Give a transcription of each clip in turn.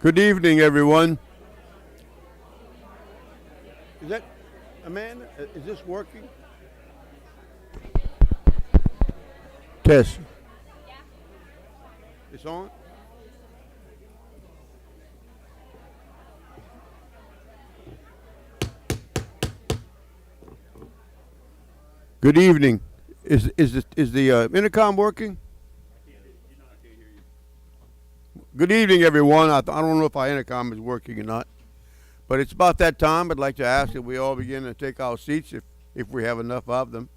Good evening, everyone. Is that Amanda? Is this working? Test. It's on? Good evening. Is the intercom working? Good evening, everyone. I don't know if our intercom is working or not, but it's about that time. I'd like to ask that we all begin to take our seats if we have enough of them.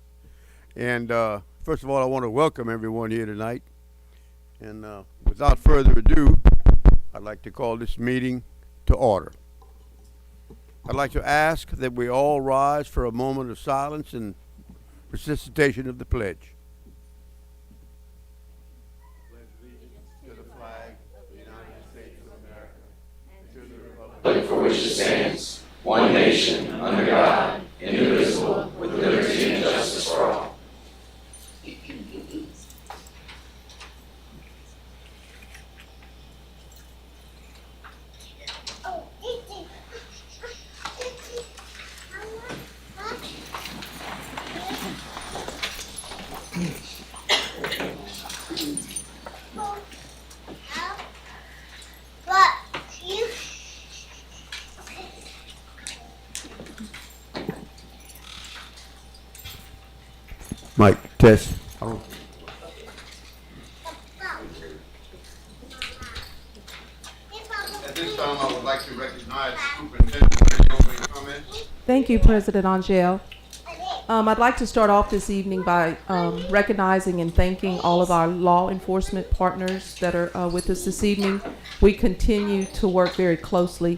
And first of all, I want to welcome everyone here tonight. And without further ado, I'd like to call this meeting to order. I'd like to ask that we all rise for a moment of silence and recitation of the pledge. For which it stands, one nation, under God, indivisible, with liberty and justice for all. Mike, test. At this time, I would like to recognize the superintendent for the opening comments. Thank you, President Angel. I'd like to start off this evening by recognizing and thanking all of our law enforcement partners that are with us this evening. We continue to work very closely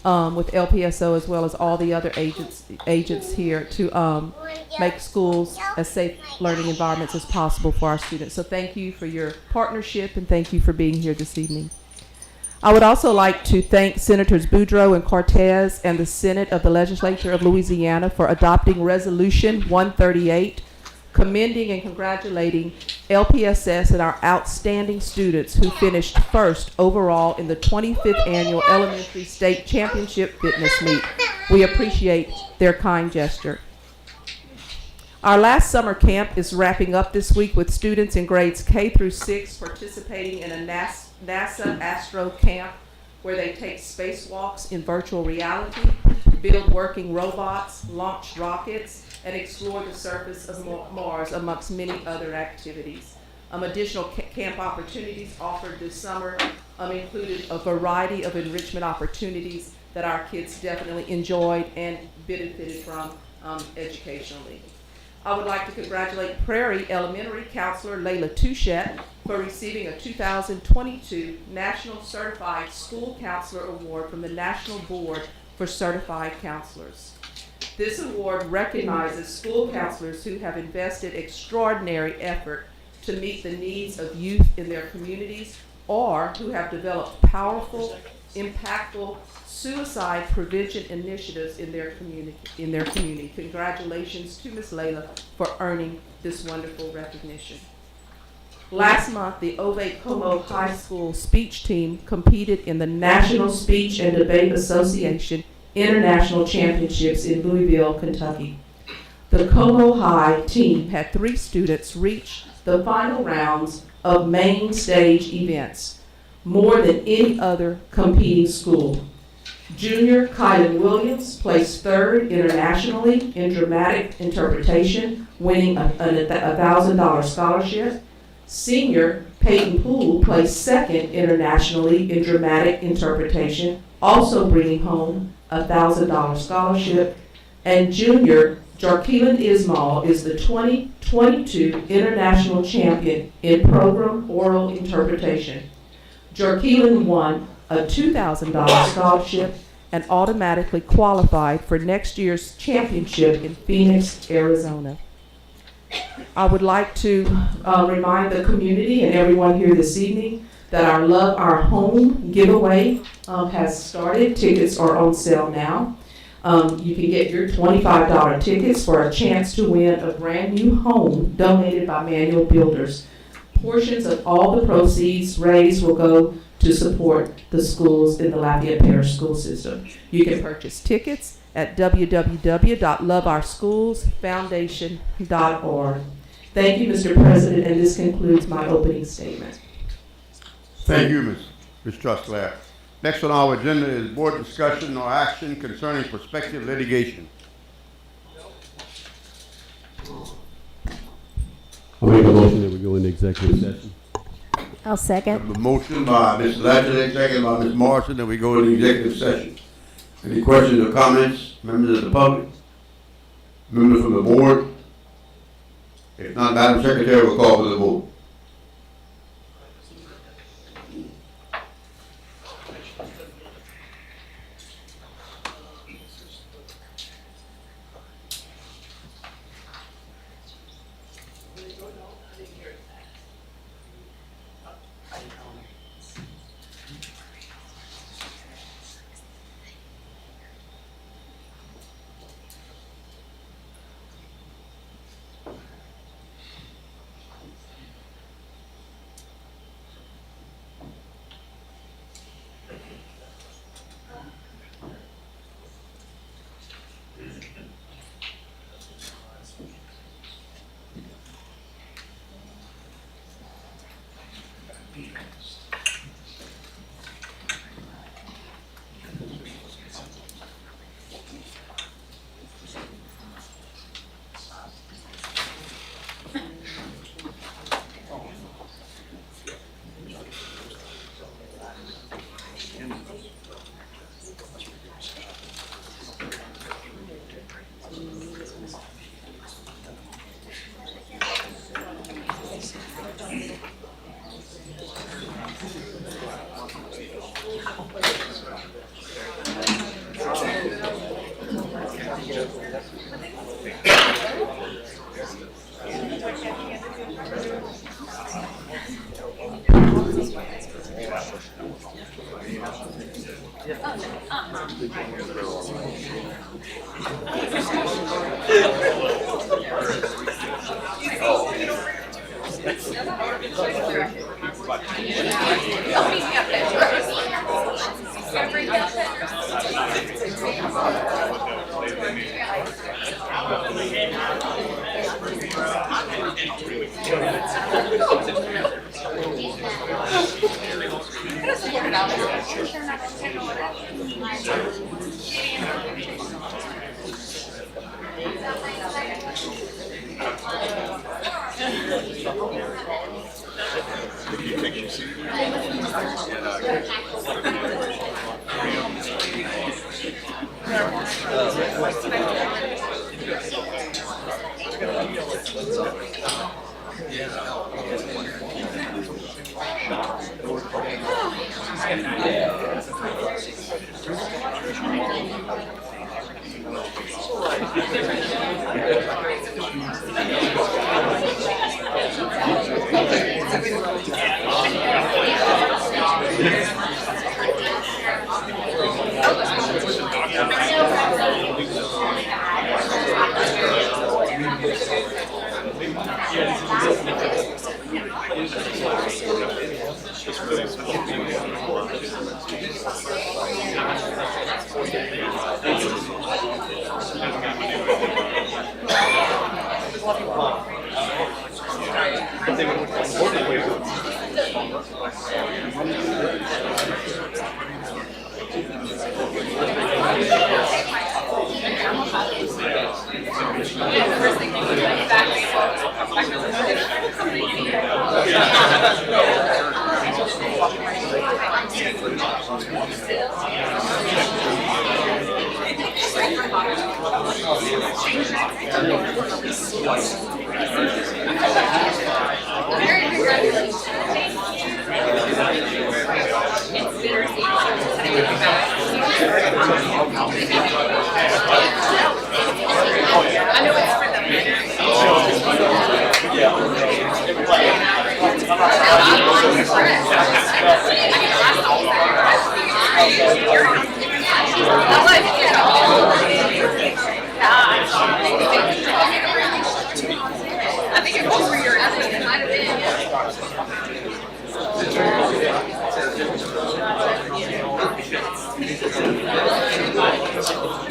with LPSO as well as all the other agents here to make schools as safe learning environments as possible for our students. So thank you for your partnership and thank you for being here this evening. I would also like to thank Senators Boudreaux and Cortez and the Senate of the Legislature of Louisiana for adopting Resolution 138, commending and congratulating LPSS and our outstanding students who finished first overall in the 25th Annual Elementary State Championship Fitness Meet. We appreciate their kind gesture. Our last summer camp is wrapping up this week with students in grades K through 6 participating in a NASA Astro camp where they take spacewalks in virtual reality, build working robots, launch rockets, and explore the surface of Mars, amongst many other activities. Additional camp opportunities offered this summer included a variety of enrichment opportunities that our kids definitely enjoyed and benefited from educationally. I would like to congratulate Prairie Elementary Counselor Layla Touchette for receiving a 2022 National Certified School Counselor Award from the National Board for Certified Counselors. This award recognizes school counselors who have invested extraordinary effort to meet the needs of youth in their communities or who have developed powerful, impactful suicide prevention initiatives in their community. Congratulations to Ms. Layla for earning this wonderful recognition. Last month, the Ovate Como High School speech team competed in the National Speech and Debate Association International Championships in Louisville, Kentucky. The Como High team had 3 students reach the final rounds of main stage events, more than any other competing school. Junior Kylan Williams placed 3rd internationally in dramatic interpretation, winning a $1,000 scholarship. Senior Peyton Poole placed 2nd internationally in dramatic interpretation, also bringing home a $1,000 scholarship. And junior Jarkeelan Ismail is the 2022 international champion in program oral interpretation. Jarkeelan won a $2,000 scholarship and automatically qualified for next year's championship in Phoenix, Arizona. I would like to remind the community and everyone here this evening that our Love Our Home giveaway has started. Tickets are on sale now. You can get your $25 tickets for a chance to win a brand new home donated by Manual Builders. Portions of all the proceeds raised will go to support the schools in the Lafayette Parish school system. You can purchase tickets at www.loveourschoolsfoundation.org. Thank you, Mr. President, and this concludes my opening statement. Thank you, Ms. Trustlaff. Next on our agenda is board discussion or action concerning prospective litigation. I'll make a motion that we go into executive session. I'll second. A motion by Ms. Latcher, second by Ms. Morrison, that we go into executive session. Any questions or comments, members of the public? Members from the board? If not, Madam Secretary will call for the vote.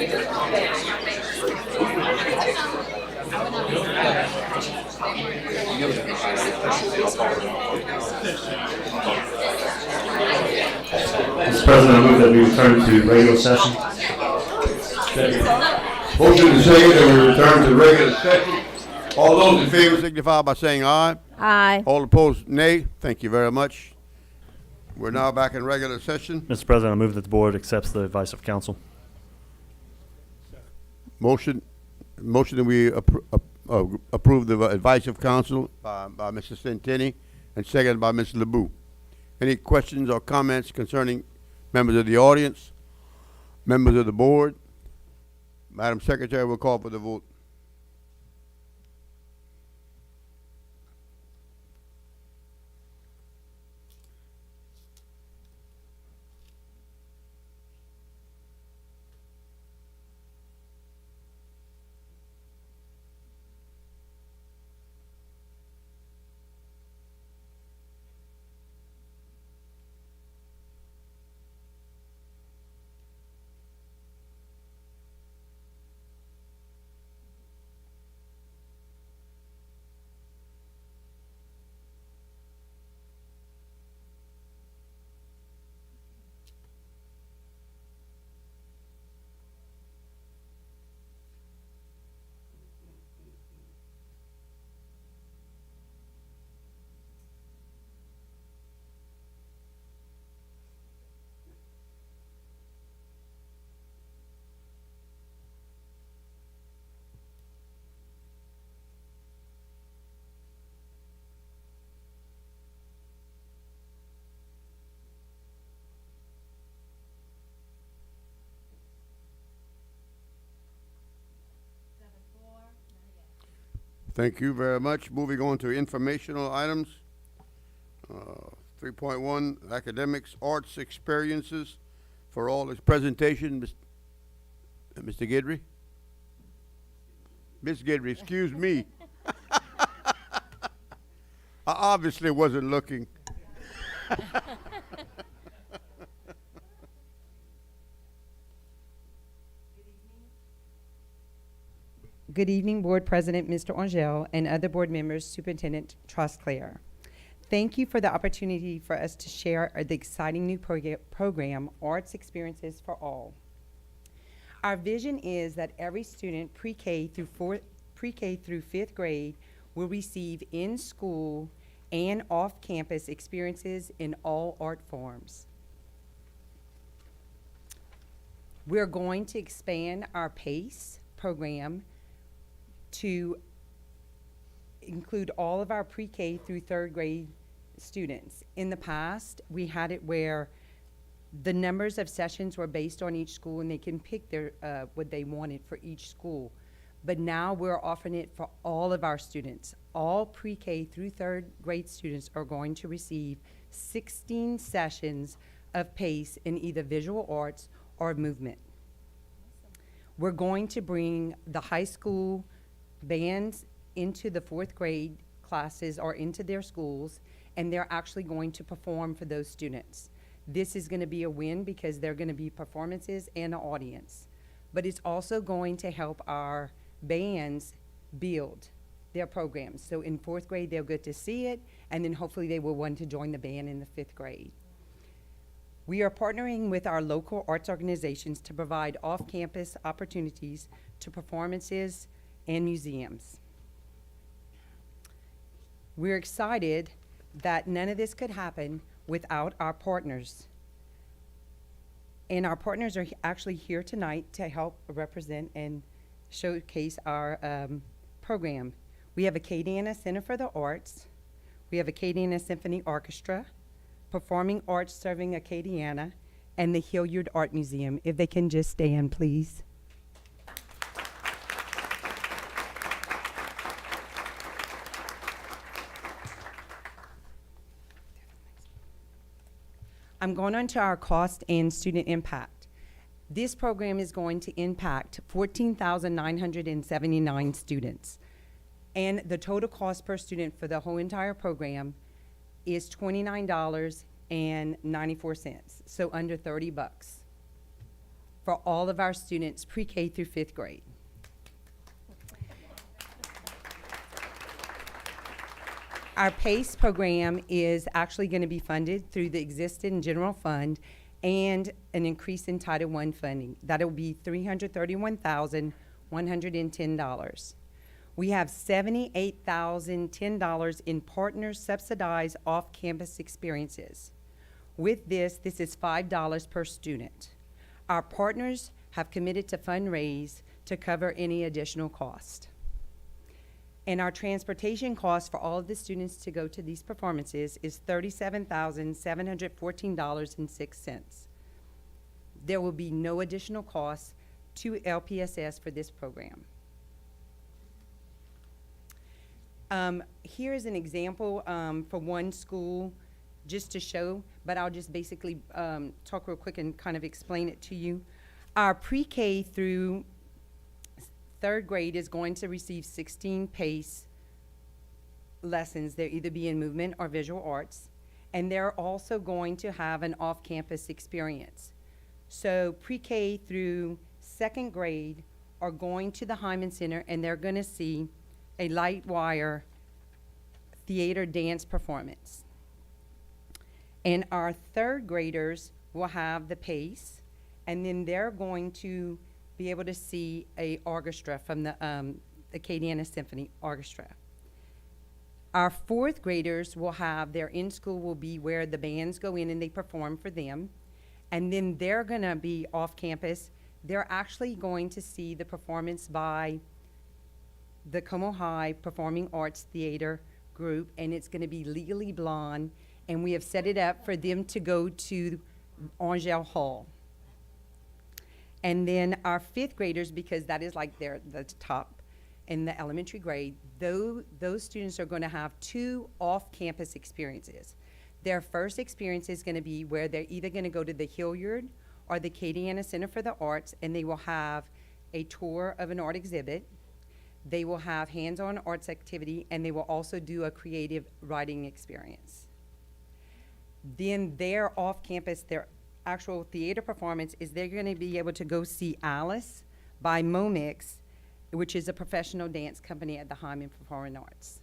Mr. President, I move that we return to regular session. Motion to second that we return to regular session. All those in favor signify by saying aye. Aye. All opposed, nay. Thank you very much. We're now back in regular session. Mr. President, I move that the board accepts the advice of counsel. Motion that we approve the advice of counsel by Mr. Centini and seconded by Ms. LeBoux. Any questions or comments concerning members of the audience, members of the board? Madam Secretary will call for the vote. Thank you very much. Moving on to informational items. 3.1, academics, arts experiences for all this presentation. Mr. Guidry? Miss Guidry, excuse me. I obviously wasn't looking. Good evening, Board President Mr. Angel and other board members, Superintendent Trostclair. Thank you for the opportunity for us to share the exciting new program, Arts Experiences for All. Our vision is that every student pre-K through fifth grade will receive in-school and off-campus experiences in all art forms. We're going to expand our PACE program to include all of our pre-K through third grade students. In the past, we had it where the numbers of sessions were based on each school and they can pick their what they wanted for each school. But now we're offering it for all of our students. All pre-K through third grade students are going to receive 16 sessions of PACE in either visual arts or movement. We're going to bring the high school bands into the fourth grade classes or into their schools, and they're actually going to perform for those students. This is going to be a win because they're going to be performances and an audience. But it's also going to help our bands build their programs. So in fourth grade, they'll get to see it, and then hopefully they will want to join the band in the fifth grade. We are partnering with our local arts organizations to provide off-campus opportunities to performances and museums. We're excited that none of this could happen without our partners. And our partners are actually here tonight to help represent and showcase our program. We have Acadiana Center for the Arts. We have Acadiana Symphony Orchestra, Performing Arts Serving Acadiana, and the Hilliard Art Museum. If they can just stand, please. I'm going on to our cost and student impact. This program is going to impact 14,979 students. And the total cost per student for the whole entire program is $29.94, so under $30. for all of our students pre-K through 5th grade. Our PACE program is actually going to be funded through the existing general fund and an increase in Title I funding. That will be $331,110. We have $78,010 in partner subsidized off-campus experiences. With this is $5 per student. Our partners have committed to fundraise to cover any additional cost. And our transportation cost for all of the students to go to these performances is $37,714.06. There will be no additional cost to LPSS for this program. Here is an example for one school just to show, but I'll just basically talk real quick and kind of explain it to you. Our pre-K through 3rd grade is going to receive 16 PACE lessons. They'll either be in movement or visual arts, and they're also going to have an off-campus experience. So pre-K through 2nd grade are going to the Hyman Center, and they're going to see a light wire theater dance performance. And our 3rd graders will have the PACE, and then they're going to be able to see a orchestra from the Acadiana Symphony Orchestra. Our 4th graders will have their in-school will be where the bands go in and they perform for them, and then they're going to be off campus. They're actually going to see the performance by the Como High Performing Arts Theater group, and it's going to be Legally Blonde, and we have set it up for them to go to Angel Hall. And then our 5th graders, because that is like the top in the elementary grade, those students are going to have 2 off-campus experiences. Their first experience is going to be where they're either going to go to the Hilliard or the Acadiana Center for the Arts, and they will have a tour of an art exhibit. They will have hands-on arts activity, and they will also do a creative writing experience. Then their off-campus, their actual theater performance is they're going to be able to go see Alice by Momix, which is a professional dance company at the Hyman Performing Arts.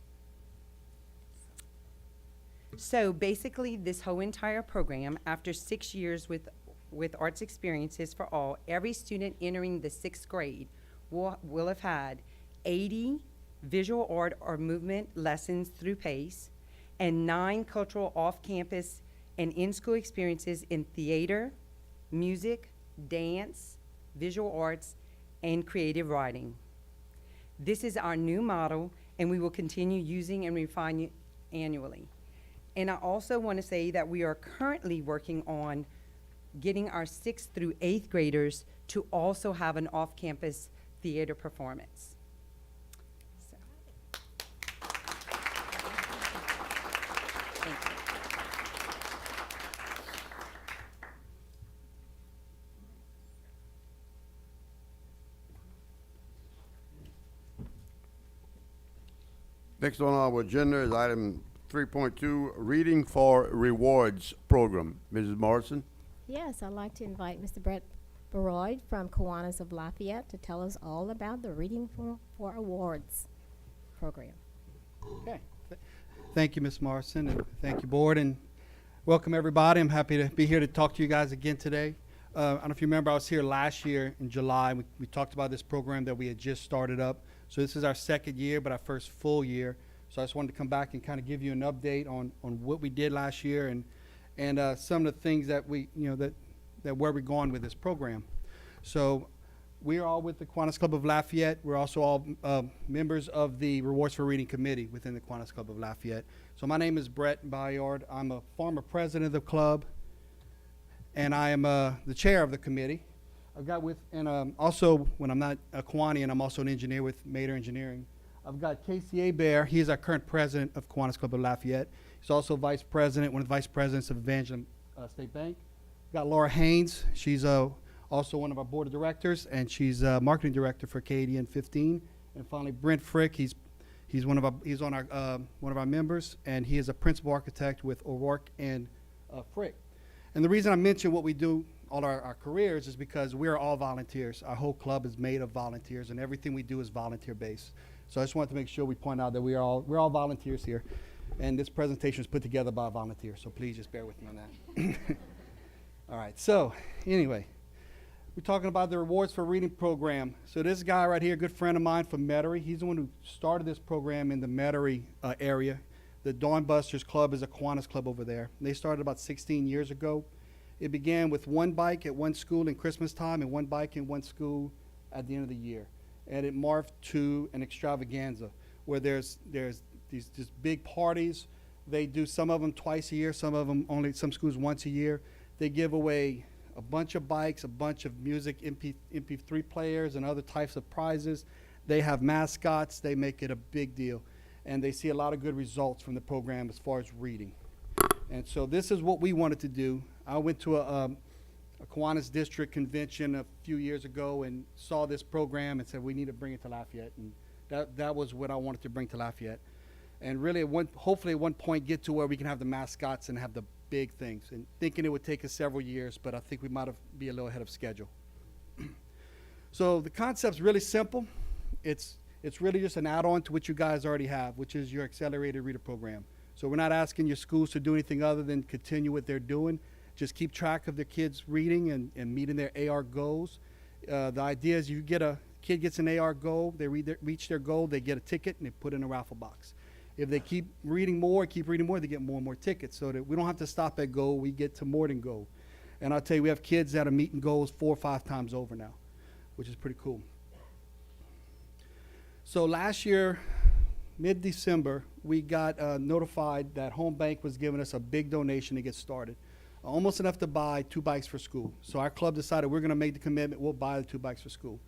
So basically, this whole entire program, after 6 years with arts experiences for all, every student entering the 6th grade will have had 80 visual art or movement lessons through PACE and 9 cultural off-campus and in-school experiences in theater, music, dance, visual arts, and creative writing. This is our new model, and we will continue using and refine it annually. And I also want to say that we are currently working on getting our 6th through 8th graders to also have an off-campus theater performance. So. Thank you. Next on our agenda is item 3.2, Reading for Rewards Program. Mrs. Morrison? Yes, I'd like to invite Mr. Brett Baroyd from Kiwanis of Lafayette to tell us all about the Reading for Awards program. Okay. Thank you, Ms. Morrison, and thank you, board, and welcome everybody. I'm happy to be here to talk to you guys again today. I don't know if you remember, I was here last year in July. We talked about this program that we had just started up. So this is our 2nd year, but our first full year. So I just wanted to come back and kind of give you an update on what we did last year and some of the things that that where we're going with this program. So we are all with the Kiwanis Club of Lafayette. We're also all members of the Rewards for Reading Committee within the Kiwanis Club of Lafayette. So my name is Brett Bayard. I'm a former president of the club, and I am the chair of the committee. I've got also, when I'm not a Kiwanian, I'm also an engineer with Mater Engineering. I've got Casey Bear. He is our current president of Kiwanis Club of Lafayette. He's also vice president, one of the vice presidents of Evangeline State Bank. Got Laura Haynes. She's also one of our board of directors, and she's marketing director for Acadian 15. And finally, Brent Frick. He's one of our members, and he is a principal architect with O'Rourke and Frick. And the reason I mention what we do our careers is because we're all volunteers. Our whole club is made of volunteers, and everything we do is volunteer based. So I just wanted to make sure we point out that we're all volunteers here, and this presentation was put together by a volunteer. So please just bear with me on that. All right. So anyway, we're talking about the rewards for reading program. So this guy right here, a good friend of mine from Metairie, he's the one who started this program in the Metairie area. The Dawnbusters Club is a Kiwanis club over there. They started about 16 years ago. It began with one bike at one school in Christmas time and one bike in one school at the end of the year. And it morphed to an extravaganza where there's these big parties. They do some of them twice a year, some schools once a year. They give away a bunch of bikes, a bunch of music, MP3 players, and other types of prizes. They have mascots. They make it a big deal. And they see a lot of good results from the program as far as reading. And so this is what we wanted to do. I went to a Kiwanis district convention a few years ago and saw this program and said, we need to bring it to Lafayette. And that was what I wanted to bring to Lafayette. And really, hopefully at one point get to where we can have the mascots and have the big things. And thinking it would take us several years, but I think we might be a little ahead of schedule. So the concept's really simple. It's really just an add-on to what you guys already have, which is your accelerated reader program. So we're not asking your schools to do anything other than continue what they're doing. Just keep track of their kids' reading and meeting their AR goals. The idea is you get a kid gets an AR goal, they reach their goal, they get a ticket, and they put it in a raffle box. If they keep reading more, they get more and more tickets. So that we don't have to stop at goal, we get to more than goal. And I'll tell you, we have kids that are meeting goals 4 or 5 times over now, which is pretty cool. So last year, mid-December, we got notified that Home Bank was giving us a big donation to get started. Almost enough to buy 2 bikes for school. So our club decided we're going to make the commitment, we'll buy the 2 bikes for school.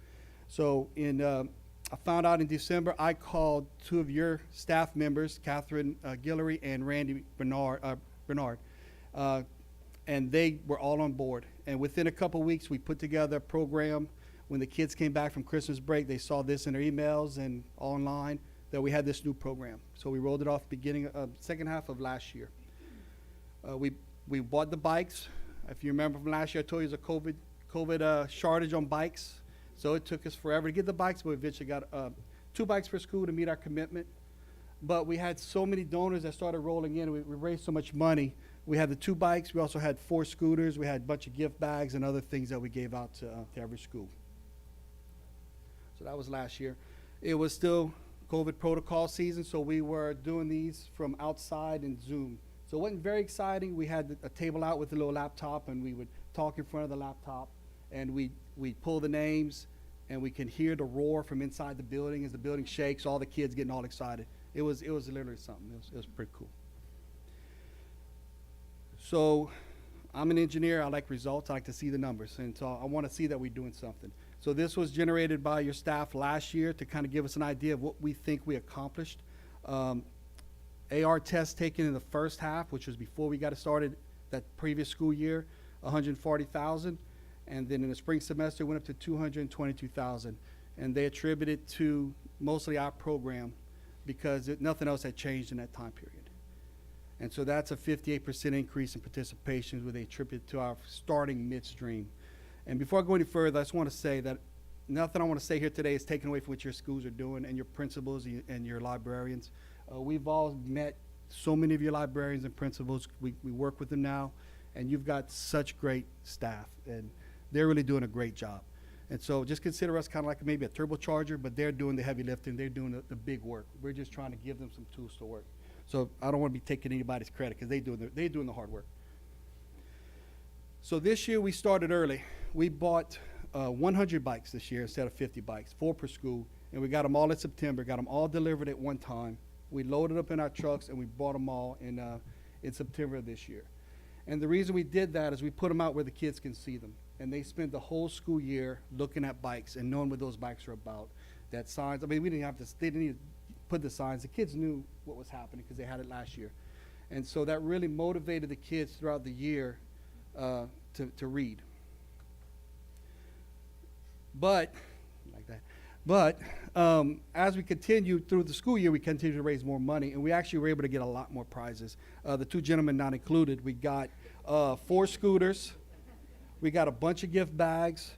So I found out in December, I called 2 of your staff members, Catherine Guillory and Randy Bernard, and they were all on board. And within a couple weeks, we put together a program. When the kids came back from Christmas break, they saw this in their emails and online that we had this new program. So we rolled it off second half of last year. We bought the bikes. If you remember from last year, I told you there's a COVID shortage on bikes. So it took us forever to get the bikes, but we eventually got 2 bikes for school to meet our commitment. But we had so many donors that started rolling in. We raised so much money. We had the 2 bikes. We also had 4 scooters. We had a bunch of gift bags and other things that we gave out to every school. So that was last year. It was still COVID protocol season, so we were doing these from outside in Zoom. So it wasn't very exciting. We had a table out with a little laptop, and we would talk in front of the laptop, and we'd pull the names, and we can hear the roar from inside the building as the building shakes, all the kids getting all excited. It was literally something. It was pretty cool. So I'm an engineer. I like results. I like to see the numbers, and so I want to see that we're doing something. So this was generated by your staff last year to kind of give us an idea of what we think we accomplished. AR tests taken in the first half, which was before we got started that previous school year, 140,000. And then in the spring semester, it went up to 222,000. And they attributed to mostly our program because nothing else had changed in that time period. And so that's a 58% increase in participation, where they attribute to our starting midstream. And before I go any further, I just want to say that nothing I want to say here today is taken away from what your schools are doing and your principals and your librarians. We've all met so many of your librarians and principals. We work with them now, and you've got such great staff, and they're really doing a great job. And so just consider us kind of like maybe a turbocharger, but they're doing the heavy lifting. They're doing the big work. We're just trying to give them some tools to work. So I don't want to be taking anybody's credit because they're doing the hard work. So this year we started early. We bought 100 bikes this year instead of 50 bikes, 4 per school, and we got them all in September, got them all delivered at one time. We loaded up in our trucks, and we bought them all in September of this year. And the reason we did that is we put them out where the kids can see them. And they spent the whole school year looking at bikes and knowing what those bikes are about. That signs, they didn't need to put the signs. The kids knew what was happening because they had it last year. And so that really motivated the kids throughout the year to read. But as we continued through the school year, we continued to raise more money, and we actually were able to get a lot more prizes. The 2 gentlemen not included, we got 4 scooters, We got a bunch of gift bags.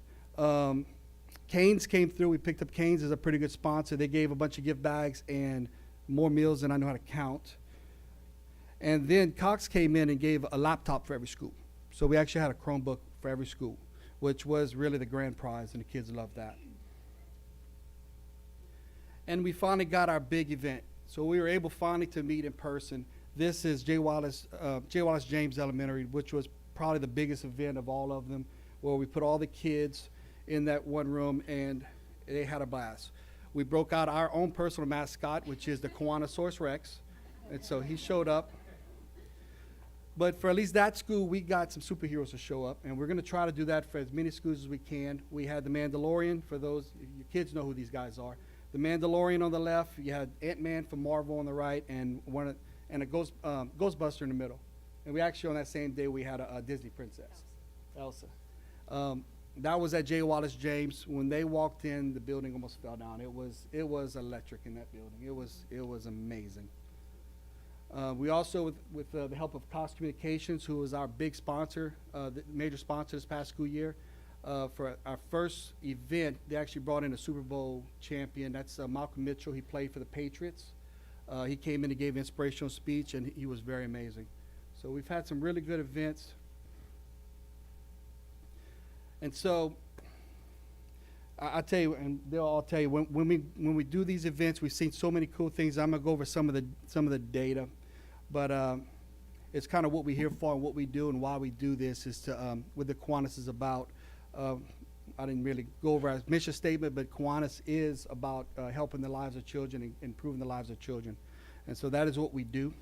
Canes came through. We picked up Canes as a pretty good sponsor. They gave a bunch of gift bags and more meals than I know how to count. And then Cox came in and gave a laptop for every school. So we actually had a Chromebook for every school, which was really the grand prize, and the kids loved that. And we finally got our big event. So we were able finally to meet in person. This is J. Wallace James Elementary, which was probably the biggest event of all of them, where we put all the kids in that one room, and they had a blast. We broke out our own personal mascot, which is the Kiwanis Rex, and so he showed up. But for at least that school, we got some superheroes to show up, and we're going to try to do that for as many schools as we can. We had the Mandalorian, for those, your kids know who these guys are. The Mandalorian on the left, you had Ant-Man from Marvel on the right, and a Ghostbuster in the middle. And we actually, on that same day, we had a Disney princess, Elsa. That was at J. Wallace James. When they walked in, the building almost fell down. It was electric in that building. It was amazing. We also, with the help of Cox Communications, who was our big sponsor, the major sponsor this past school year, for our first event, they actually brought in a Super Bowl champion. That's Malcolm Mitchell. He played for the Patriots. He came in and gave an inspirational speech, and he was very amazing. So we've had some really good events. And so I tell you, and they'll all tell you, when we do these events, we've seen so many cool things. I'm gonna go over some of the data, but it's kind of what we're here for and what we do and why we do this is to what the Kiwanis is about. I didn't really go over our mission statement, but Kiwanis is about helping the lives of children and improving the lives of children, and so that is what we do.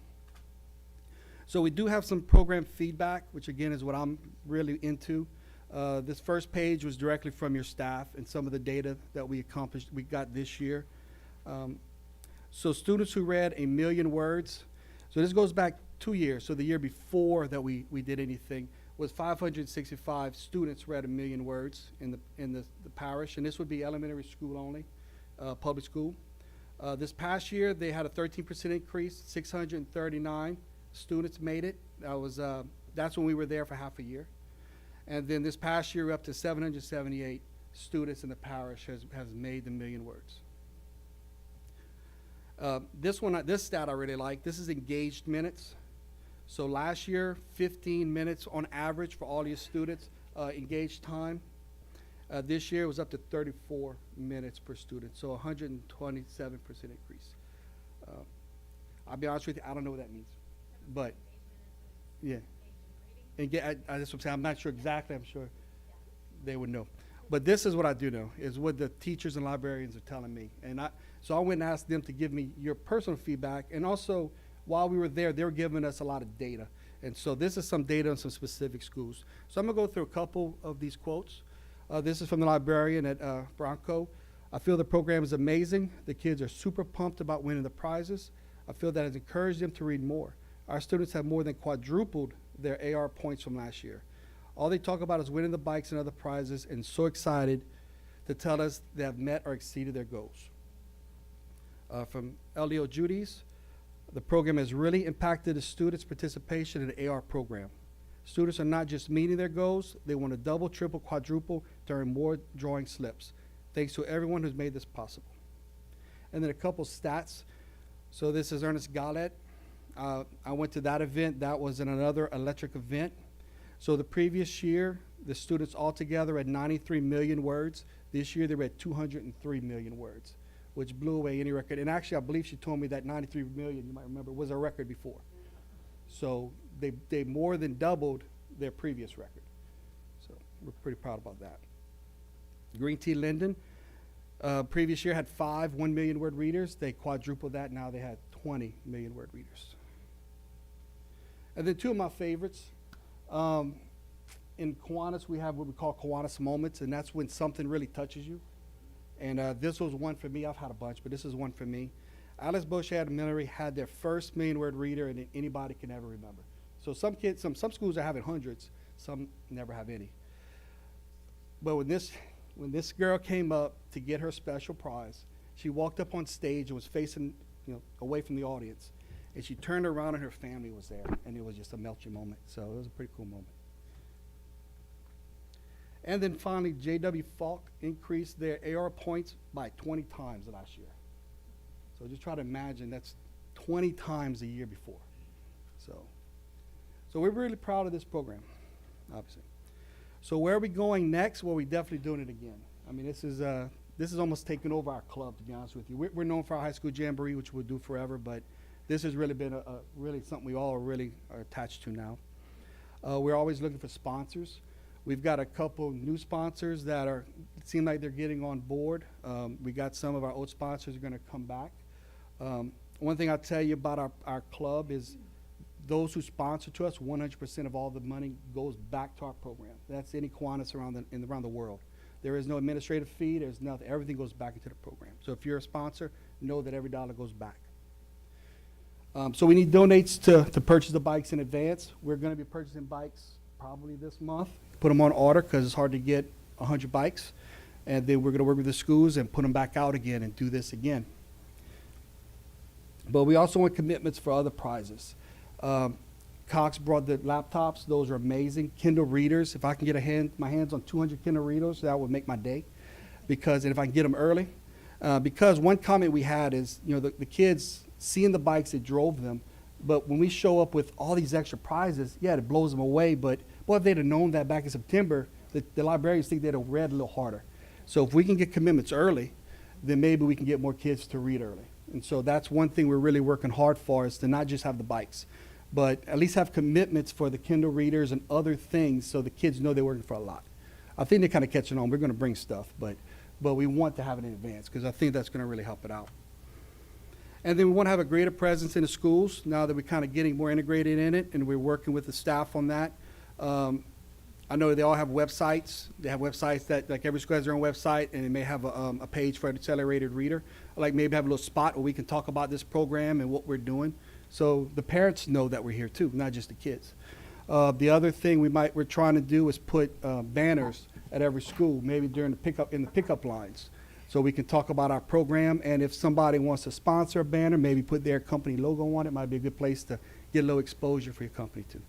So we do have some program feedback, which again is what I'm really into. This first page was directly from your staff and some of the data that we got this year. So students who read 1 million words, so this goes back 2 years, so the year before that we did anything, was 565 students read 1 million words in the parish, and this would be elementary school only, public school. This past year, they had a 13% increase, 639 students made it. That's when we were there for half a year. And then this past year, we're up to 778 students in the parish has made the 1 million words. This stat I really like. This is engaged minutes. So last year, 15 minutes on average for all these students, engaged time. This year it was up to 34 minutes per student, so 127% increase. I'll be honest with you, I don't know what that means, but yeah. And that's what I'm saying. I'm not sure exactly. I'm sure they would know. But this is what I do know, is what the teachers and librarians are telling me. So I went and asked them to give me your personal feedback. And also, while we were there, they were giving us a lot of data. And so this is some data on some specific schools. So I'm going to go through a couple of these quotes. This is from the librarian at Bronco. I feel the program is amazing. The kids are super pumped about winning the prizes. I feel that has encouraged them to read more. Our students have more than quadrupled their AR points from last year. All they talk about is winning the bikes and other prizes, and so excited to tell us they have met or exceeded their goals. From LDO Judy's, the program has really impacted the students' participation in the AR program. Students are not just meeting their goals, they want to double, triple, quadruple to earn more drawing slips. Thanks to everyone who's made this possible. And then a couple stats. So this is Ernest Gallet. I went to that event. That was in another electric event. So the previous year, the students altogether read 93 million words. This year, they read 203 million words, which blew away any record. And actually, I believe she told me that 93 million, you might remember, was a record before. So they more than doubled their previous record. So we're pretty proud about that. Green Tea Linden, previous year had 5 1 million word readers. They quadrupled that. Now they had 20 million word readers. And then two of my favorites. In Kiwanis, we have what we call Kiwanis Moments, and that's when something really touches you. And this was one for me. I've had a bunch, but this is one for me. Alice Bush Elementary had their first 1 million word reader, and anybody can ever remember. So some kids, some schools are having hundreds, some never have any. But when this girl came up to get her special prize, she walked up on stage and was facing, away from the audience. And she turned around and her family was there, and it was just a melting moment. So it was a pretty cool moment. And then finally, J.W. Falk increased their AR points by 20 times last year. So just try to imagine that's 20 times the year before. So we're really proud of this program, obviously. So where are we going next? Well, we're definitely doing it again. I mean, this is almost taking over our club, to be honest with you. We're known for our high school jamboree, which we'll do forever, but this has really been really something we all really are attached to now. We're always looking for sponsors. We've got a couple new sponsors that seem like they're getting on board. We got some of our old sponsors are going to come back. One thing I'll tell you about our club is those who sponsor to us, 100% of all the money goes back to our program. That's any Kiwanis around the world. There is no administrative fee. There's nothing. Everything goes back into the program. So if you're a sponsor, know that every dollar goes back. So we need donates to purchase the bikes in advance. We're going to be purchasing bikes probably this month. Put them on order because it's hard to get 100 bikes. And then we're going to work with the schools and put them back out again and do this again. But we also want commitments for other prizes. Cox brought the laptops. Those are amazing. Kindle readers. If I can get my hands on 200 Kindle readers, that would make my day. And if I can get them early. Because one comment we had is, the kids seeing the bikes that drove them, but when we show up with all these extra prizes, yeah, it blows them away. But boy, if they'd have known that back in September, the librarians think they'd have read a little harder. So if we can get commitments early, then maybe we can get more kids to read early. And so that's one thing we're really working hard for, is to not just have the bikes, but at least have commitments for the Kindle readers and other things so the kids know they're working for a lot. I think they're kind of catching on. We're going to bring stuff, but we want to have it in advance because I think that's going to really help it out. And then we want to have a greater presence in the schools now that we're kind of getting more integrated in it, and we're working with the staff on that. I know they all have websites. They have websites that, like every school has their own website, and it may have a page for an accelerated reader. Like maybe have a little spot where we can talk about this program and what we're doing. So the parents know that we're here too, not just the kids. The other thing we're trying to do is put banners at every school, maybe during the pickup lines, so we can talk about our program. And if somebody wants to sponsor a banner, maybe put their company logo on it. Might be a good place to get a little exposure for your company too.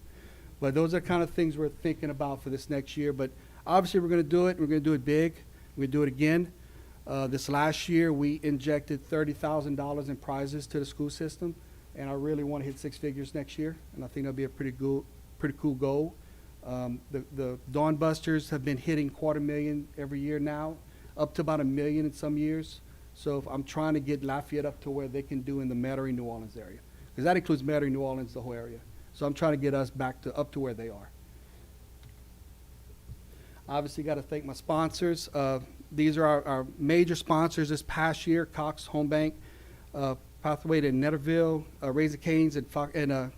But those are kind of things we're thinking about for this next year. But obviously we're going to do it. We're going to do it big. We're going to do it again. This last year we injected $30,000 in prizes to the school system, and I really want to hit 6 figures next year. And I think that'll be a pretty cool goal. The Dawnbusters have been hitting $250,000 every year now, up to about $1 million in some years. So I'm trying to get Lafayette up to where they can do in the Metairie, New Orleans area, because that includes Metairie, New Orleans, the whole area. So I'm trying to get us up to where they are. Obviously, got to thank my sponsors. These are our major sponsors this past year: Cox Home Bank, Pathway to Netterville, Raising Cane's, and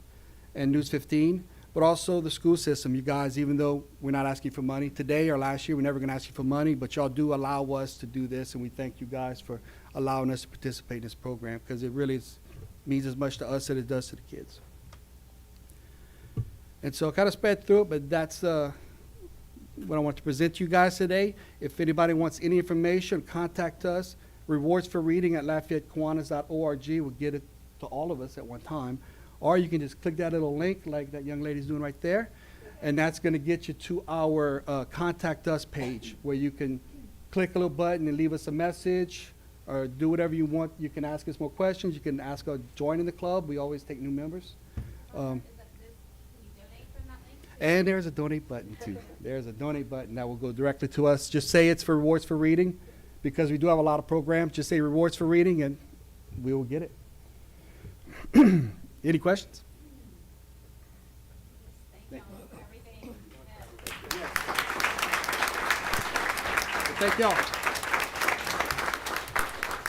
News 15. But also the school system. You guys, even though we're not asking for money today or last year, we're never going to ask you for money, but y'all do allow us to do this, and we thank you guys for allowing us to participate in this program, because it really means as much to us as it does to the kids. And so I kind of sped through it, but that's what I want to present to you guys today. If anybody wants any information, contact us. Rewards for reading at LafayetteKiwanis.org will get it to all of us at one time. Or you can just click that little link like that young lady's doing right there, and that's going to get you to our Contact Us page, where you can click a little button and leave us a message or do whatever you want. You can ask us more questions. You can ask us joining the club. We always take new members. And there's a donate button too. There's a donate button that will go directly to us. Just say it's for Rewards for Reading, because we do have a lot of programs. Just say Rewards for Reading and we will get it. Any questions? Thank y'all.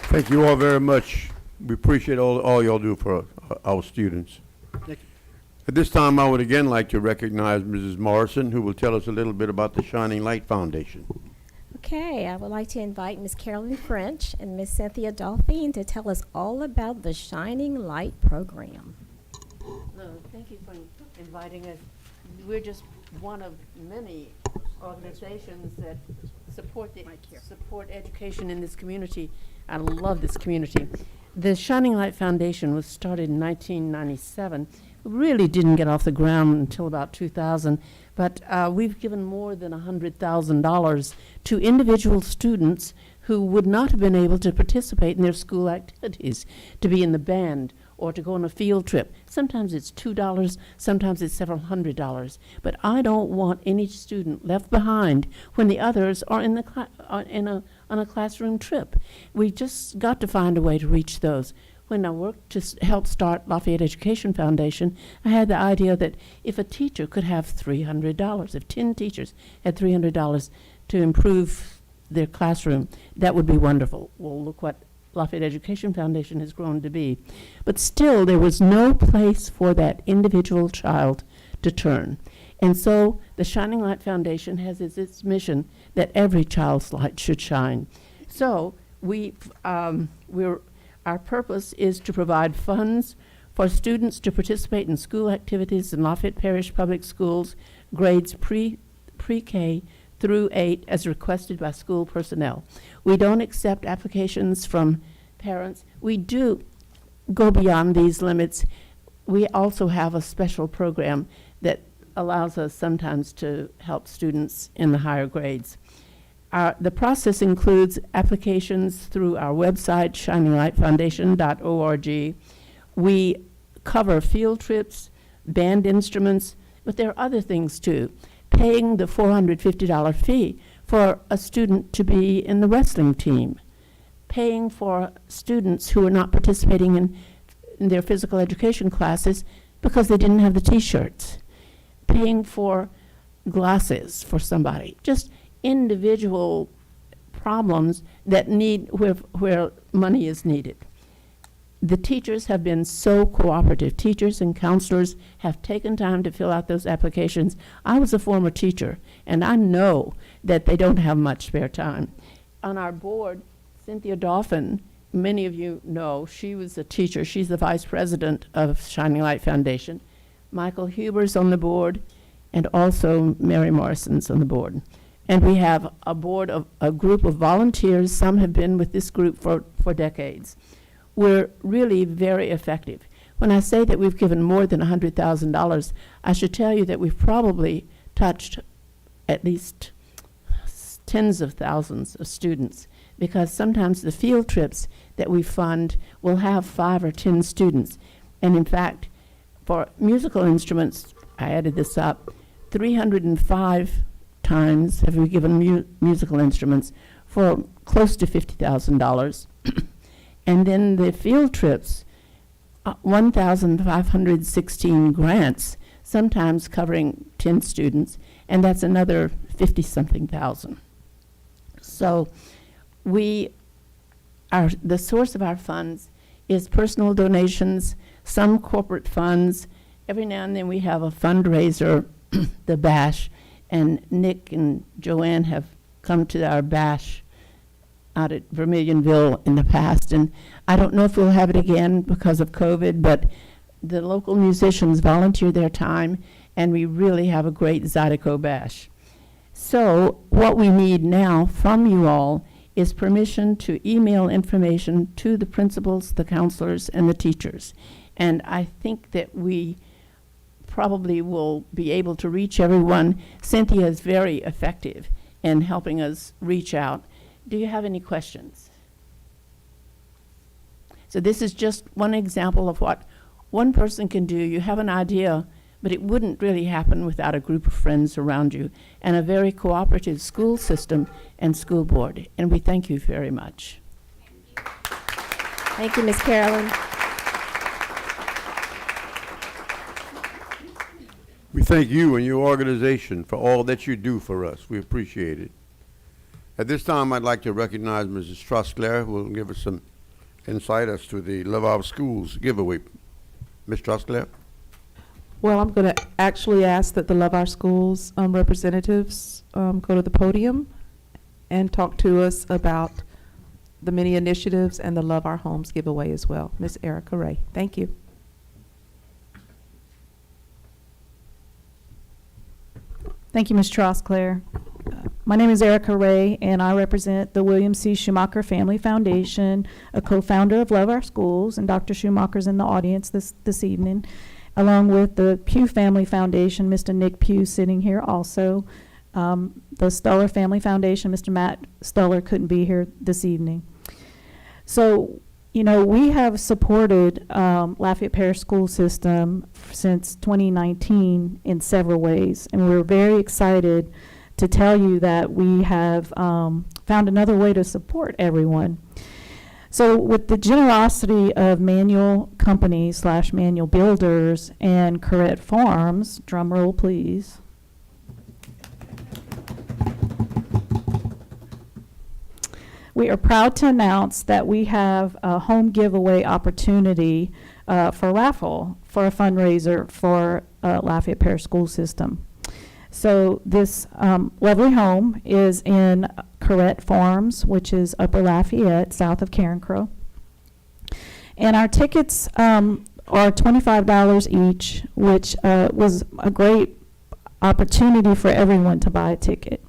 Thank you all very much. We appreciate all y'all do for our students. Thank you. At this time, I would again like to recognize Mrs. Morrison, who will tell us a little bit about the Shining Light Foundation. Okay, I would like to invite Ms. Carolyn French and Ms. Cynthia Dolphine to tell us all about the Shining Light program. No, thank you for inviting us. We're just one of many organizations that support education in this community. I love this community. The Shining Light Foundation was started in 1997. It really didn't get off the ground until about 2000, But we've given more than $100,000 to individual students who would not have been able to participate in their school activities, to be in the band or to go on a field trip. Sometimes it's $2, sometimes it's several $100. But I don't want any student left behind when the others are in the on a classroom trip. We just got to find a way to reach those. When I worked to help start Lafayette Education Foundation, I had the idea that if a teacher could have $300, if 10 teachers had $300 to improve their classroom, that would be wonderful. Well, look what Lafayette Education Foundation has grown to be. But still, there was no place for that individual child to turn. And so the Shining Light Foundation has as its mission that every child's light should shine. So our purpose is to provide funds for students to participate in school activities in Lafayette Parish Public Schools, grades pre-K through 8 as requested by school personnel. We don't accept applications from parents. We do go beyond these limits. We also have a special program that allows us sometimes to help students in the higher grades. The process includes applications through our website, shininglightfoundation.org. We cover field trips, band instruments, but there are other things too. Paying the $450 fee for a student to be in the wrestling team. Paying for students who are not participating in their physical education classes because they didn't have the T-shirts. Paying for glasses for somebody. Just individual problems that need where money is needed. The teachers have been so cooperative. Teachers and counselors have taken time to fill out those applications. I was a former teacher, and I know that they don't have much spare time. On our board, Cynthia Dauphin, many of you know, she was a teacher. She's the vice president of Shining Light Foundation. Michael Huber's on the board, and also Mary Morrison's on the board. And we have a group of volunteers. Some have been with this group for decades. We're really very effective. When I say that we've given more than $100,000, I should tell you that we've probably touched at least tens of thousands of students, because sometimes the field trips that we fund will have 5 or 10 students. And in fact, for musical instruments, I added this up, 305 times have we given musical instruments for close to $50,000. And then the field trips, 1,516 grants, sometimes covering 10 students, and that's another 50-something thousand. So the source of our funds is personal donations, some corporate funds. Every now and then we have a fundraiser, the bash, and Nick and Joanne have come to our bash out at Vermilionville in the past, and I don't know if we'll have it again because of COVID, but the local musicians volunteer their time, and we really have a great Zydeco bash. So what we need now from you all is permission to email information to the principals, the counselors, and the teachers. And I think that we probably will be able to reach everyone. Cynthia is very effective in helping us reach out. Do you have any questions? So this is just one example of what one person can do. You have an idea, but it wouldn't really happen without a group of friends around you and a very cooperative school system and school board. And we thank you very much. Thank you, Ms. Carolyn. We thank you and your organization for all that you do for us. We appreciate it. At this time, I'd like to recognize Mrs. Trusclair, who will give us some insight as to the Love Our Schools giveaway. Ms. Trusclair? Well, I'm going to actually ask that the Love Our Schools representatives go to the podium and talk to us about the many initiatives and the Love Our Homes giveaway as well. Ms. Erica Ray, thank you. Thank you, Ms. Trosclair. My name is Erica Ray, and I represent the William C. Schumacher Family Foundation, a co-founder of Love Our Schools, and Dr. Schumacher's in the audience this evening. along with the Pugh Family Foundation, Mr. Nick Pugh sitting here also. The Stuller Family Foundation, Mr. Matt Stuller couldn't be here this evening. So, you know, we have supported Lafayette Parish School System since 2019 in several ways, and we're very excited to tell you that we have found another way to support everyone. So with the generosity of manual companies / manual builders and Corrette Farms, drum roll please. We are proud to announce that we have a home giveaway opportunity for Raffle for a fundraiser for Lafayette Parish School System. So this lovely home is in Corrette Farms, which is Upper Lafayette, south of Carencro. And our tickets are $25 each, which was a great opportunity for everyone to buy a ticket.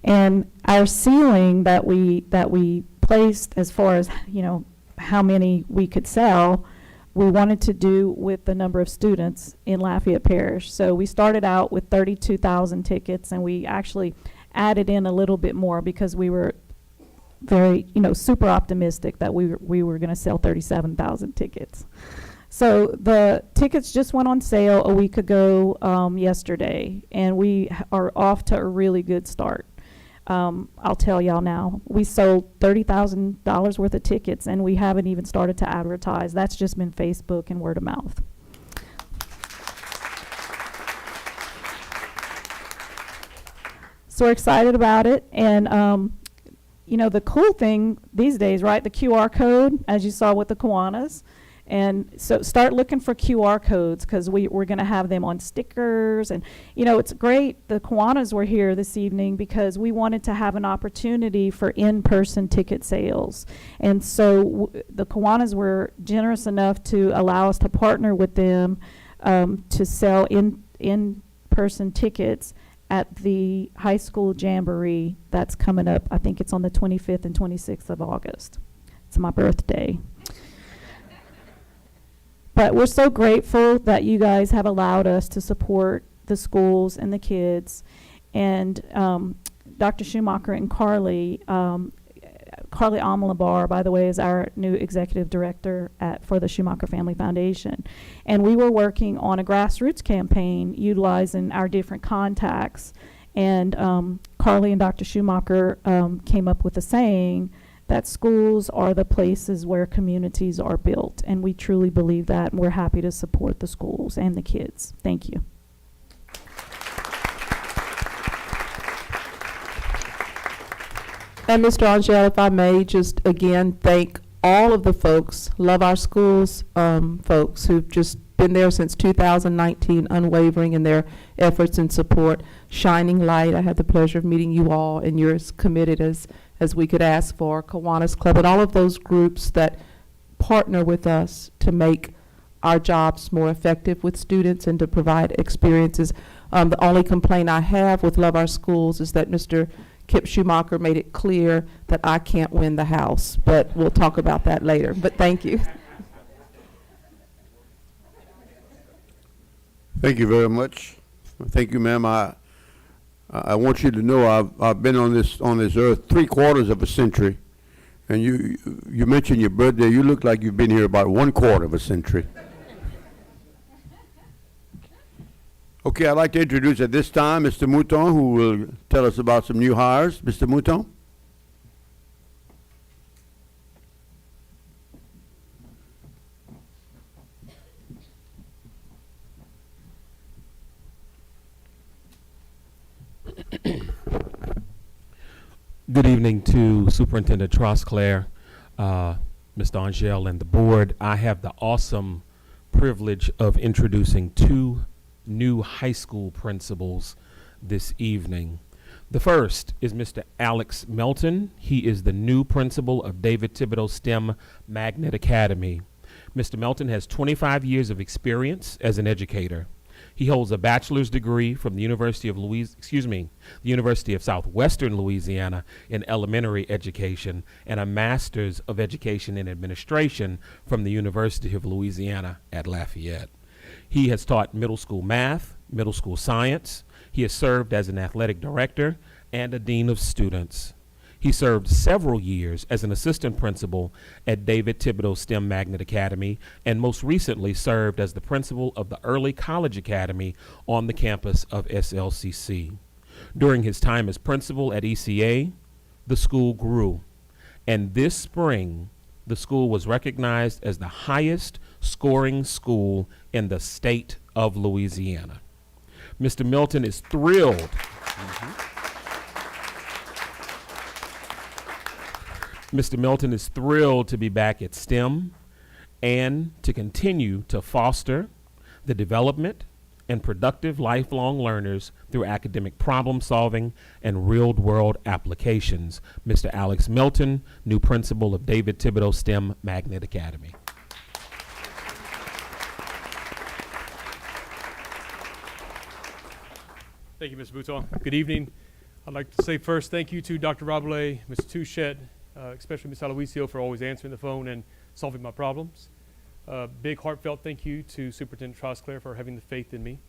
And our ceiling that we placed as far as, you know, how many we could sell, we wanted to do with the number of students in Lafayette Parish. So we started out with 32,000 tickets, and we actually added in a little bit more because we were very, you know, super optimistic that we were going to sell 37,000 tickets. So the tickets just went on sale a week ago yesterday, and we are off to a really good start. I'll tell y'all now, we sold $30,000 worth of tickets, and we haven't even started to advertise. That's just been Facebook and word of mouth. So we're excited about it. And, you know, the cool thing these days, right, the QR code, as you saw with the Kiwanis. And so start looking for QR codes, because we're going to have them on stickers. And, you know, it's great. The Kiwanis were here this evening because we wanted to have an opportunity for in-person ticket sales. And so the Kiwanis were generous enough to allow us to partner with them to sell in-person tickets at the high school jamboree that's coming up. I think it's on the 25th and 26th of August. It's my birthday. But we're so grateful that you guys have allowed us to support the schools and the kids. And Dr. Schumacher and Carly Amalabar, by the way, is our new executive director for the Schumacher Family Foundation. And we were working on a grassroots campaign utilizing our different contacts. And Carly and Dr. Schumacher came up with a saying that schools are the places where communities are built. And we truly believe that, and we're happy to support the schools and the kids. Thank you. And Mr. Angel, if I may just again thank all of the folks, Love Our Schools folks who've just been there since 2019, unwavering in their efforts and support. Shining Light, I had the pleasure of meeting you all, and you're as committed as we could ask for. Kiwanis Club, and all of those groups that partner with us to make our jobs more effective with students and to provide experiences. The only complaint I have with Love Our Schools is that Mr. Kip Schumacher made it clear that I can't win the House, but we'll talk about that later. But thank you. Thank you very much. Thank you, ma'am. I want you to know I've been on this earth 3/4 of a century, and you mentioned your birthday. You look like you've been here about 1/4 of a century. Okay, I'd like to introduce at this time Mr. Mouton, who will tell us about some new hires. Mr. Mouton. Good evening to Superintendent Trosclair, Mr. Angel, and the board. I have the awesome privilege of introducing two new high school principals this evening. The first is Mr. Alex Melton. He is the new principal of David Thibodeau STEM Magnet Academy. Mr. Melton has 25 years of experience as an educator. He holds a bachelor's degree from the University of Southwestern Louisiana in elementary education and a master's of education in administration from the University of Louisiana at Lafayette. He has taught middle school math, middle school science. He has served as an athletic director and a dean of students. He served several years as an assistant principal at David Thibodeau STEM Magnet Academy, and most recently served as the principal of the Early College Academy on the campus of SLCC. During his time as principal at ECA, the school grew, and this spring, the school was recognized as the highest scoring school in the state of Louisiana. Mr. Milton is thrilled. Mr. Milton is thrilled to be back at STEM and to continue to foster the development and productive lifelong learners through academic problem solving and real-world applications. Mr. Alex Milton, new principal of David Thibodeau STEM Magnet Academy. Thank you, Ms. Bouton. Good evening. I'd like to say first thank you to Dr. Rabelais, Ms. Touchette, especially Ms. Aloisio for always answering the phone and solving my problems. Big heartfelt thank you to Superintendent Trosclair for having the faith in me.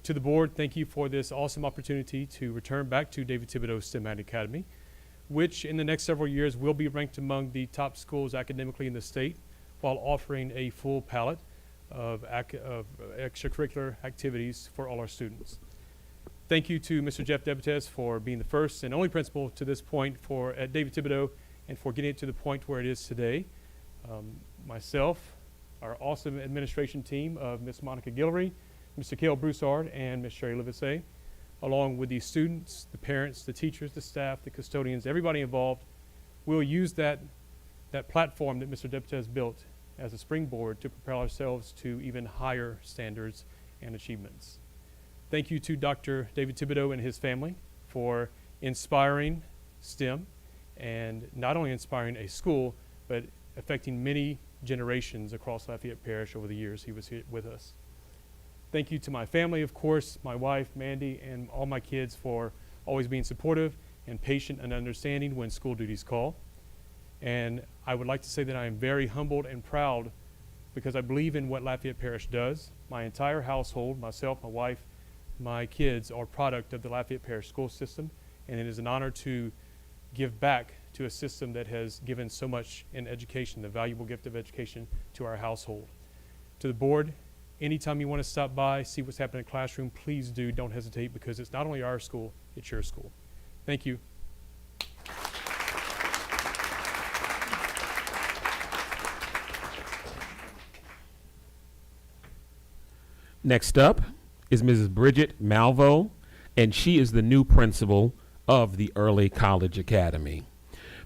To the board, thank you for this awesome opportunity to return back to David Thibodeau STEM Magnet Academy, which in the next several years will be ranked among the top schools academically in the state while offering a full palette of extracurricular activities for all our students. Thank you to Mr. Jeff Debates for being the first and only principal to this point at David Thibodeau and for getting it to the point where it is today. Myself, our awesome administration team of Ms. Monica Guillory, Mr. Cale Broussard, and Ms. Sherry Livesay, along with the students, the parents, the teachers, the staff, the custodians, everybody involved, we'll use that platform that Mr. Debates built as a springboard to propel ourselves to even higher standards and achievements. Thank you to Dr. David Thibodeau and his family for inspiring STEM and not only inspiring a school, but affecting many generations across Lafayette Parish over the years he was here with us. Thank you to my family, of course, my wife, Mandy, and all my kids for always being supportive and patient and understanding when school duties call. And I would like to say that I am very humbled and proud because I believe in what Lafayette Parish does. My entire household, myself, my wife, my kids are product of the Lafayette Parish school system, and it is an honor to give back to a system that has given so much in education, the valuable gift of education to our household. To the board, anytime you want to stop by, see what's happening in the classroom, please do, don't hesitate, because it's not only our school, it's your school. Thank you. Next up is Mrs. Bridget Malvo, and she is the new principal of the Early College Academy.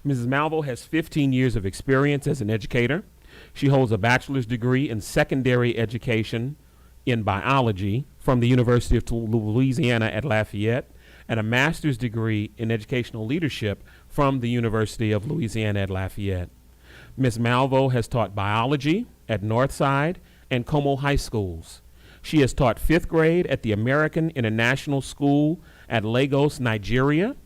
Mrs. Malvo has 15 years of experience as an educator. She holds a bachelor's degree in secondary education in biology from the University of Louisiana at Lafayette and a master's degree in educational leadership from the University of Louisiana at Lafayette. Ms. Malvo has taught biology at Northside and Como High Schools. She has taught 5th grade at the American International School at Lagos, Nigeria,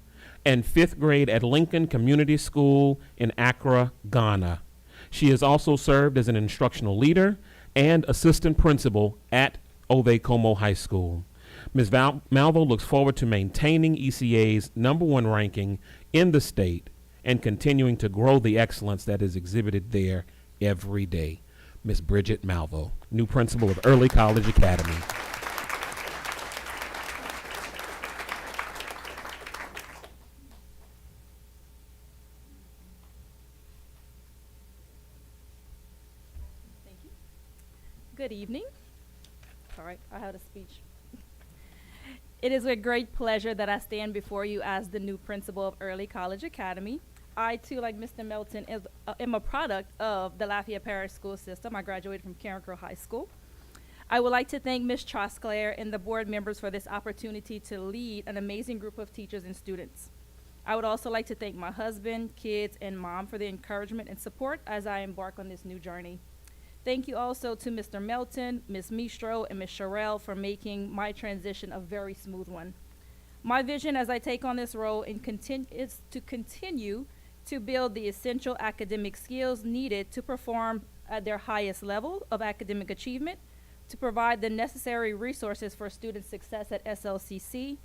and 5th grade at Lincoln Community School in Accra, Ghana. She has also served as an instructional leader and assistant principal at Ove Como High School. Ms. Malvo looks forward to maintaining ECA's #1 ranking in the state and continuing to grow the excellence that is exhibited there every day. Ms. Bridget Malvo, new principal of Early College Academy. Thank you. Good evening. All right, I have a speech. It is with great pleasure that I stand before you as the new principal of Early College Academy. I, too, like Mr. Melton, am a product of the Lafayette Parish school system. I graduated from Carencro High School. I would like to thank Ms. Trosclair and the board members for this opportunity to lead an amazing group of teachers and students. I would also like to thank my husband, kids, and mom for the encouragement and support as I embark on this new journey. Thank you also to Mr. Melton, Ms. Mistro, and Ms. Sherelle for making my transition a very smooth one. My vision as I take on this role is to continue to build the essential academic skills needed to perform at their highest level of academic achievement, to provide the necessary resources for student success at SLCC,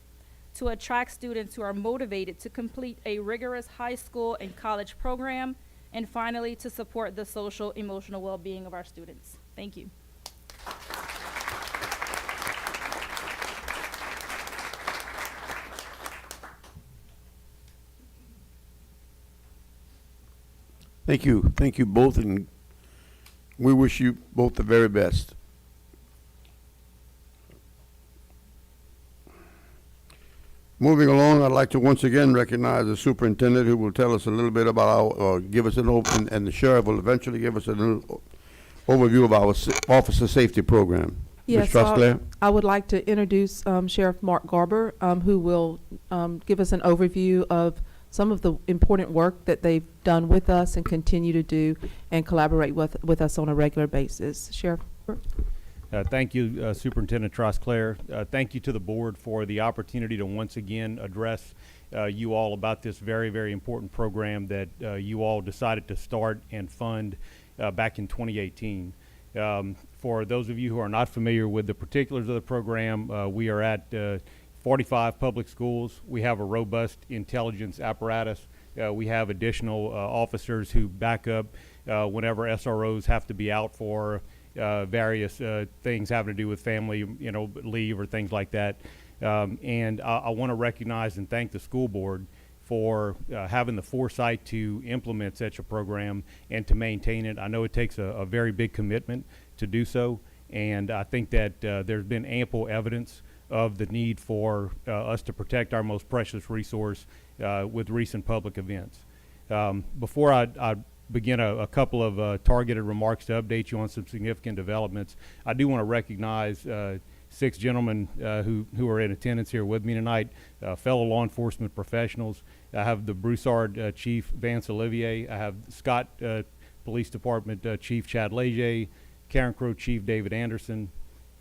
to attract students who are motivated to complete a rigorous high school and college program, and finally, to support the social emotional well-being of our students. Thank you. Thank you. Thank you both, and we wish you both the very best. Moving along, I'd like to once again recognize the superintendent who will tell us a little bit about our, give us an open, and the sheriff will eventually give us a little overview of our officer safety program. Ms. Yes, Trostclair? I would like to introduce Sheriff Mark Garber, who will give us an overview of some of the important work that they've done with us and continue to do and collaborate with us on a regular basis. Sheriff? Thank you, Superintendent Trostclair. Thank you to the board for the opportunity to once again address you all about this very, very important program that you all decided to start and fund back in 2018. For those of you who are not familiar with the particulars of the program, we are at 45 public schools. We have a robust intelligence apparatus. We have additional officers who back up whenever SROs have to be out for various things having to do with family, leave or things like that. And I want to recognize and thank the school board for having the foresight to implement such a program and to maintain it. I know it takes a very big commitment to do so, and I think that there's been ample evidence of the need for us to protect our most precious resource with recent public events. Before I begin a couple of targeted remarks to update you on some significant developments, I do want to recognize 6 gentlemen who are in attendance here with me tonight, fellow law enforcement professionals. I have the Broussard Chief Vance Olivier. I have Scott Police Department Chief Chad Leger, Karen Crow Chief David Anderson,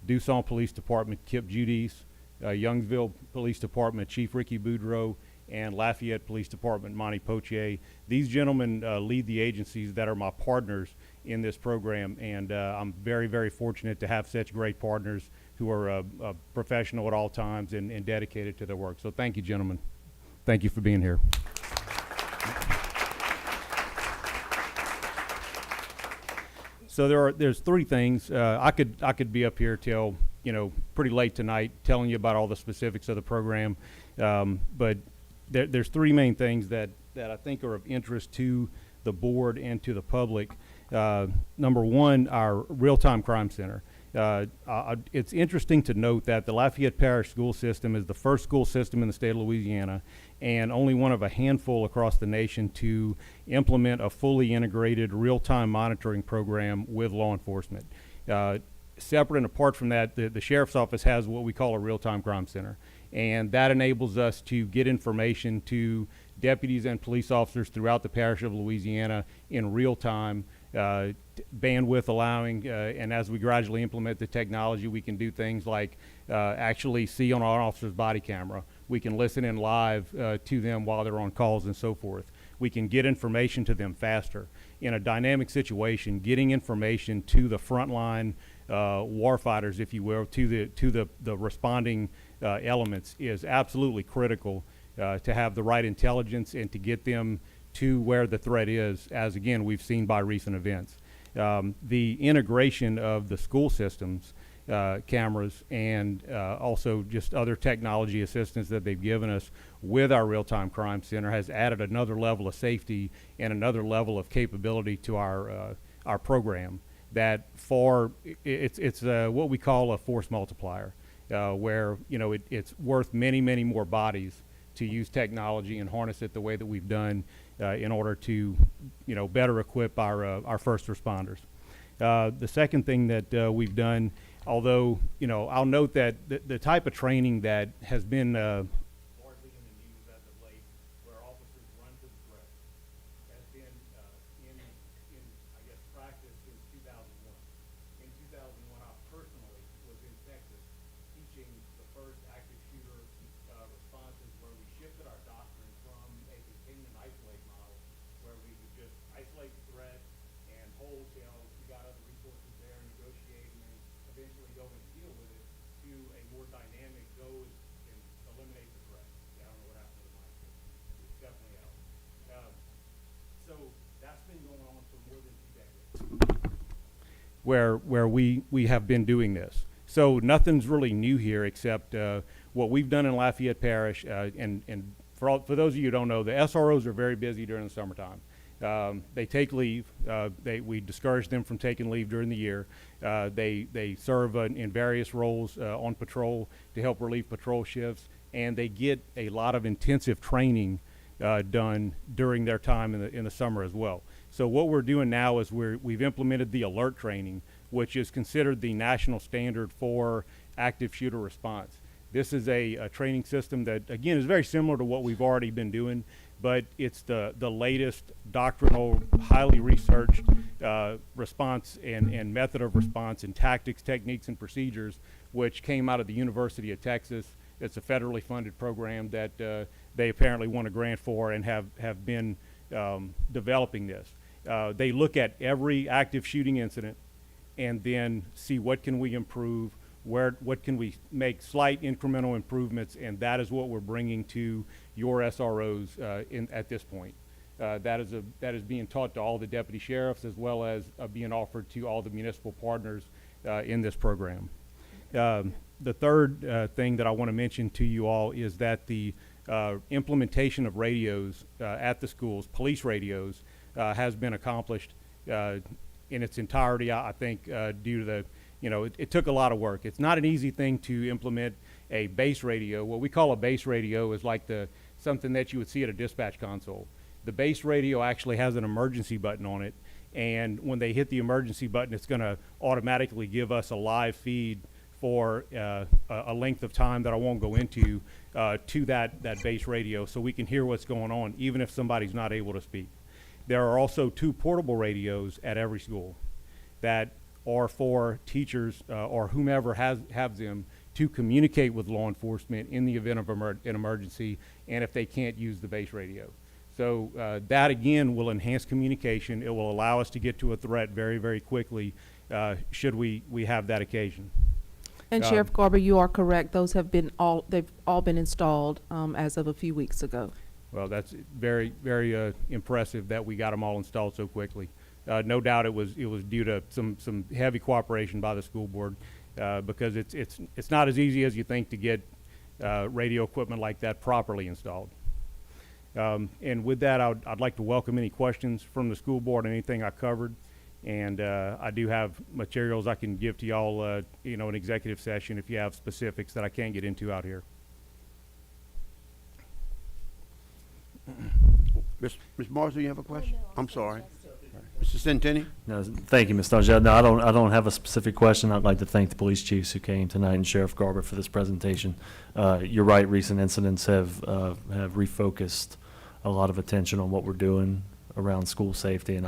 Dusson Police Department Kip Judice, Youngsville Police Department Chief Ricky Boudreau, and Lafayette Police Department Monty Potier. These gentlemen lead the agencies that are my partners in this program, and I'm very, very fortunate to have such great partners who are professional at all times and dedicated to their work. So thank you, gentlemen. Thank you for being here. So there's 3 things. I could be up here till pretty late tonight telling you about all the specifics of the program, but there's 3 main things that I think are of interest to the board and to the public. Number 1, our real-time crime center. It's interesting to note that the Lafayette Parish school system is the first school system in the state of Louisiana and only one of a handful across the nation to implement a fully integrated real-time monitoring program with law enforcement. Separate and apart from that, the sheriff's office has what we call a real-time crime center, and that enables us to get information to deputies and police officers throughout the parish of Louisiana in real time, bandwidth allowing, and as we gradually implement the technology, we can do things like actually see on our officer's body camera. We can listen in live to them while they're on calls and so forth. We can get information to them faster. In a dynamic situation, getting information to the frontline warfighters, if you will, to the responding elements is absolutely critical to have the right intelligence and to get them to where the threat is, as again we've seen by recent events. The integration of the school systems cameras and also just other technology assistance that they've given us with our real-time crime center has added another level of safety and another level of capability to our program. That it's what we call a force multiplier, where it's worth many more bodies to use technology and harness it the way that we've done in order to better equip our first responders. The second thing that we've done, although I'll note that the type of training that has been largely in the news as of late, where officers run to the threat, has been in I guess practice since 2001. In 2001, I personally was in Texas teaching the first active shooter responses, where we shifted our doctrine from a contain and isolate model, where we would just isolate the threat and hold till we got other resources there, negotiate, and then eventually go dynamic goes and eliminates the threat. Yeah, I don't know what happened to the mic. It's definitely out. So that's been going on for more than 2 decades. Where we have been doing this. So nothing's really new here except what we've done in Lafayette Parish. And for those of you who don't know, the SROs are very busy during the summertime. They take leave. We discourage them from taking leave during the year. They serve in various roles on patrol to help relieve patrol shifts, and they get a lot of intensive training done during their time in the summer as well. So what we're doing now is we've implemented the alert training, which is considered the national standard for active shooter response. This is a training system that, again, is very similar to what we've already been doing, but it's the latest doctrinal, highly researched response and method of response and tactics, techniques, and procedures, which came out of the University of Texas. It's a federally funded program that they apparently won a grant for and have been developing this. They look at every active shooting incident and then see what can we improve, what can we make slight incremental improvements, and that is what we're bringing to your SROs at this point. That is being taught to all the deputy sheriffs as well as being offered to all the municipal partners in this program. The third thing that I want to mention to you all is that the implementation of radios at the schools, police radios, has been accomplished in its entirety, I think, due to it took a lot of work. It's not an easy thing to implement a base radio. What we call a base radio is like something that you would see at a dispatch console. The base radio actually has an emergency button on it, and when they hit the emergency button, it's going to automatically give us a live feed for a length of time that I won't go into to that base radio, so we can hear what's going on, even if somebody's not able to speak. There are also 2 portable radios at every school that are for teachers or whomever has them to communicate with law enforcement in the event of an emergency, and if they can't use the base radio. So that, again, will enhance communication. It will allow us to get to a threat very, very quickly should we have that occasion. And Sheriff Garber, you are correct. Those have been they've all been installed as of a few weeks ago. Well, that's very, very impressive that we got them all installed so quickly. No doubt it was due to some heavy cooperation by the school board because it's not as easy as you think to get radio equipment like that properly installed. And with that, I'd like to welcome any questions from the school board on anything I covered. And I do have materials I can give to y'all, an executive session if you have specifics that I can't get into out here. Ms. Marshall, you have a question? I'm sorry. Mr. Centini? No, thank you, Mr. Angel. No, I don't have a specific question. I'd like to thank the police chiefs who came tonight and Sheriff Garber for this presentation. You're right. Recent incidents have refocused a lot of attention on what we're doing around school safety, and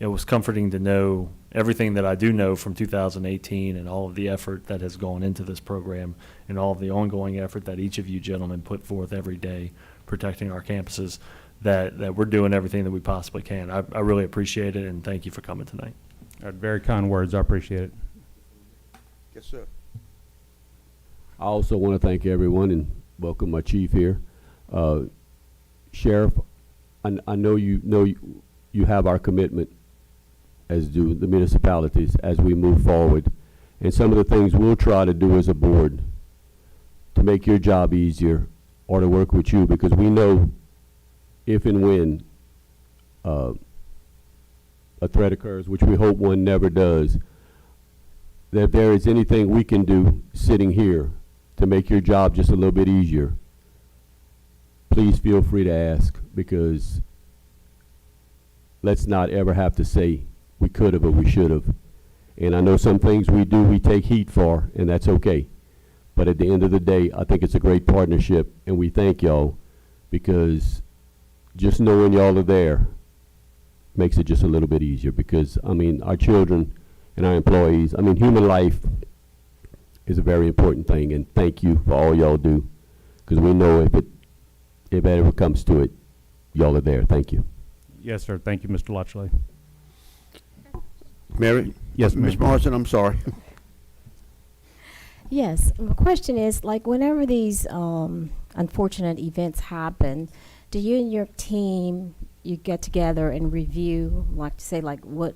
it was comforting to know everything that I do know from 2018 and all of the effort that has gone into this program and all of the ongoing effort that each of you gentlemen put forth every day protecting our campuses, that we're doing everything that we possibly can. I really appreciate it, and thank you for coming tonight. Very kind words. I appreciate it. Yes, sir. I also want to thank everyone and welcome my chief here. Sheriff, I know you have our commitment, as do the municipalities, as we move forward. And some of the things we'll try to do as a board to make your job easier or to work with you, because we know if and when a threat occurs, which we hope one never does, that if there is anything we can do sitting here to make your job just a little bit easier, please feel free to ask, because let's not ever have to say we could have or we should have. And I know some things we do we take heat for, and that's okay. But at the end of the day, I think it's a great partnership, and we thank y'all, because just knowing y'all are there makes it just a little bit easier, because, I mean, our children and our employees, I mean, human life is a very important thing, and thank you for all y'all do, because we know if it ever comes to it, y'all are there. Thank you. Yes, sir. Thank you, Mr. Lotchley. Mary? Yes, Ms. Morrison, I'm sorry. Yes, my question is, like, whenever these unfortunate events happen, do you and your team, you get together and review, like, say, like, what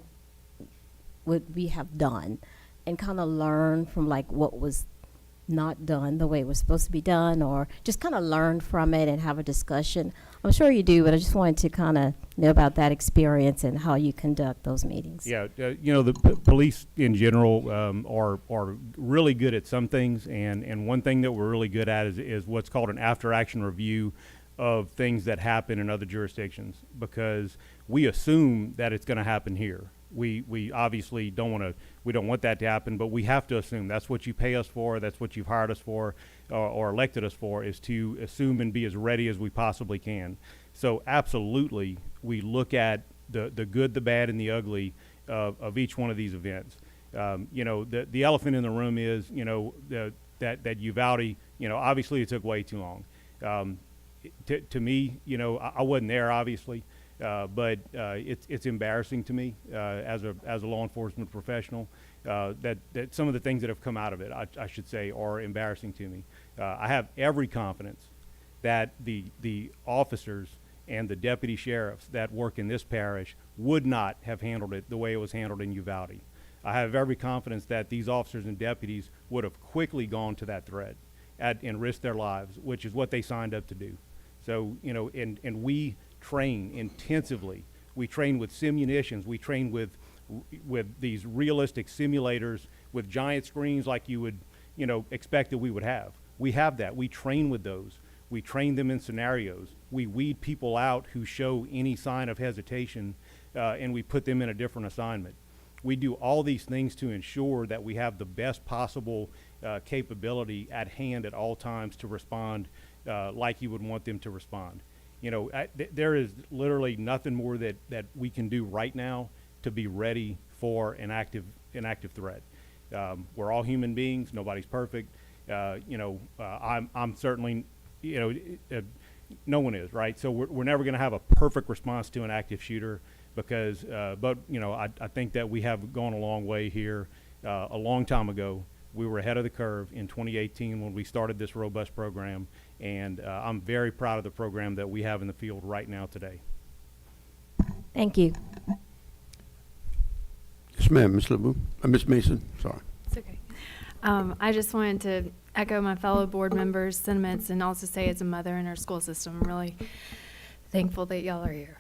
would we have done, and kind of learn from, like, what was not done the way it was supposed to be done, or just kind of learn from it and have a discussion? I'm sure you do, but I just wanted to kind of know about that experience and how you conduct those meetings. Yeah, you know, the police in general are really good at some things, and one thing that we're really good at is what's called an after-action review of things that happen in other jurisdictions, because we assume that it's going to happen here. We obviously don't want that to happen, but we have to assume. That's what you pay us for. That's what you've hired us for, or elected us for, is to assume and be as ready as we possibly can. So absolutely, we look at the good, the bad, and the ugly of each one of these events. You know, the elephant in the room is, you know, that Uvalde, you know, obviously it took way too long. To me, you know, I wasn't there, obviously. But it's embarrassing to me as a law enforcement professional that some of the things that have come out of it, I should say, are embarrassing to me. I have every confidence that the officers and the deputy sheriffs that work in this parish would not have handled it the way it was handled in Uvalde. I have every confidence that these officers and deputies would have quickly gone to that threat and risked their lives, which is what they signed up to do. So, you know, and we train intensively. We train with simunitions. We train with these realistic simulators with giant screens like you would, you know, expect that we would have. We have that. We train with those. We train them in scenarios. We weed people out who show any sign of hesitation, and we put them in a different assignment. We do all these things to ensure that we have the best possible capability at hand at all times to respond like you would want them to respond. You know, there is literally nothing more that we can do right now to be ready for an active threat. We're all human beings. Nobody's perfect. You know, I'm certainly, you know, no one is, right? So we're never going to have a perfect response to an active shooter because, but, you know, I think that we have gone a long way here. A long time ago, we were ahead of the curve in 2018 when we started this robust program. And I'm very proud of the program that we have in the field right now today. Thank you. Yes, ma'am, Ms. LeBou. Ms. Mason, sorry. It's okay. I just wanted to echo my fellow board members' sentiments and also say as a mother in our school system, I'm really thankful that y'all are here.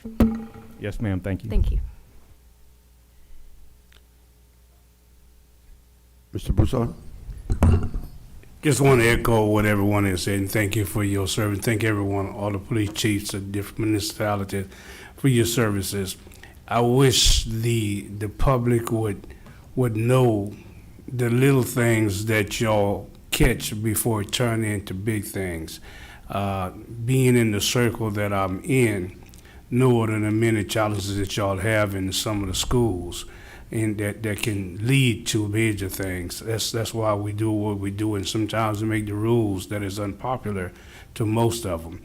Yes, ma'am. Thank you. Thank you. Mr. Broussard? Just want to echo what everyone has said, and thank you for your service. Thank everyone, all the police chiefs of different municipalities, for your services. I wish the public would know the little things that y'all catch before it turn into big things. Being in the circle that I'm in, knowing the many challenges that y'all have in some of the schools, and that can lead to major things. That's why we do what we do, and sometimes we make the rules that is unpopular to most of them.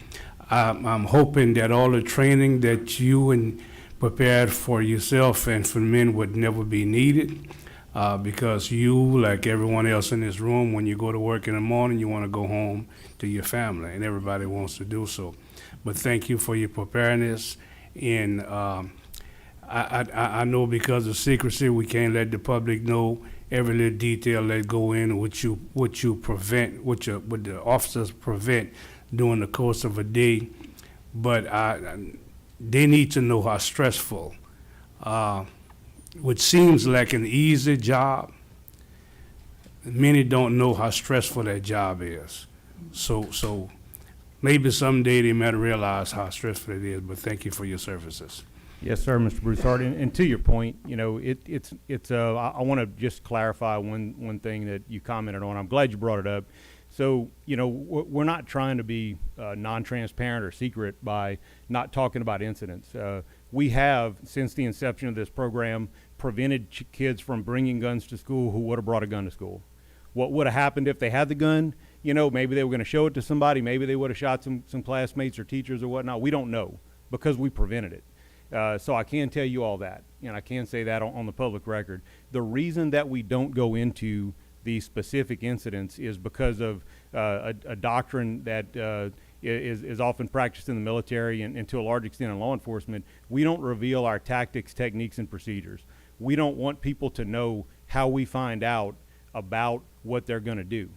I'm hoping that all the training that you and prepared for yourself and for men would never be needed, because you, like everyone else in this room, when you go to work in the morning, you want to go home to your family, and everybody wants to do so. But thank you for your preparedness, and I know because of secrecy, we can't let the public know every little detail that go in, what you prevent, what the officers prevent during the course of a day. But they need to know how stressful, which seems like an easy job. Many don't know how stressful that job is. So maybe someday they might realize how stressful it is. But thank you for your services. Yes, sir, Mr. Broussard. And to your point, you know, I want to just clarify one thing that you commented on. I'm glad you brought it up. So, you know, we're not trying to be non-transparent or secret by not talking about incidents. We have, since the inception of this program, prevented kids from bringing guns to school who would have brought a gun to school. What would have happened if they had the gun? You know, maybe they were going to show it to somebody. Maybe they would have shot some classmates or teachers or whatnot. We don't know because we prevented it. So I can tell you all that, and I can say that on the public record. The reason that we don't go into these specific incidents is because of a doctrine that is often practiced in the military and to a large extent in law enforcement. We don't reveal our tactics, techniques, and procedures. We don't want people to know how we find out about what they're going to do,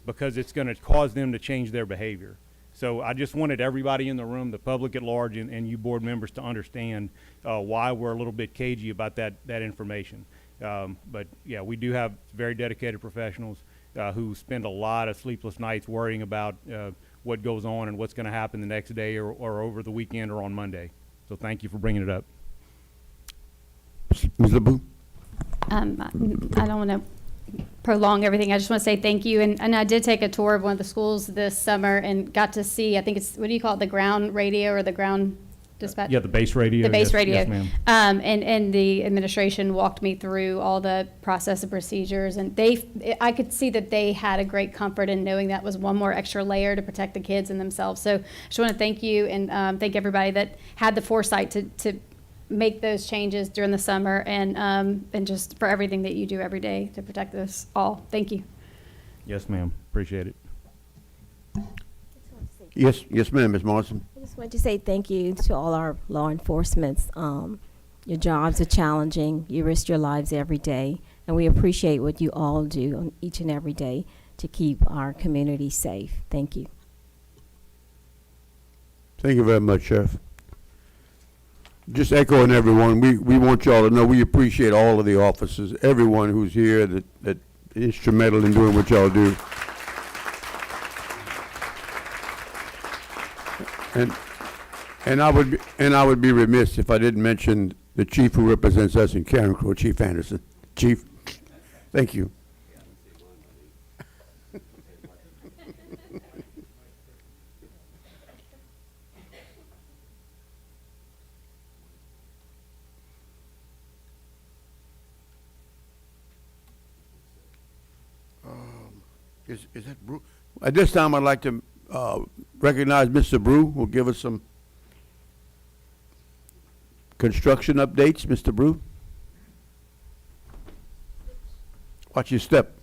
because it's going to cause them to change their behavior. So I just wanted everybody in the room, the public at large, and you board members to understand why we're a little bit cagey about that information. But yeah, we do have very dedicated professionals who spend a lot of sleepless nights worrying about what goes on and what's going to happen the next day or over the weekend or on Monday. So thank you for bringing it up. Ms. LeBou? I don't want to prolong everything. I just want to say thank you. And I did take a tour of one of the schools this summer and got to see, I think it's, what do you call it, the ground radio or the ground dispatch? Yeah, the base radio. The base yes, radio. Yes, ma'am. And the administration walked me through all the process and procedures. And I could see that they had a great comfort in knowing that was one more extra layer to protect the kids and themselves. So I just want to thank you and thank everybody that had the foresight to make those changes during the summer and just for everything that you do every day to protect us all. Thank you. Yes, ma'am. Appreciate it. Yes, ma'am, Ms. Morrison. I just want to say thank you to all our law enforcement. Your jobs are challenging. You risk your lives every day, and we appreciate what you all do on each and every day to keep our community safe. Thank you. Thank you very much, Sheriff. Just echoing everyone, we want y'all to know we appreciate all of the officers, everyone who's here that is instrumental in doing what y'all do. And I would be remiss if I didn't mention the chief who represents us in Karen Crow, Chief Anderson. Chief, thank you. Is that Brew? At this time, I'd like to recognize Mr. Brew, who will give us some construction updates. Mr. Brew? Watch your step.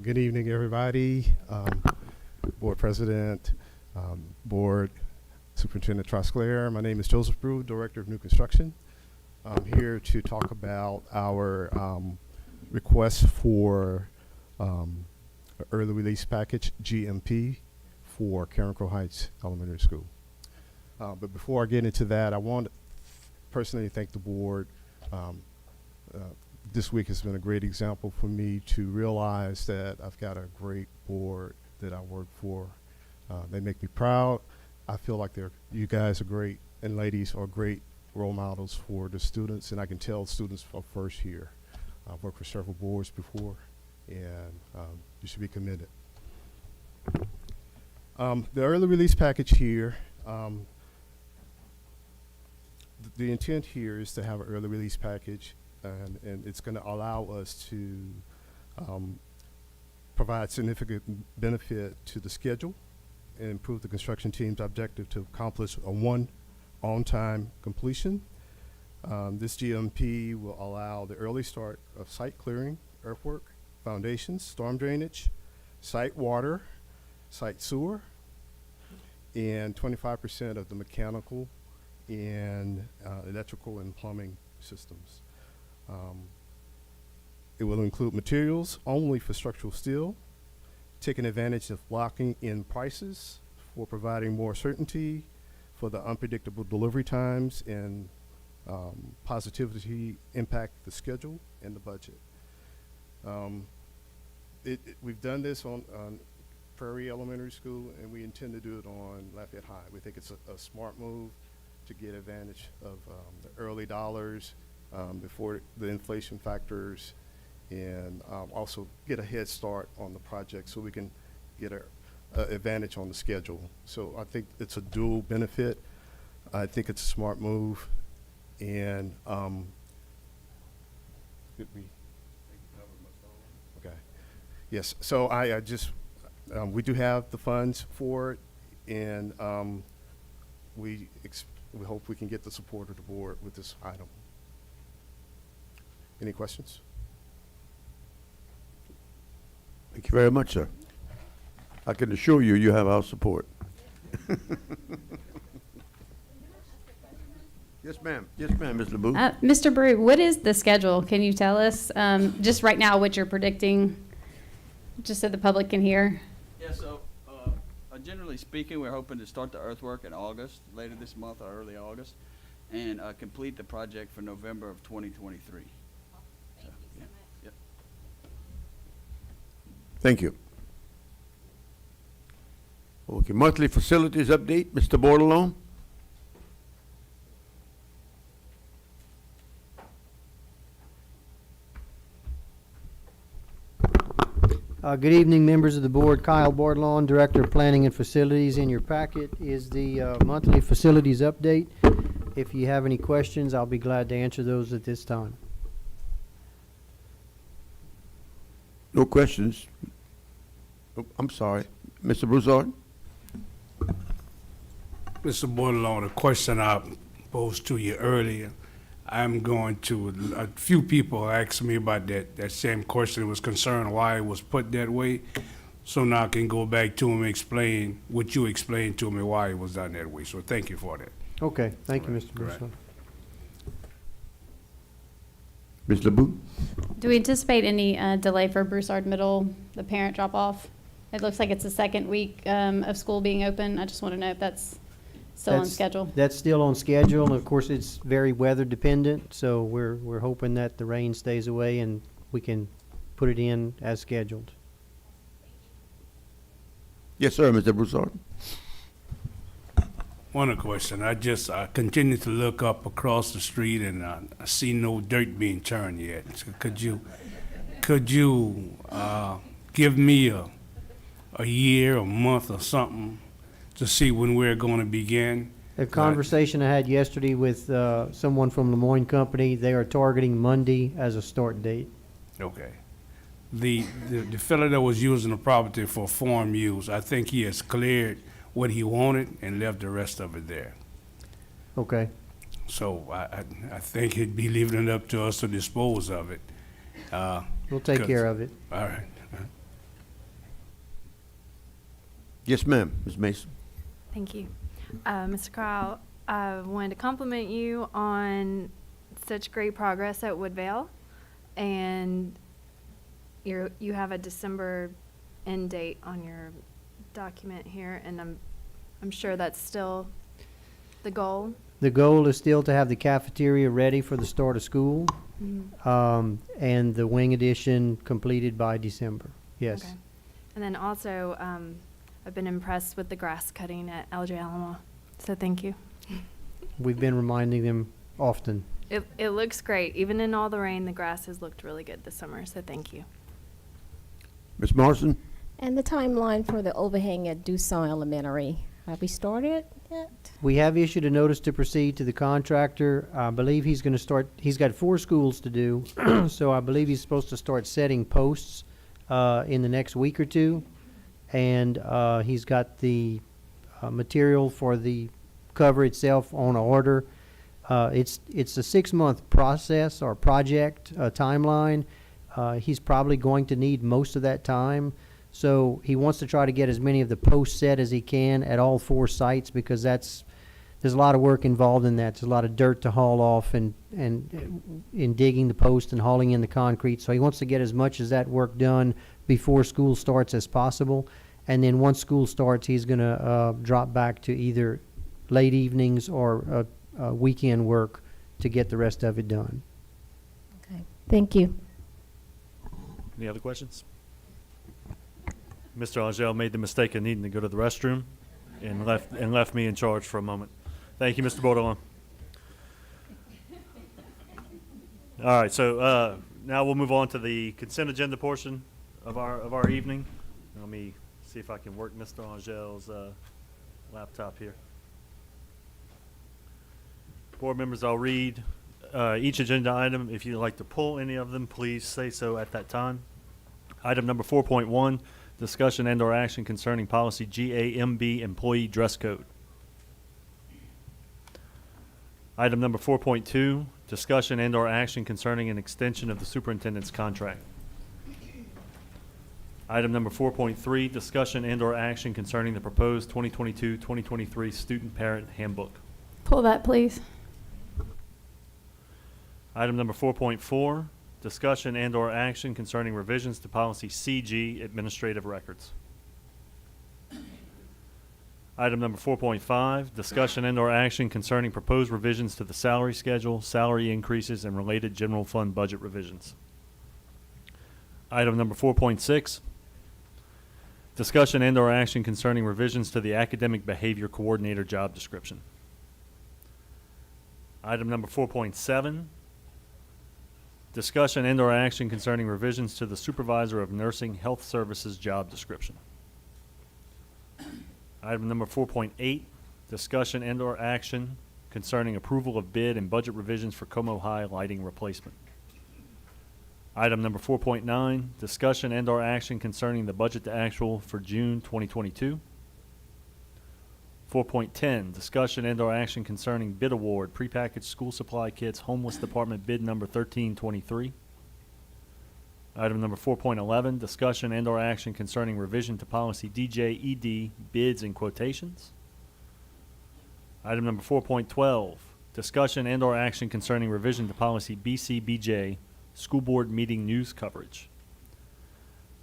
Good evening, everybody. Board President, Board Superintendent Trosclair. My name is Joseph Brew, Director of New Construction. I'm here to talk about our request for an early release package, GMP, for Karen Crow Heights Elementary School. But before I get into that, I want to personally thank the board. This week has been a great example for me to realize that I've got a great board that I work for. They make me proud. I feel like you guys are great, and ladies are great role models for the students, and I can tell students are first here. I've worked for several boards before, and you should be commended. The early release package here, the intent here is to have an early release package, and it's going to allow us to provide significant benefit to the schedule and improve the construction team's objective to accomplish a one on-time completion. This GMP will allow the early start of site clearing, earthwork, foundations, storm drainage, site water, site sewer, and 25% of the mechanical and electrical and plumbing systems. It will include materials only for structural steel, taking advantage of locking in prices for providing more certainty for the unpredictable delivery times and positively impact the schedule and the budget. We've done this on Prairie Elementary School, and we intend to do it on Lafayette High. We think it's a smart move to get advantage of the early dollars before the inflation factors, and also get a head start on the project so we can get a advantage on the schedule. So I think it's a dual benefit. I think it's a smart move, and okay, yes. So I just we do have the funds for it, and we hope we can get the support of the board with this item. Any questions? Thank you very much, sir. I can assure you, you have our support. Yes, ma'am. Yes, ma'am, Ms. LeBou. Mr. Brew, what is the schedule? Can you tell us, just right now, what you're predicting, just so the public can hear? Yeah, so generally speaking, we're hoping to start the earthwork in August, later this month or early August, and complete the project for November of 2023. So, yeah. Yep. Thank you. Okay, monthly facilities update, Mr. Bordelon. Good evening, members of the board. Kyle Bordelon, Director of Planning and Facilities. In your packet is the monthly facilities update. If you have any questions, I'll be glad to answer those at this time. No questions. Oh, I'm sorry. Mr. Broussard? Mr. Bordelon, a question I posed to you earlier, I'm going to, a few people asked me about that same question, was concerned why it was put that way. So now I can go back to him and explain what you explained to me why it was done that way. So thank you for that. Okay, thank you, Mr. Broussard. Ms. LeBou? Do we anticipate any delay for Broussard Middle, the parent drop-off? It looks like it's the second week of school being open. I just want to know if that's still on schedule. That's still on schedule, and of course, it's very weather dependent, so we're hoping that the rain stays away and we can put it in as scheduled. Yes, sir, Mr. Broussard. One question, I continue to look up across the street and I see no dirt being turned yet. So could you give me a year, a month or something to see when we're going to begin? A conversation I had yesterday with someone from Lemoyne Company, they are targeting Monday as a start date. Okay. The fellow that was using the property for farm use, I think he has cleared what he wanted and left the rest of it there. Okay. So I think he'd be leaving it up to us to dispose of it. We'll take care of it. All right. Yes, ma'am, Ms. Mason. Thank you. Mr. Crowell, I wanted to compliment you on such great progress at Woodvale, and you have a December end date on your document here, and I'm sure that's still the goal. The goal is still to have the cafeteria ready for the start of school, and the wing addition completed by December. Yes. Okay. And then also, I've been impressed with the grass cutting at LJ Alamo, so thank you. We've been reminding them often. It looks great. Even in all the rain, the grass has looked really good this summer, so thank you. Ms. Morrison? And the timeline for the overhang at Doosan Elementary, have we started yet? We have issued a notice to proceed to the contractor. I believe he's going to start, he's got 4 schools to do, so I believe he's supposed to start setting posts in the next week or two. And he's got the material for the cover itself on order. It's a 6-month process or project timeline. He's probably going to need most of that time. So he wants to try to get as many of the posts set as he can at all 4 sites, because there's a lot of work involved in that. There's a lot of dirt to haul off and in digging the post and hauling in the concrete. So he wants to get as much of that work done before school starts as possible. And then once school starts, he's going to drop back to either late evenings or weekend work to get the rest of it done. Okay, thank you. Any other questions? Mr. Angel made the mistake of needing to go to the restroom and left me in charge for a moment. Thank you, Mr. Bordelon. All right, so now we'll move on to the consent agenda portion of our evening. Let me see if I can work Mr. Angel's laptop here. Board members, I'll read each agenda item. If you'd like to pull any of them, please say so at that time. Item number 4.1, discussion and/or action concerning policy GAMB employee dress code. Item number 4.2, discussion and/or action concerning an extension of the superintendent's contract. Item number 4.3, discussion and/or action concerning the proposed 2022-2023 Student Parent Handbook. Pull that, please. Item number 4.4, discussion and/or action concerning revisions to policy CG, administrative records. Item number 4.5, discussion and/or action concerning proposed revisions to the salary schedule, salary increases, and related general fund budget revisions. Item number 4.6, discussion and/or action concerning revisions to the academic behavior coordinator job description. Item number 4.7, discussion and/or action concerning revisions to the supervisor of nursing health services job description. Item number 4.8, discussion and/or action concerning approval of bid and budget revisions for Como High lighting replacement. Item number 4.9, discussion and/or action concerning the budget to actual for June 2022. 4.10, discussion and/or action concerning bid award, prepackaged school supply kits, homeless department bid number 1323. Item number 4.11, discussion and/or action concerning revision to policy DJED, bids and quotations. Item number 4.12, discussion and/or action concerning revision to policy BCBJ, school board meeting news coverage.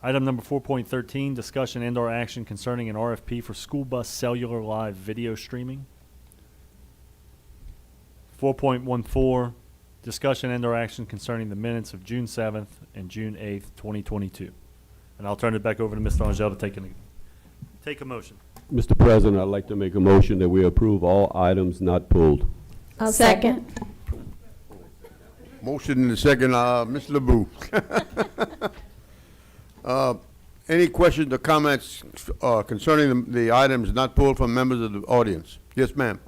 Item number 4.13, discussion and/or action concerning an RFP for school bus cellular live video streaming. 4.14, discussion and/or action concerning the minutes of June 7th and June 8th, 2022. And I'll turn it back over to Mr. Angel to take a motion. Mr. President, I'd like to make a motion that we approve all items not pulled. I'll second. Motion in the second, Ms. LeBou. Any questions or comments concerning the items not pulled from members of the audience? Yes, ma'am.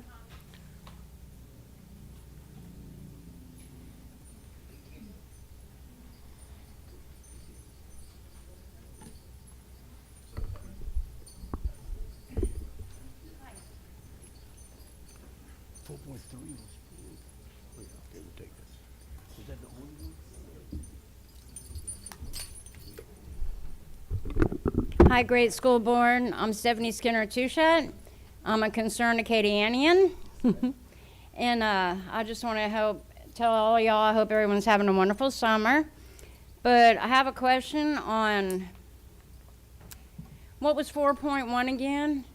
Hi, great school board. I'm Stephanie Skinner Touchette. I'm a concerned Acadianian. And I just want to tell all y'all, I hope everyone's having a wonderful summer. But I have a question on, what was 4.1 again?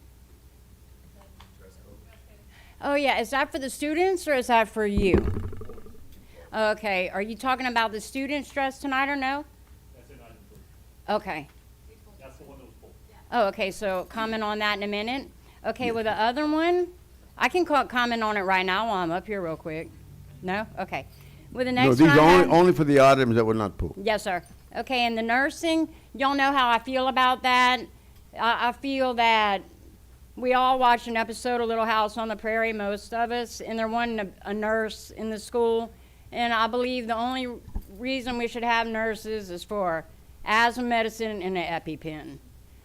Oh yeah, is that for the students or is that for you? Okay, are you talking about the students' dress tonight or no? That's in item 3. Okay. That's the one that was pulled. Oh, okay, so comment on that in a minute. Okay, with the other one, I can comment on it right now while I'm up here real quick. No? Okay. With the next No, these one. are only for the items that were not pulled. Yes, sir. Okay, and the nursing, y'all know how I feel about that. I feel that we all watched an episode of Little House on the Prairie, most of us, and there wasn't a nurse in the school. And I believe the only reason we should have nurses is for asthma medicine and an EpiPen.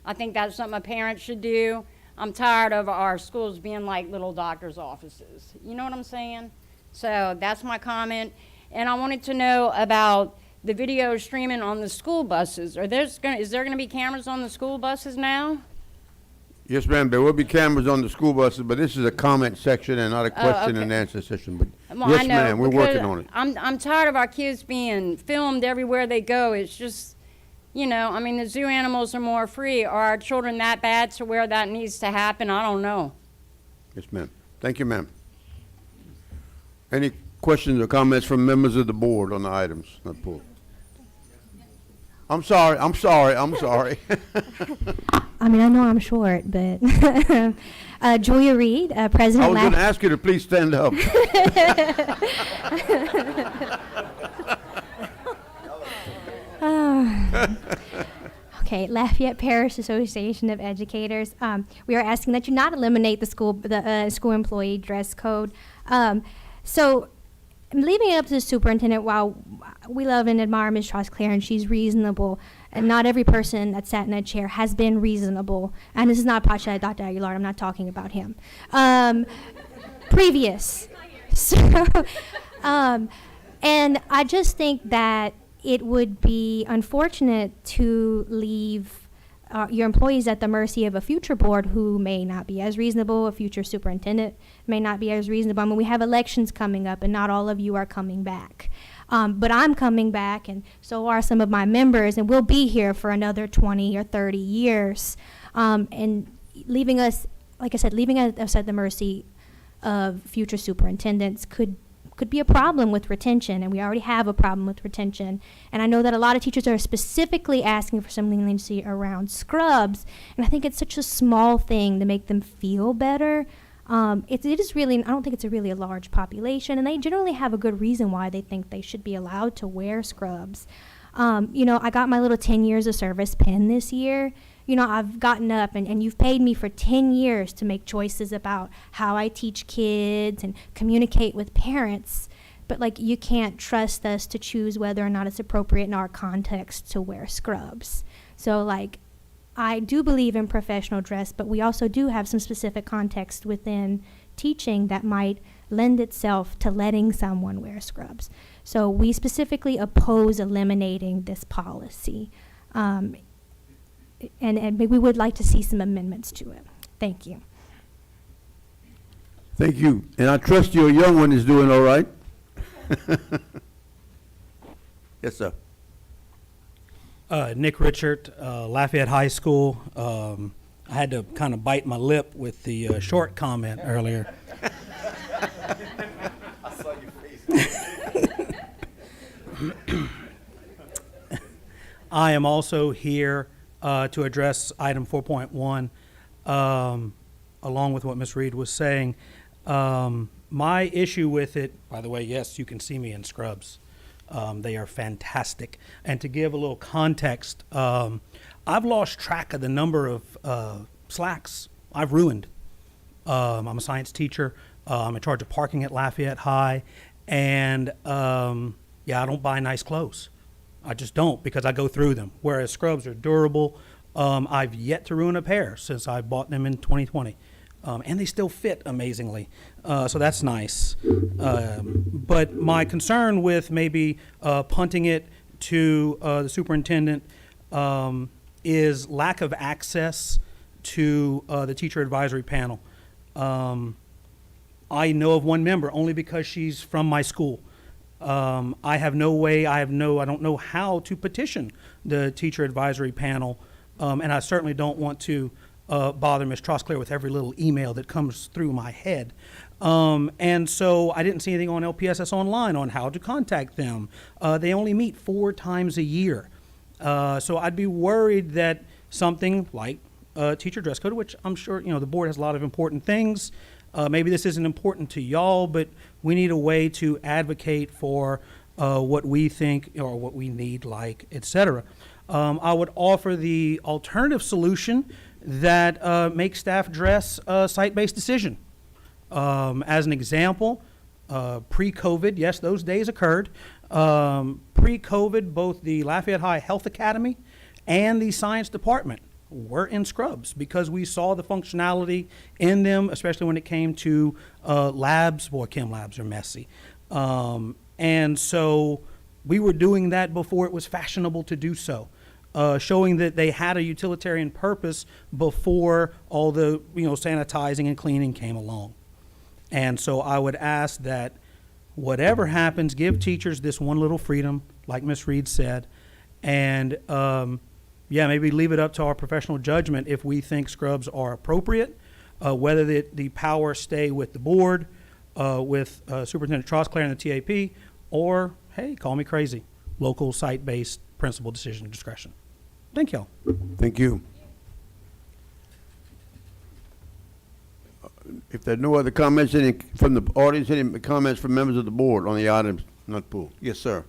I think that's something a parent should do. I'm tired of our schools being like little doctor's offices. You know what I'm saying? So that's my comment. And I wanted to know about the video streaming on the school buses. Is there going to be cameras on the school buses now? Yes, ma'am, there will be cameras on the school buses, but this is a comment section and not a question and answer session. But Well, yes, I know, ma'am, we're working because on it. I'm tired of our kids being filmed everywhere they go. It's just, you know, I mean, the zoo animals are more free. Are our children that bad to where that needs to happen? I don't know. Yes, ma'am. Thank you, ma'am. Any questions or comments from members of the board on the items not pulled? I'm sorry. I mean, I know I'm short, but Julia Reed, President. I was going to ask you to please stand up. Okay, Lafayette Parish Association of Educators. We are asking that you not eliminate the school employee dress code. So I'm leaving it up to the superintendent. While we love and admire Ms. Trosclair and she's reasonable, and not every person that sat in that chair has been reasonable. And this is not pot shot at Dr. Aguilar. I'm not talking about him. Previous. So, and I just think that it would be unfortunate to leave your employees at the mercy of a future board who may not be as reasonable, a future superintendent may not be as reasonable. I mean, we have elections coming up, and not all of you are coming back. But I'm coming back, and so are some of my members, and we'll be here for another 20 or 30 years. And leaving us, like I said, leaving us at the mercy of future superintendents could be a problem with retention, and we already have a problem with retention. And I know that a lot of teachers are specifically asking for some leniency around scrubs, and I think it's such a small thing to make them feel better. It is really, I don't think it's really a large population, and they generally have a good reason why they think they should be allowed to wear scrubs. You know, I got my little 10 years of service pin this year. You know, I've gotten up, and you've paid me for 10 years to make choices about how I teach kids and communicate with parents. But, like, you can't trust us to choose whether or not it's appropriate in our context to wear scrubs. So, like, I do believe in professional dress, but we also do have some specific context within teaching that might lend itself to letting someone wear scrubs. So we specifically oppose eliminating this policy. And we would like to see some amendments to it. Thank you. Thank you. And I trust your young one is doing all right. Yes, sir. Nick Richard, Lafayette High School. I had to kind of bite my lip with the short comment earlier. I saw your face. I am also here to address item 4.1, along with what Ms. Reed was saying. My issue with it, by the way, yes, you can see me in scrubs. They are fantastic. And to give a little context, I've lost track of the number of slacks I've ruined. I'm a science teacher. I'm in charge of parking at Lafayette High. And yeah, I don't buy nice clothes. I just don't, because I go through them. Whereas scrubs are durable. I've yet to ruin a pair since I bought them in 2020. And they still fit amazingly. So that's nice. But my concern with maybe punting it to the superintendent is lack of access to the teacher advisory panel. I know of one member only because she's from my school. I have no way, I don't know how to petition the teacher advisory panel, and I certainly don't want to bother Ms. Trosclair with every little email that comes through my head. And so I didn't see anything on LPSS Online on how to contact them. They only meet 4 times a year. So I'd be worried that something like teacher dress code, which I'm sure, you know, the board has a lot of important things. Maybe this isn't important to y'all, but we need a way to advocate for what we think or what we need, like, et cetera. I would offer the alternative solution that makes staff dress a site-based decision. As an example, pre-COVID, yes, those days occurred. Pre-COVID, both the Lafayette High Health Academy and the Science Department were in scrubs because we saw the functionality in them, especially when it came to labs. Boy, chem labs are messy. And so we were doing that before it was fashionable to do so. Showing that they had a utilitarian purpose before all the, you know, sanitizing and cleaning came along. And so I would ask that whatever happens, give teachers this one little freedom, like Ms. Reed said, and yeah, maybe leave it up to our professional judgment if we think scrubs are appropriate, whether the power stay with the board, with Superintendent Trosclair and the TAP, or, hey, call me crazy, local site-based principal decision discretion. Thank y'all. Thank you. If there are no other comments from the audience, any comments from members of the board on the items not pulled? Yes, sir.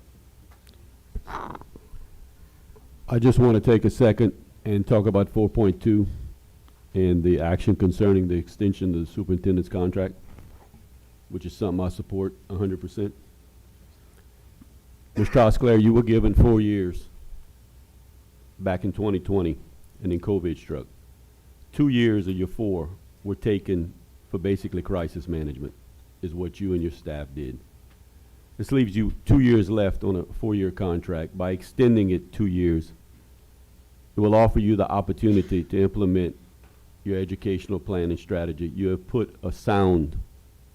I just want to take a second and talk about 4.2 and the action concerning the extension of the superintendent's contract, which is something I support 100%. Ms. Trosclair, you were given 4 years back in 2020, and then COVID struck. 2 years of your 4 were taken for basically crisis management, is what you and your staff did. This leaves you 2 years left on a 4-year contract. By extending it 2 years, It will offer you the opportunity to implement your educational plan and strategy. You have put a sound,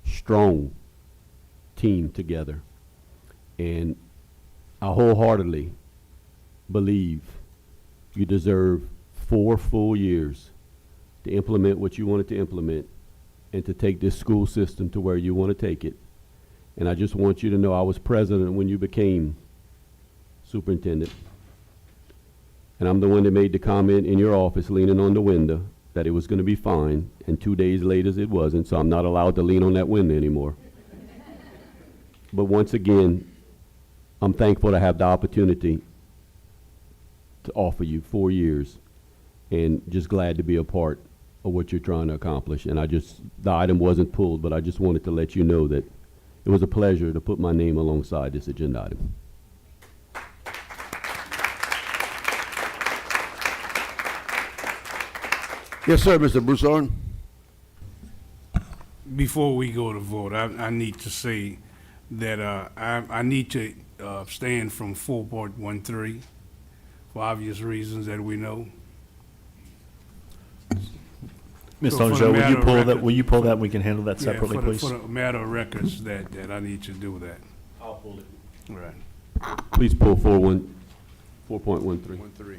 strong team together. And I wholeheartedly believe you deserve 4 full years to implement what you wanted to implement and to take this school system to where you want to take it. And I just want you to know I was president when you became superintendent. And I'm the one that made the comment in your office leaning on the window that it was going to be fine, and 2 days later it wasn't, so I'm not allowed to lean on that window anymore. But once again, I'm thankful to have the opportunity to offer you 4 years, and just glad to be a part of what you're trying to accomplish. And the item wasn't pulled, but I just wanted to let you know that it was a pleasure to put my name alongside this agenda item. Yes, sir, Mr. Broussard. Before we go to vote, I need to say that I need to abstain from 4.13 for obvious reasons that we know. Ms. So for the Angel, matter of record- will you pull that? We can handle that Yeah, separately, please. For the matter of records that I need to do that. I'll pull it. All right. Please pull 4.13. 1-3.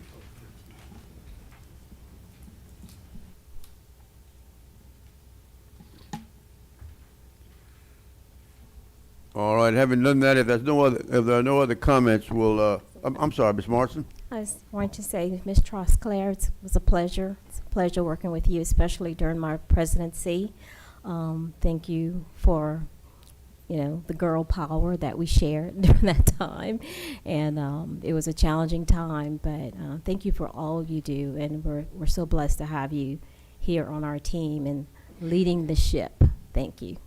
All right, having done that, if there are no other comments, we'll, I'm sorry, Ms. Morrison? I just wanted to say, Ms. Trosclair, it was a pleasure. It's a pleasure working with you, especially during my presidency. Thank you for, the girl power that we shared during that time. And it was a challenging time, but thank you for all you do. And we're so blessed to have you here on our team and leading the ship. Thank you.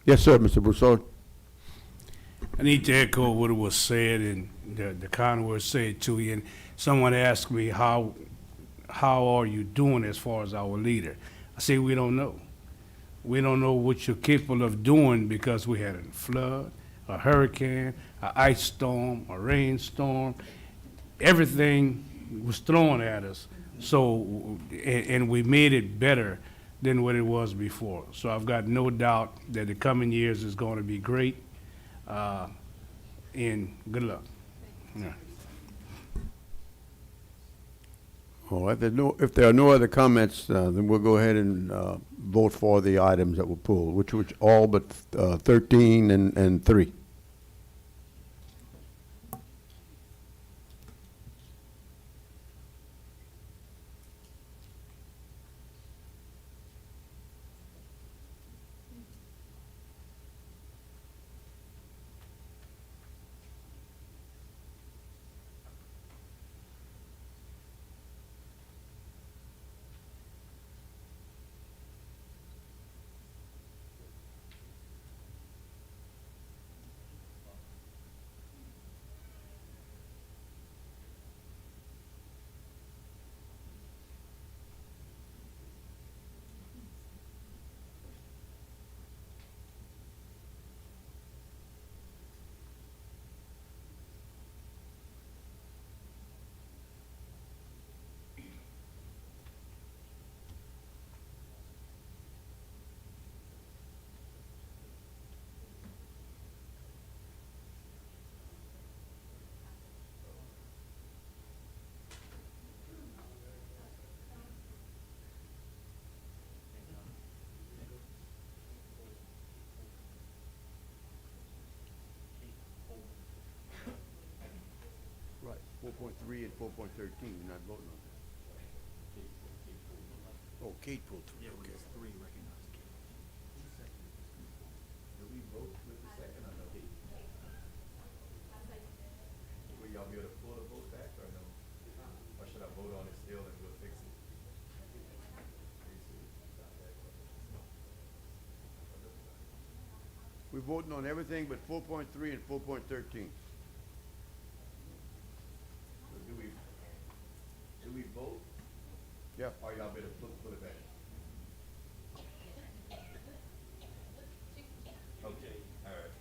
Yes, sir, Mr. Broussard. I need to echo what was said and the kind words said to you. And someone asked me, how are you doing as far as our leader? I say, we don't know. We don't know what you're capable of doing because we had a flood, a hurricane, an ice storm, a rainstorm. Everything was thrown at us. So, and we made it better than what it was before. So I've got no doubt that the coming years is going to be great. And good luck. Yeah. All right, if there are no other comments, then we'll go ahead and vote for the items that were pulled, which all but 13 and 3. Right, 4.3 and 4.13, you're not voting on that. Oh, Kate pulled 3, okay. Do we vote with the second or no? Will y'all be able to pull the vote back or no? Or should I vote on it still and we'll fix it? We're voting on everything but 4.3 and 4.13. Do we vote? Yeah. Or y'all better pull it back? Okay, all right.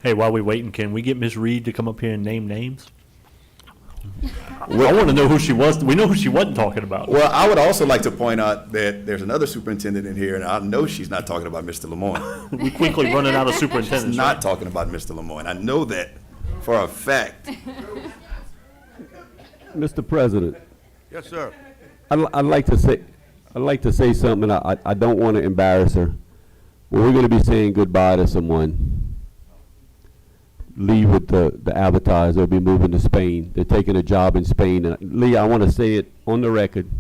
Hey, while we waiting, can we get Ms. Reed to come up here and name names? Well, I want to know who she was. We know who she wasn't talking about. Well, I would also like to point out that there's another superintendent in here, and I know she's not talking about Mr. Lemoyne. We quickly running out of She's superintendents. not talking about Mr. Lemoyne. I know that for a fact. Mr. President, Yes, sir. I'd like to say something. I don't want to embarrass her. But we're going to be saying goodbye to someone. Lee with the advertiser will be moving to Spain. They're taking a job in Spain. And Lee, I want to say it on the record.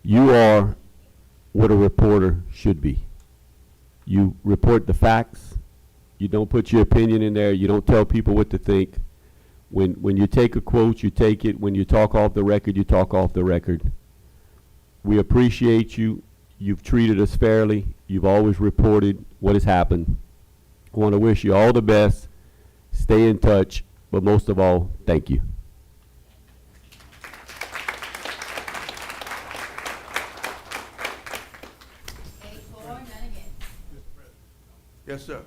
You are what a reporter should be. You report the facts. You don't put your opinion in there. You don't tell people what to think. When you take a quote, you take it. When you talk off the record, you talk off the record. We appreciate you. You've treated us fairly. You've always reported what has happened. I want to wish you all the best. Stay in touch, but most of all, thank you. Yes, sir.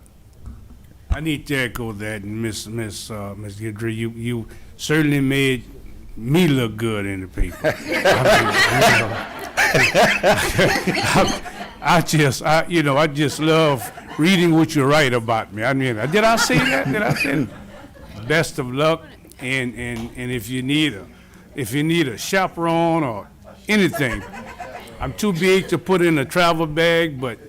I need to echo that, Miss Guidry. You certainly made me look good in the paper. I just love reading what you write about me. I mean, did I say that? Did I say that? Best of luck, and if you need a chaperone or anything, I'm too big to put in a travel bag, but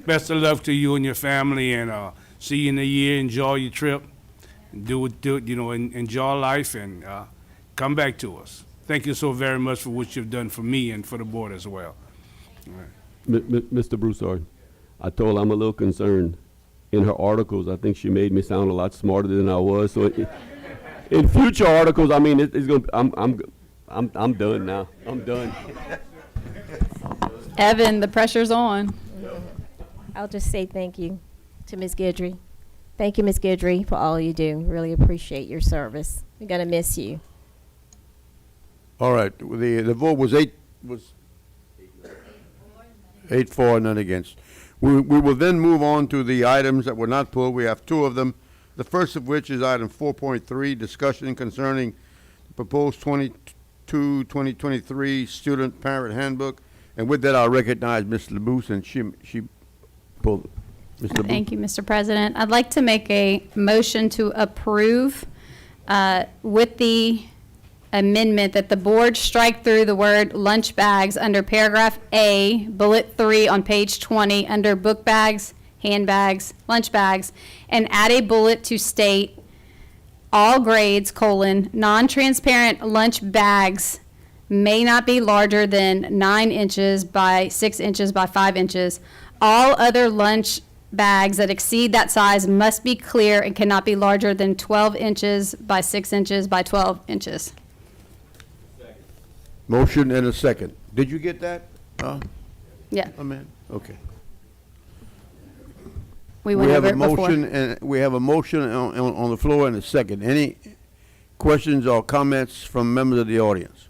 best of luck to you and your family, and see you in a year. Enjoy your trip, enjoy life, and come back to us. Thank you so very much for what you've done for me and for the board as well. All right. Mr. Broussard, I told her I'm a little concerned. In her articles, I think she made me sound a lot smarter than I was. So in future articles, I mean, it's gonna. I'm done now. I'm done. Evan, the pressure's on. I'll just say thank you to Ms. Guidry. Thank you, Ms. Guidry, for all you do. Really appreciate your service. We're gonna miss you. All right. The vote was 8 for, none against. We will then move on to the items that were not pulled. We have two of them. The first of which is item 4.3, discussion concerning the proposed 2023 student parent handbook. And with that, I'll recognize Ms. LeBouse, and she pulled it. Ms. LeBouse. Thank you, Mr. President. I'd like to make a motion to approve with the amendment that the board strike through the word lunch bags under paragraph A, bullet 3 on page 20, under book bags, handbags, lunch bags, and add a bullet to state all grades, non-transparent lunch bags may not be larger than 9 inches by 6 inches by 5 inches. All other lunch bags that exceed that size must be clear and cannot be larger than 12 inches by 6 inches by 12 inches. Motion and a second. Did you get that? Yeah. Amen. Okay. We went over have it a before. motion, and we have a motion on the floor and a second. Any questions or comments from members of the audience?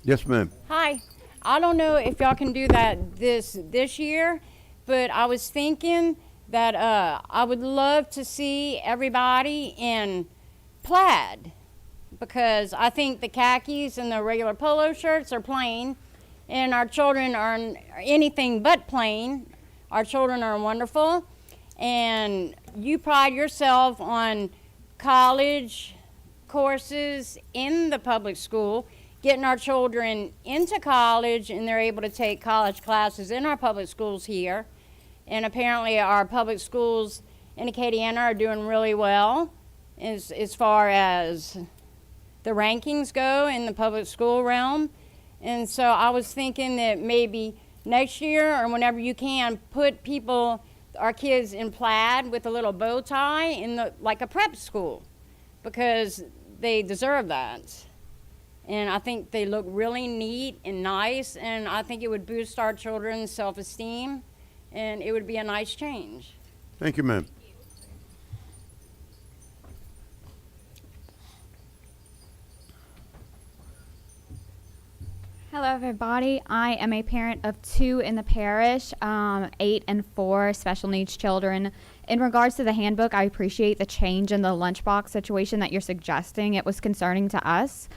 Yes, ma'am. Hi. I don't know if y'all can do that this year, but I was thinking that I would love to see everybody in plaid, because I think the khakis and the regular polo shirts are plain, and our children are anything but plain. Our children are wonderful, and you pride yourself on college courses in the public school, getting our children into college, and they're able to take college classes in our public schools here. And apparently our public schools in Acadiana are doing really well as far as the rankings go in the public school realm. And so I was thinking that maybe next year or whenever you can, put our kids in plaid with a little bow tie like a prep school, because they deserve that. And I think they look really neat and nice, and I think it would boost our children's self-esteem and it would be a nice change. Thank you, ma'am. Hello, everybody. I am a parent of 2 in the parish, 8 and 4 special needs children. In regards to the handbook, I appreciate the change in the lunchbox situation that you're suggesting. It was concerning to us.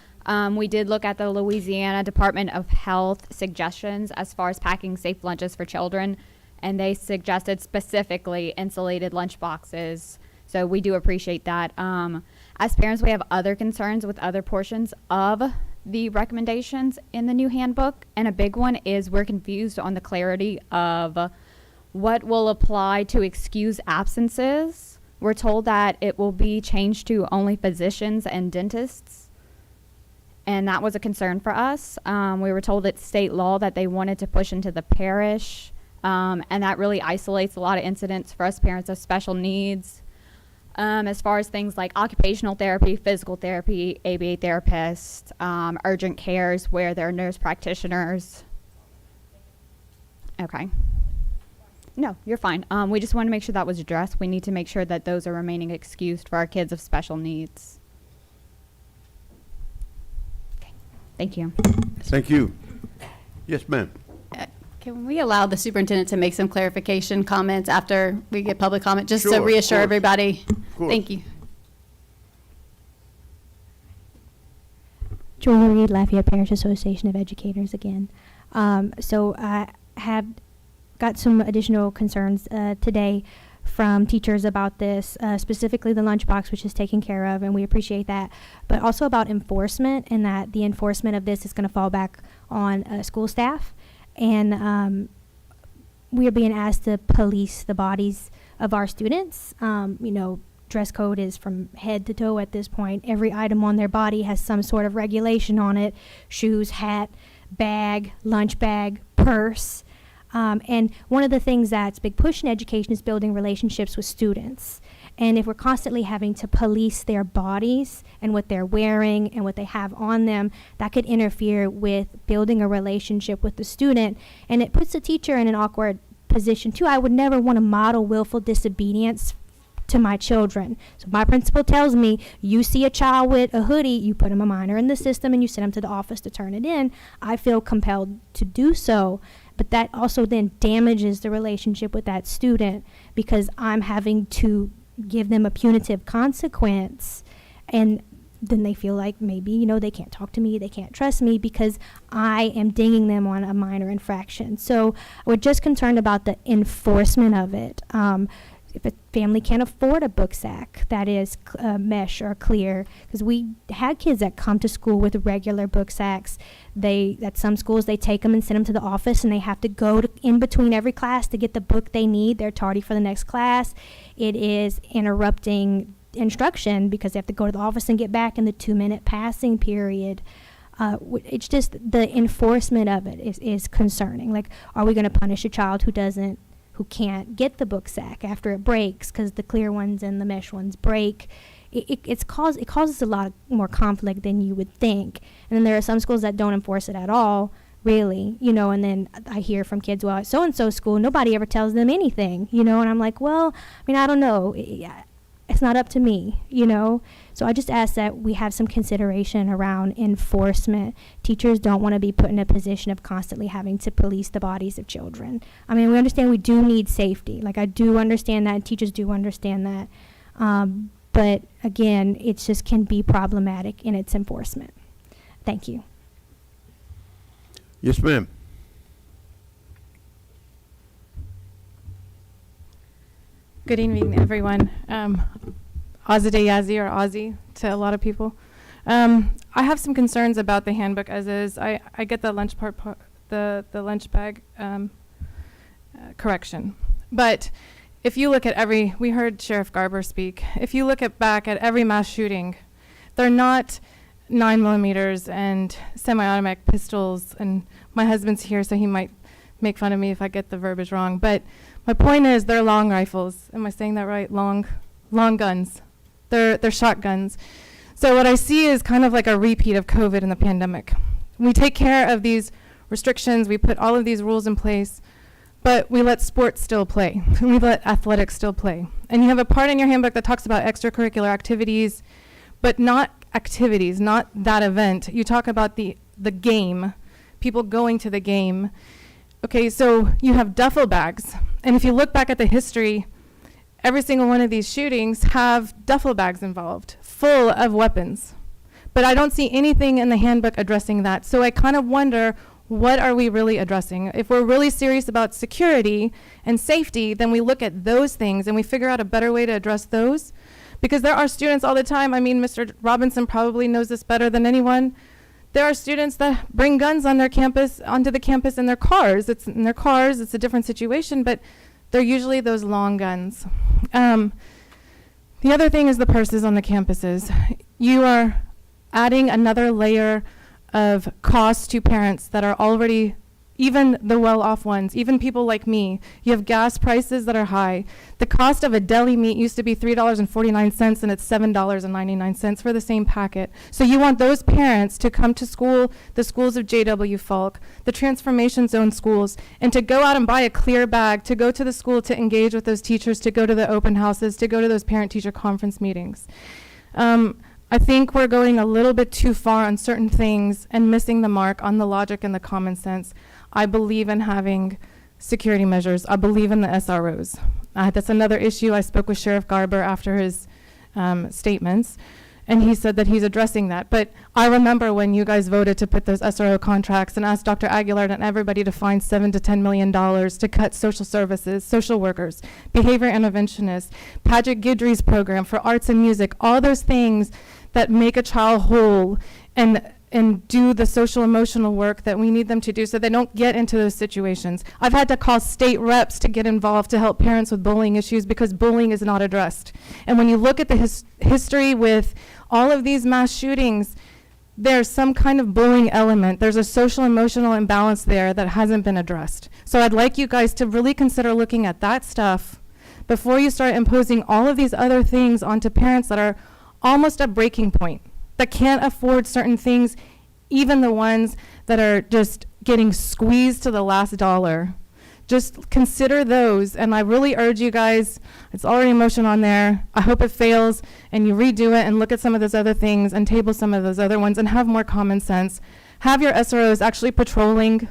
We did look at the Louisiana Department of Health suggestions as far as packing safe lunches for children, and they suggested specifically insulated lunchboxes. So we do appreciate that. As parents, we have other concerns with other portions of the recommendations in the new handbook, and a big one is we're confused on the clarity of what will apply to excuse absences. We're told that it will be changed to only physicians and dentists, and that was a concern for us. We were told it's state law that they wanted to push into the parish, and that really isolates a lot of incidents for us parents of special needs. As far as things like occupational therapy, physical therapy, ABA therapists, urgent cares where there are nurse practitioners. Okay. No, you're fine. We just want to make sure that was addressed. We need to make sure that those are remaining excused for our kids of special needs. Okay. Thank you. Thank you. Yes, ma'am. Can we allow the superintendent to make some clarification comments after we get public comment, just to Sure, reassure of course. everybody? course. Thank you. Julia Reed, Lafayette Parish Association of Educators again. So I have got some additional concerns today from teachers about this, specifically the lunchbox, which is taken care of, and we appreciate that, but also about enforcement, and that the enforcement of this is going to fall back on school staff. And we are being asked to police the bodies of our students. Dress code is from head to toe at this point. Every item on their body has some sort of regulation on it: shoes, hat, bag, lunch bag, purse. And one of the things that's a big push in education is building relationships with students. And if we're constantly having to police their bodies and what they're wearing and what they have on them, that could interfere with building a relationship with the student. And it puts the teacher in an awkward position too. I would never want to model willful disobedience to my children. So my principal tells me, you see a child with a hoodie, you put them a minor in the system and you send them to the office to turn it in. I feel compelled to do so. But that also then damages the relationship with that student, because I'm having to give them a punitive consequence, and then they feel like maybe, they can't talk to me, they can't trust me because I am dinging them on a minor infraction. So we're just concerned about the enforcement of it. If a family can't afford a book sack that is mesh or clear, because we had kids that come to school with regular book sacks. At some schools, they take them and send them to the office, and they have to go in between every class to get the book they need. They're tardy for the next class. It is interrupting instruction because they have to go to the office and get back in the 2-minute passing period. It's just the enforcement of it is concerning. Like, are we going to punish a child who can't get the book sack after it breaks because the clear ones and the mesh ones break? It causes a lot more conflict than you would think. And then there are some schools that don't enforce it at all, really, and then I hear from kids, well, at so-and-so school, nobody ever tells them anything, and I'm like, well, I don't know. It's not up to me, So I just ask that we have some consideration around enforcement. Teachers don't want to be put in a position of constantly having to police the bodies of children. We understand we do need safety. Like, I do understand that, and teachers do understand that. But again, it just can be problematic in its enforcement. Thank you. Yes, ma'am. Good evening, everyone. Azadeh Yazi, or Ozzy to a lot of people. I have some concerns about the handbook as is. I get the lunch the lunch bag correction. But if you look at we heard Sheriff Garber speak, if you look back at every mass shooting, they're not 9mm and semi-automatic pistols, and my husband's here, so he might make fun of me if I get the verbiage wrong, but my point is they're long rifles. Am I saying that right? Long guns. They're shotguns. So what I see is kind of like a repeat of COVID and the pandemic. We take care of these restrictions, we put all of these rules in place, but we let sports still play. We let athletics still play. And you have a part in your handbook that talks about extracurricular activities, but not activities, not that event. You talk about the game, people going to the game. Okay, so you have duffel bags. And if you look back at the history, every single one of these shootings have duffel bags involved, full of weapons. But I don't see anything in the handbook addressing that. So I kind of wonder, what are we really addressing? If we're really serious about security and safety, then we look at those things and we figure out a better way to address those. Because there are students all the time, I mean, Mr. Robinson probably knows this better than anyone. There are students that bring guns on their campus, onto the campus in their cars. It's in their cars, it's a different situation, but they're usually those long guns. The other thing is the purses on the campuses. You are adding another layer of cost to parents that are already, even the well-off ones, even people like me. You have gas prices that are high. The cost of a deli meat used to be $3.49 and it's $7.99 for the same packet. So you want those parents to come to school, the schools of J.W. Falk, the transformation zone schools, and to go out and buy a clear bag, to go to the school to engage with those teachers, to go to the open houses, to go to those parent-teacher conference meetings. I think we're going a little bit too far on certain things and missing the mark on the logic and the common sense. I believe in having security measures. I believe in the SROs. That's another issue. I spoke with Sheriff Garber after his statements, and he said that he's addressing that. But I remember when you guys voted to put those SRO contracts and asked Dr. Aguilar and everybody to find $7 to $10 million to cut social services, social workers, behavior interventionists, Paget Guidry's program for arts and music, all those things that make a child whole and do the social emotional work that we need them to do so they don't get into those situations. I've had to call state reps to get involved to help parents with bullying issues because bullying is not addressed. And when you look at the history with all of these mass shootings, there's some kind of bullying element. There's a social emotional imbalance there that hasn't been addressed. So I'd like you guys to really consider looking at that stuff before you start imposing all of these other things onto parents that are almost at breaking point, that can't afford certain things, even the ones that are just getting squeezed to the last dollar. Just consider those, and I really urge you guys, it's already a motion on there, I hope it fails, and you redo it and look at some of those other things and table some of those other ones and have more common sense. Have your SROs actually patrolling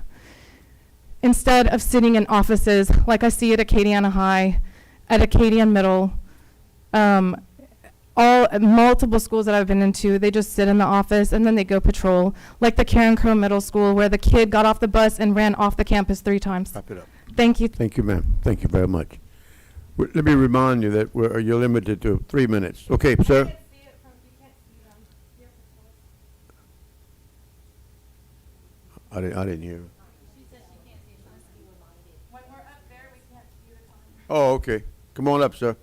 instead of sitting in offices like I see at Acadiana High, at Acadian Middle, multiple schools that I've been into, they just sit in the office and then they go patrol, like the Karen Crow Middle School where the kid got off the bus and ran off the campus 3 times. Wrap it up. Thank you. Thank you, ma'am. Thank you very much. Let me remind you that you're limited to 3 minutes. Okay, sir? I didn't hear. Oh, okay. Come on up, sir.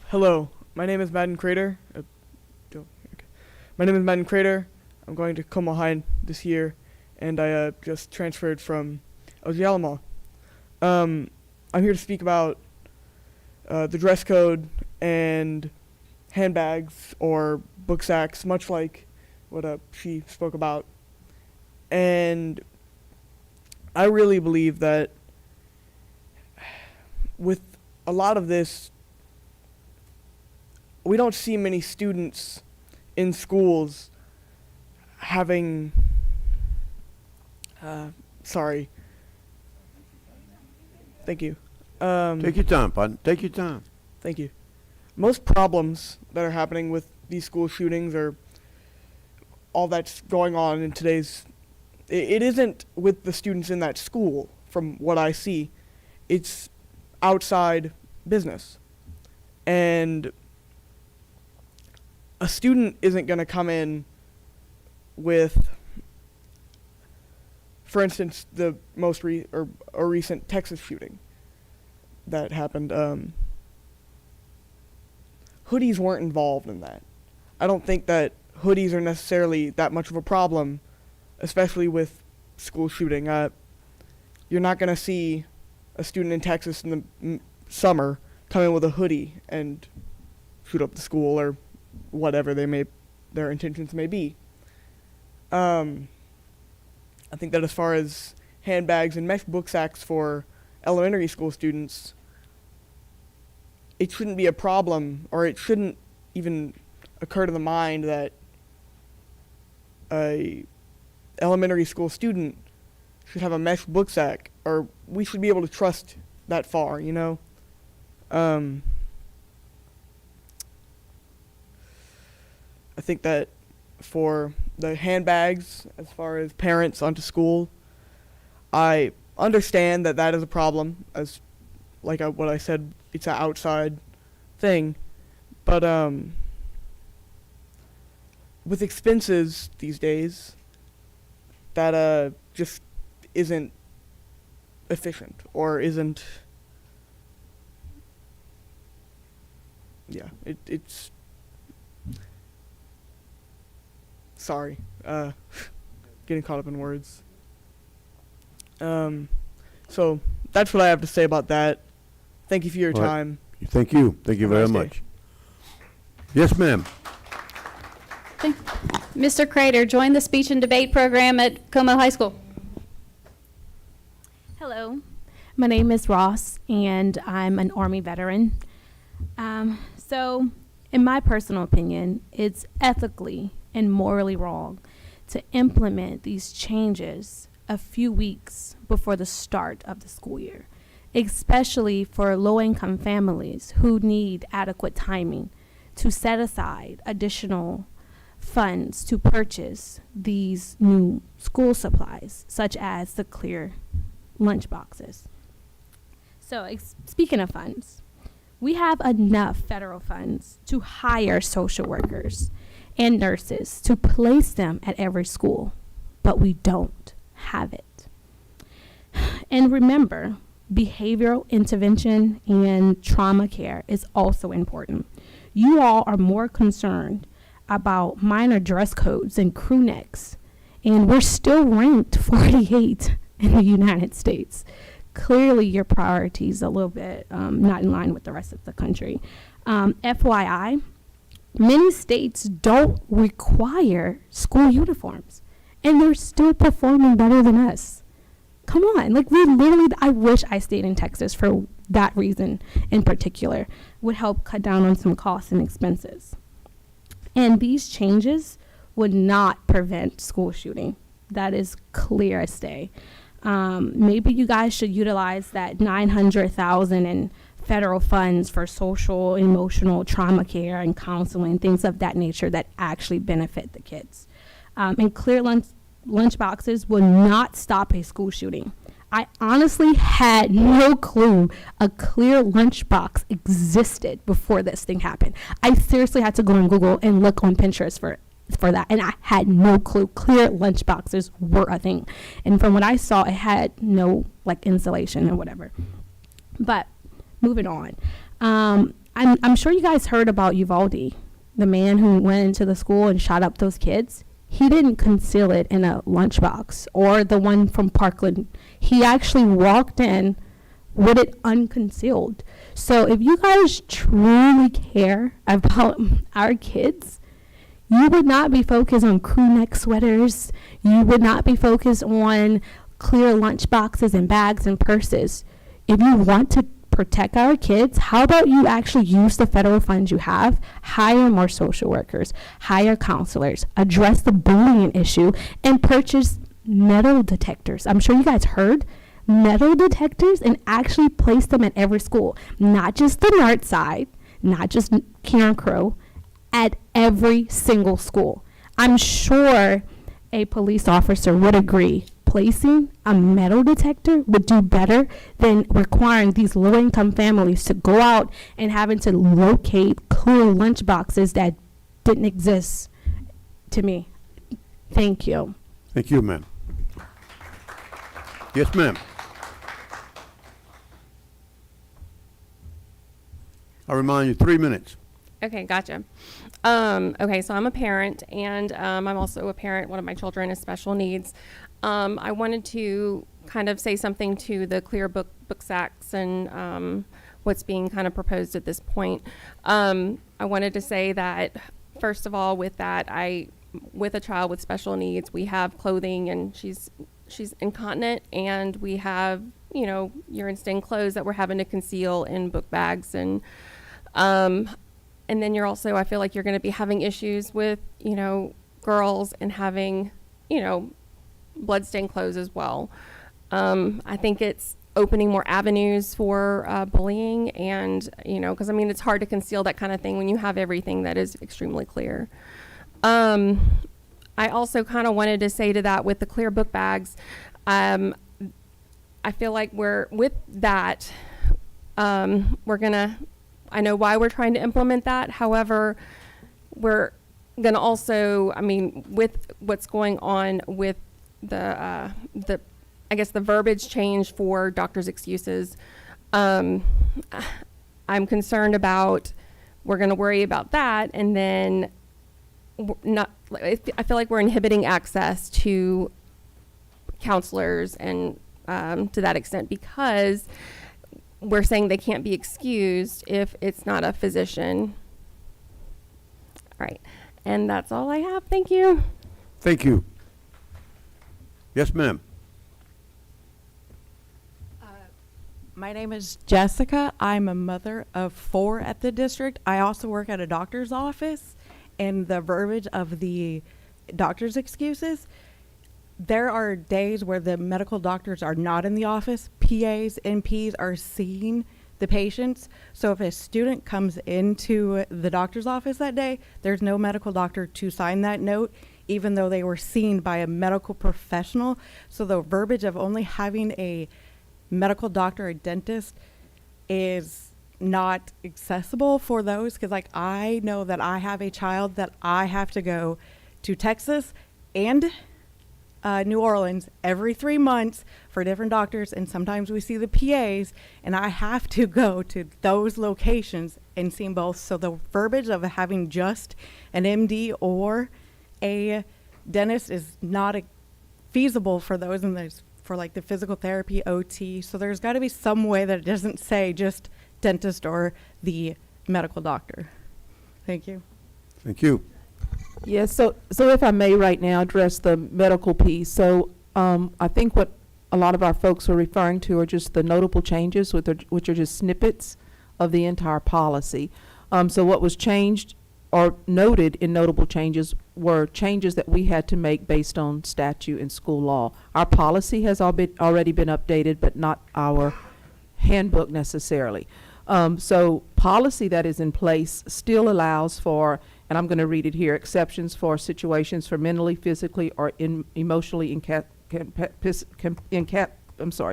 Hello, my name is Madden Crater. My name is Madden Crater. I'm going to Como High this year, and I just transferred from Ojala. I'm here to speak about the dress code and handbags or book sacks, much like what she spoke about. And I really believe that with a lot of this, we don't see many students in schools having, sorry. Thank you. Take your time, partner. Take your time. Thank you. Most problems that are happening with these school shootings or all that's going on in today's, it isn't with the students in that school, from what I see. It's outside business. And a student isn't going to come in with, for instance, the most recent Texas shooting that happened. Hoodies weren't involved in that. I don't think that hoodies are necessarily that much of a problem, especially with school shooting. You're not going to see a student in Texas in the summer come in with a hoodie and shoot up the school or whatever their intentions may be. I think that as far as handbags and mesh book sacks for elementary school students, it shouldn't be a problem, or it shouldn't even occur to the mind that a elementary school student should have a mesh book sack, or we should be able to trust that far, you know? I think that for the handbags, as far as parents onto school, I understand that that is a problem, as like what I said, it's an outside thing, but with expenses these days, that just isn't efficient, or isn't, yeah, it's, sorry, getting caught up in words. So that's what I have to say about that. Thank you for your All right. time. Thank you. Thank you Have a very nice day. much. Yes, ma'am. Mr. Crater joined the speech and debate program at Como High School. Hello, my name is Ross, and I'm an Army veteran. So, in my personal opinion, it's ethically and morally wrong to implement these changes a few weeks before the start of the school year, especially for low-income families who need adequate timing to set aside additional funds to purchase these new school supplies, such as the clear lunch boxes. So, speaking of funds, we have enough federal funds to hire social workers and nurses to place them at every school, but we don't have it. And remember, behavioral intervention and trauma care is also important. You all are more concerned about minor dress codes and crew necks, and we're still ranked 48 in the United States. Clearly, your priorities a little bit not in line with the rest of the country. FYI, many states don't require school uniforms, and they're still performing better than us. Come on, like we literally, I wish I stayed in Texas for that reason in particular. Would help cut down on some costs and expenses. And these changes would not prevent school shooting. That is clear as day. Maybe you guys should utilize that $900,000 in federal funds for social, emotional trauma care and counseling, things of that nature that actually benefit the kids. And clear lunch boxes will not stop a school shooting. I honestly had no clue a clear lunchbox existed before this thing happened. I seriously had to go on Google and look on Pinterest for that, and I had no clue clear lunchboxes were a thing. And from what I saw, it had no like insulation and whatever. But moving on, I'm sure you guys heard about Uvalde, the man who went into the school and shot up those kids. He didn't conceal it in a lunchbox, or the one from Parkland. He actually walked in with it unconcealed. So if you guys truly care about our kids, you would not be focused on crew neck sweaters. You would not be focused on clear lunch boxes and bags and purses. If you want to protect our kids, how about you actually use the federal funds you have, hire more social workers, hire counselors, address the bullying issue, and purchase metal detectors. I'm sure you guys heard metal detectors, and actually place them at every school, not just the north side, not just Karen Crow, at every single school. I'm sure a police officer would agree placing a metal detector would do better than requiring these low-income families to go out and having to locate clear lunch boxes that didn't exist to me. Thank you. Thank you, ma'am. Yes, ma'am. I remind you, 3 minutes. Okay, gotcha. Okay, so I'm a parent, and I'm also a parent. One of my children has special needs. I wanted to kind of say something to the clear book sacks and what's being kind of proposed at this point. I wanted to say that, first of all, with that, with a child with special needs, we have clothing, and she's she's incontinent, and we have, you know, urine stained clothes that we're having to conceal in book bags. And then you're also, I feel like you're going to be having issues with, you know, girls and having, you know, blood-stained clothes as well. I think it's opening more avenues for bullying, and, you know, because I mean, it's hard to conceal that kind of thing when you have everything that is extremely clear. I also kind of wanted to say to that with the clear book bags, I feel like we're with that. We're gonna, I know why we're trying to implement that. However, we're gonna also, I mean, with what's going on with the I guess the verbiage change for doctor's excuses, I'm concerned about, we're gonna worry about that, and then I feel like we're inhibiting access to counselors and to that extent, because we're saying they can't be excused if it's not a physician. All right, and that's all I have. Thank you. Thank you. Yes, ma'am. My name is Jessica. I'm a mother of 4 at the district. I also work at a doctor's office, and the verbiage of the doctor's excuses, there are days where the medical doctors are not in the office. PAs, NPs are seeing the patients. So if a student comes into the doctor's office that day, there's no medical doctor to sign that note, even though they were seen by a medical professional. So the verbiage of only having a medical doctor or dentist is not accessible for those, because like I know that I have a child that I have to go to Texas and New Orleans every 3 months for different doctors, and sometimes we see the PAs, and I have to go to those locations and see them both. So the verbiage of having just an MD or a dentist is not feasible for those in those, for like the physical therapy, OT. So there's got to be some way that it doesn't say just dentist or the medical doctor. Thank you. Thank you. Yes, so if I may right now address the medical piece. So I think what a lot of our folks are referring to are just the notable changes, which are just snippets of the entire policy. So what was changed or noted in notable changes were changes that we had to make based on statute and school law. Our policy has already been updated, but not our handbook necessarily. So policy that is in place still allows for, and I'm going to read it here, exceptions for situations for mentally, physically, or emotionally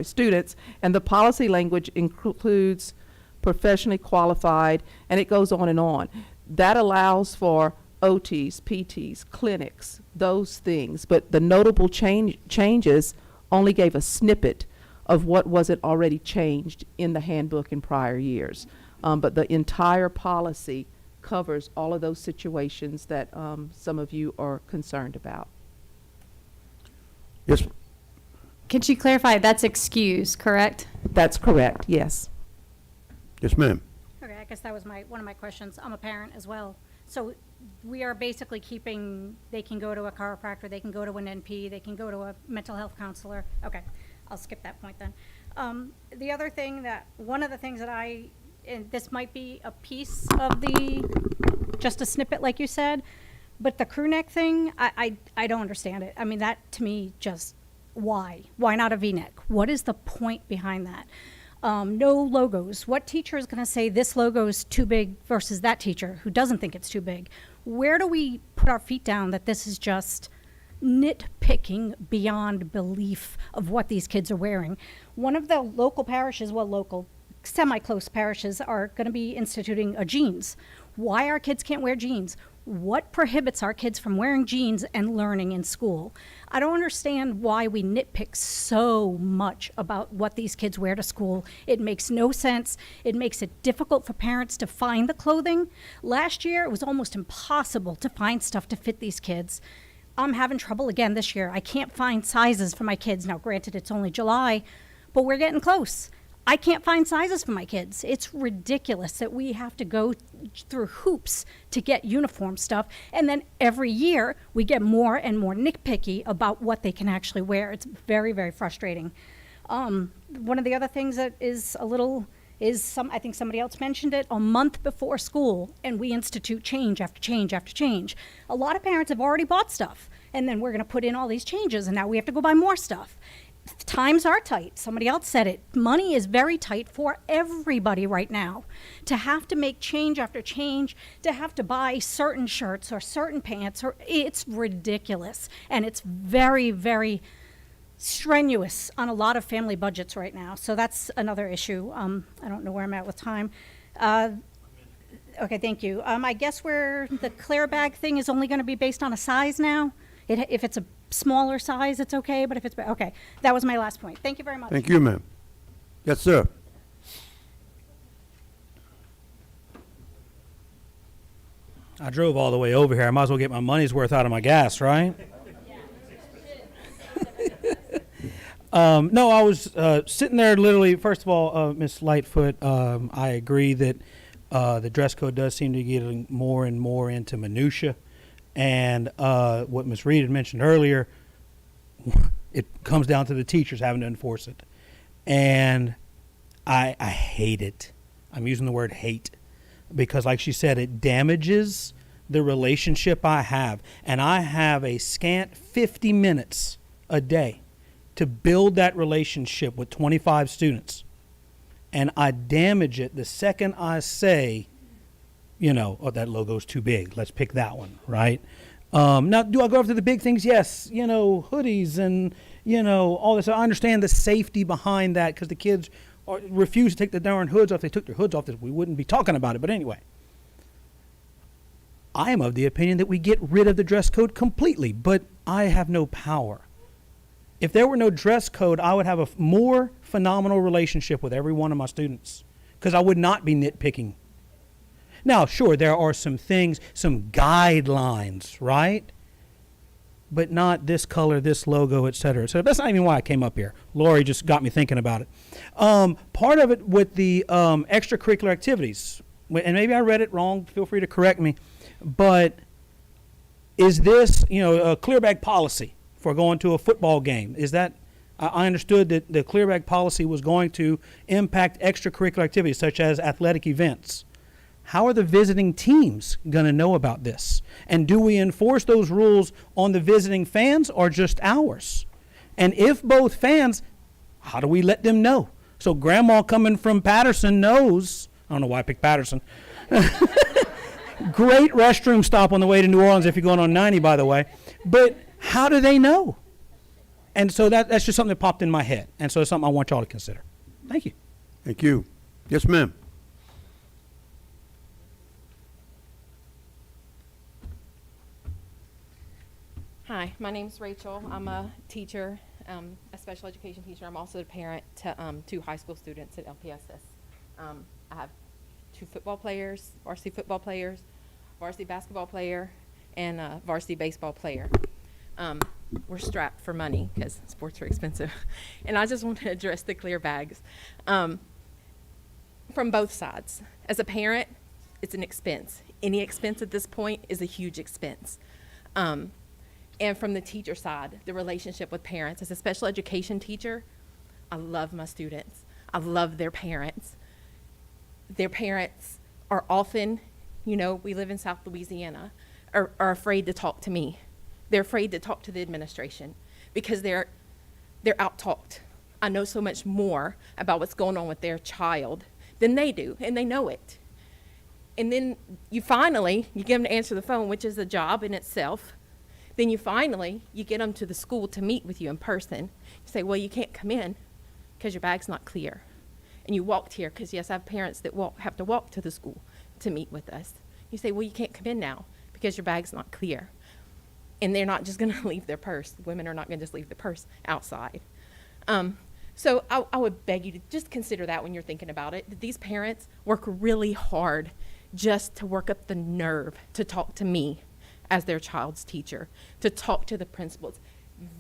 students, and the policy language includes professionally qualified, and it goes on and on. That allows for OTs, PTs, clinics, those things, but the notable changes only gave a snippet of what was it already changed in the handbook in prior years. But the entire policy covers all of those situations that some of you are concerned about. Yes. Could you clarify, that's excuse, correct? That's correct, yes. Yes, ma'am. Okay, I guess that was one of my questions. I'm a parent as well. So we are basically keeping, they can go to a chiropractor, they can go to an NP, they can go to a mental health counselor. Okay, I'll skip that point then. The other thing one of the things that and this might be a piece of just a snippet like you said, but the crew neck thing, I don't understand it. I mean, that to me just, why? Why not a V-neck? What is the point behind that? No logos. What teacher is going to say this logo is too big versus that teacher who doesn't think it's too big? Where do we put our feet down that this is just nitpicking beyond belief of what these kids are wearing? One of the local parishes, semi-close parishes, are going to be instituting a jeans. Why our kids can't wear jeans? What prohibits our kids from wearing jeans and learning in school? I don't understand why we nitpick so much about what these kids wear to school. It makes no sense. It makes it difficult for parents to find the clothing. Last year, it was almost impossible to find stuff to fit these kids. I'm having trouble again this year. I can't find sizes for my kids. Now, granted, it's only July, but we're getting close. I can't find sizes for my kids. It's ridiculous that we have to go through hoops to get uniform stuff. And then every year we get more and more nitpicky about what they can actually wear. It's very, very frustrating. One of the other things that is I think somebody else mentioned it, a month before school, and we institute change after change after change. A lot of parents have already bought stuff, and then we're going to put in all these changes, and now we have to go buy more stuff. Times are tight. Somebody else said it. Money is very tight for everybody right now. To have to make change after change, to have to buy certain shirts or certain pants, it's ridiculous. And it's very, very strenuous on a lot of family budgets right now. So that's another issue. I don't know where I'm at with time. Okay, thank you. I guess where the clear bag thing is only going to be based on a size now. If it's a smaller size, it's okay, but if it's, okay. That was my last point. Thank you very much. Thank you, ma'am. Yes, sir. I drove all the way over here. I might as well get my money's worth out of my gas, right? No, I was sitting there literally, first of all, Ms. Lightfoot, I agree that the dress code does seem to be getting more and more into minutia. And what Ms. Reed had mentioned earlier, it comes down to the teachers having to enforce it. And I hate it. I'm using the word hate because, like she said, it damages the relationship I have. And I have a scant 50 minutes a day to build that relationship with 25 students. And I damage it the second I say, you know, oh, that logo's too big. Let's pick that one, right? Now, do I go after the big things? Yes, you know, hoodies and, you know, all this. I understand the safety behind that because the kids refuse to take the darn hoods off. If they took their hoods off, we wouldn't be talking about it. But anyway, I am of the opinion that we get rid of the dress code completely, but I have no power. If there were no dress code, I would have a more phenomenal relationship with every one of my students because I would not be nitpicking. Now, sure, there are some things, some guidelines, right? But not this color, this logo, et cetera. So that's not even why I came up here. Lori just got me thinking about it. Part of it with the extracurricular activities, and maybe I read it wrong, feel free to correct me, but is this, you know, a clear bag policy for going to a football game? Is that, I understood that the clear bag policy was going to impact extracurricular activities such as athletic events. How are the visiting teams going to know about this? And do we enforce those rules on the visiting fans or just ours? And if both fans, how do we let them know? So grandma coming from Patterson knows, I don't know why I picked Patterson. Great restroom stop on the way to New Orleans if you're going on 90, by the way. But how do they know? And so that's just something that popped in my head. And so it's something I want y'all to consider. Thank you. Thank you. Yes, ma'am. Hi, my name's Rachel. I'm a teacher, a special education teacher. I'm also a parent to 2 high school students at LPSS. I have 2 football players, varsity football players, varsity basketball player, and a varsity baseball player. We're strapped for money because sports are expensive. And I just want to address the clear bags from both sides. As a parent, it's an expense. Any expense at this point is a huge expense. And from the teacher side, the relationship with parents. As a special education teacher, I love my students. I love their parents. Their parents are often, you know, we live in South Louisiana, are afraid to talk to me. They're afraid to talk to the administration because they're out-talked. I know so much more about what's going on with their child than they do, and they know it. And then you get them to answer the phone, which is a job in itself. Then you get them to the school to meet with you in person. You say, well, you can't come in because your bag's not clear. And you walked here because, yes, I have parents that have to walk to the school to meet with us. You say, well, you can't come in now because your bag's not clear. And they're not just going to leave their purse. Women are not going to just leave the purse outside. So I would beg you to just consider that when you're thinking about it. That these parents work really hard just to work up the nerve to talk to me as their child's teacher, to talk to the principals.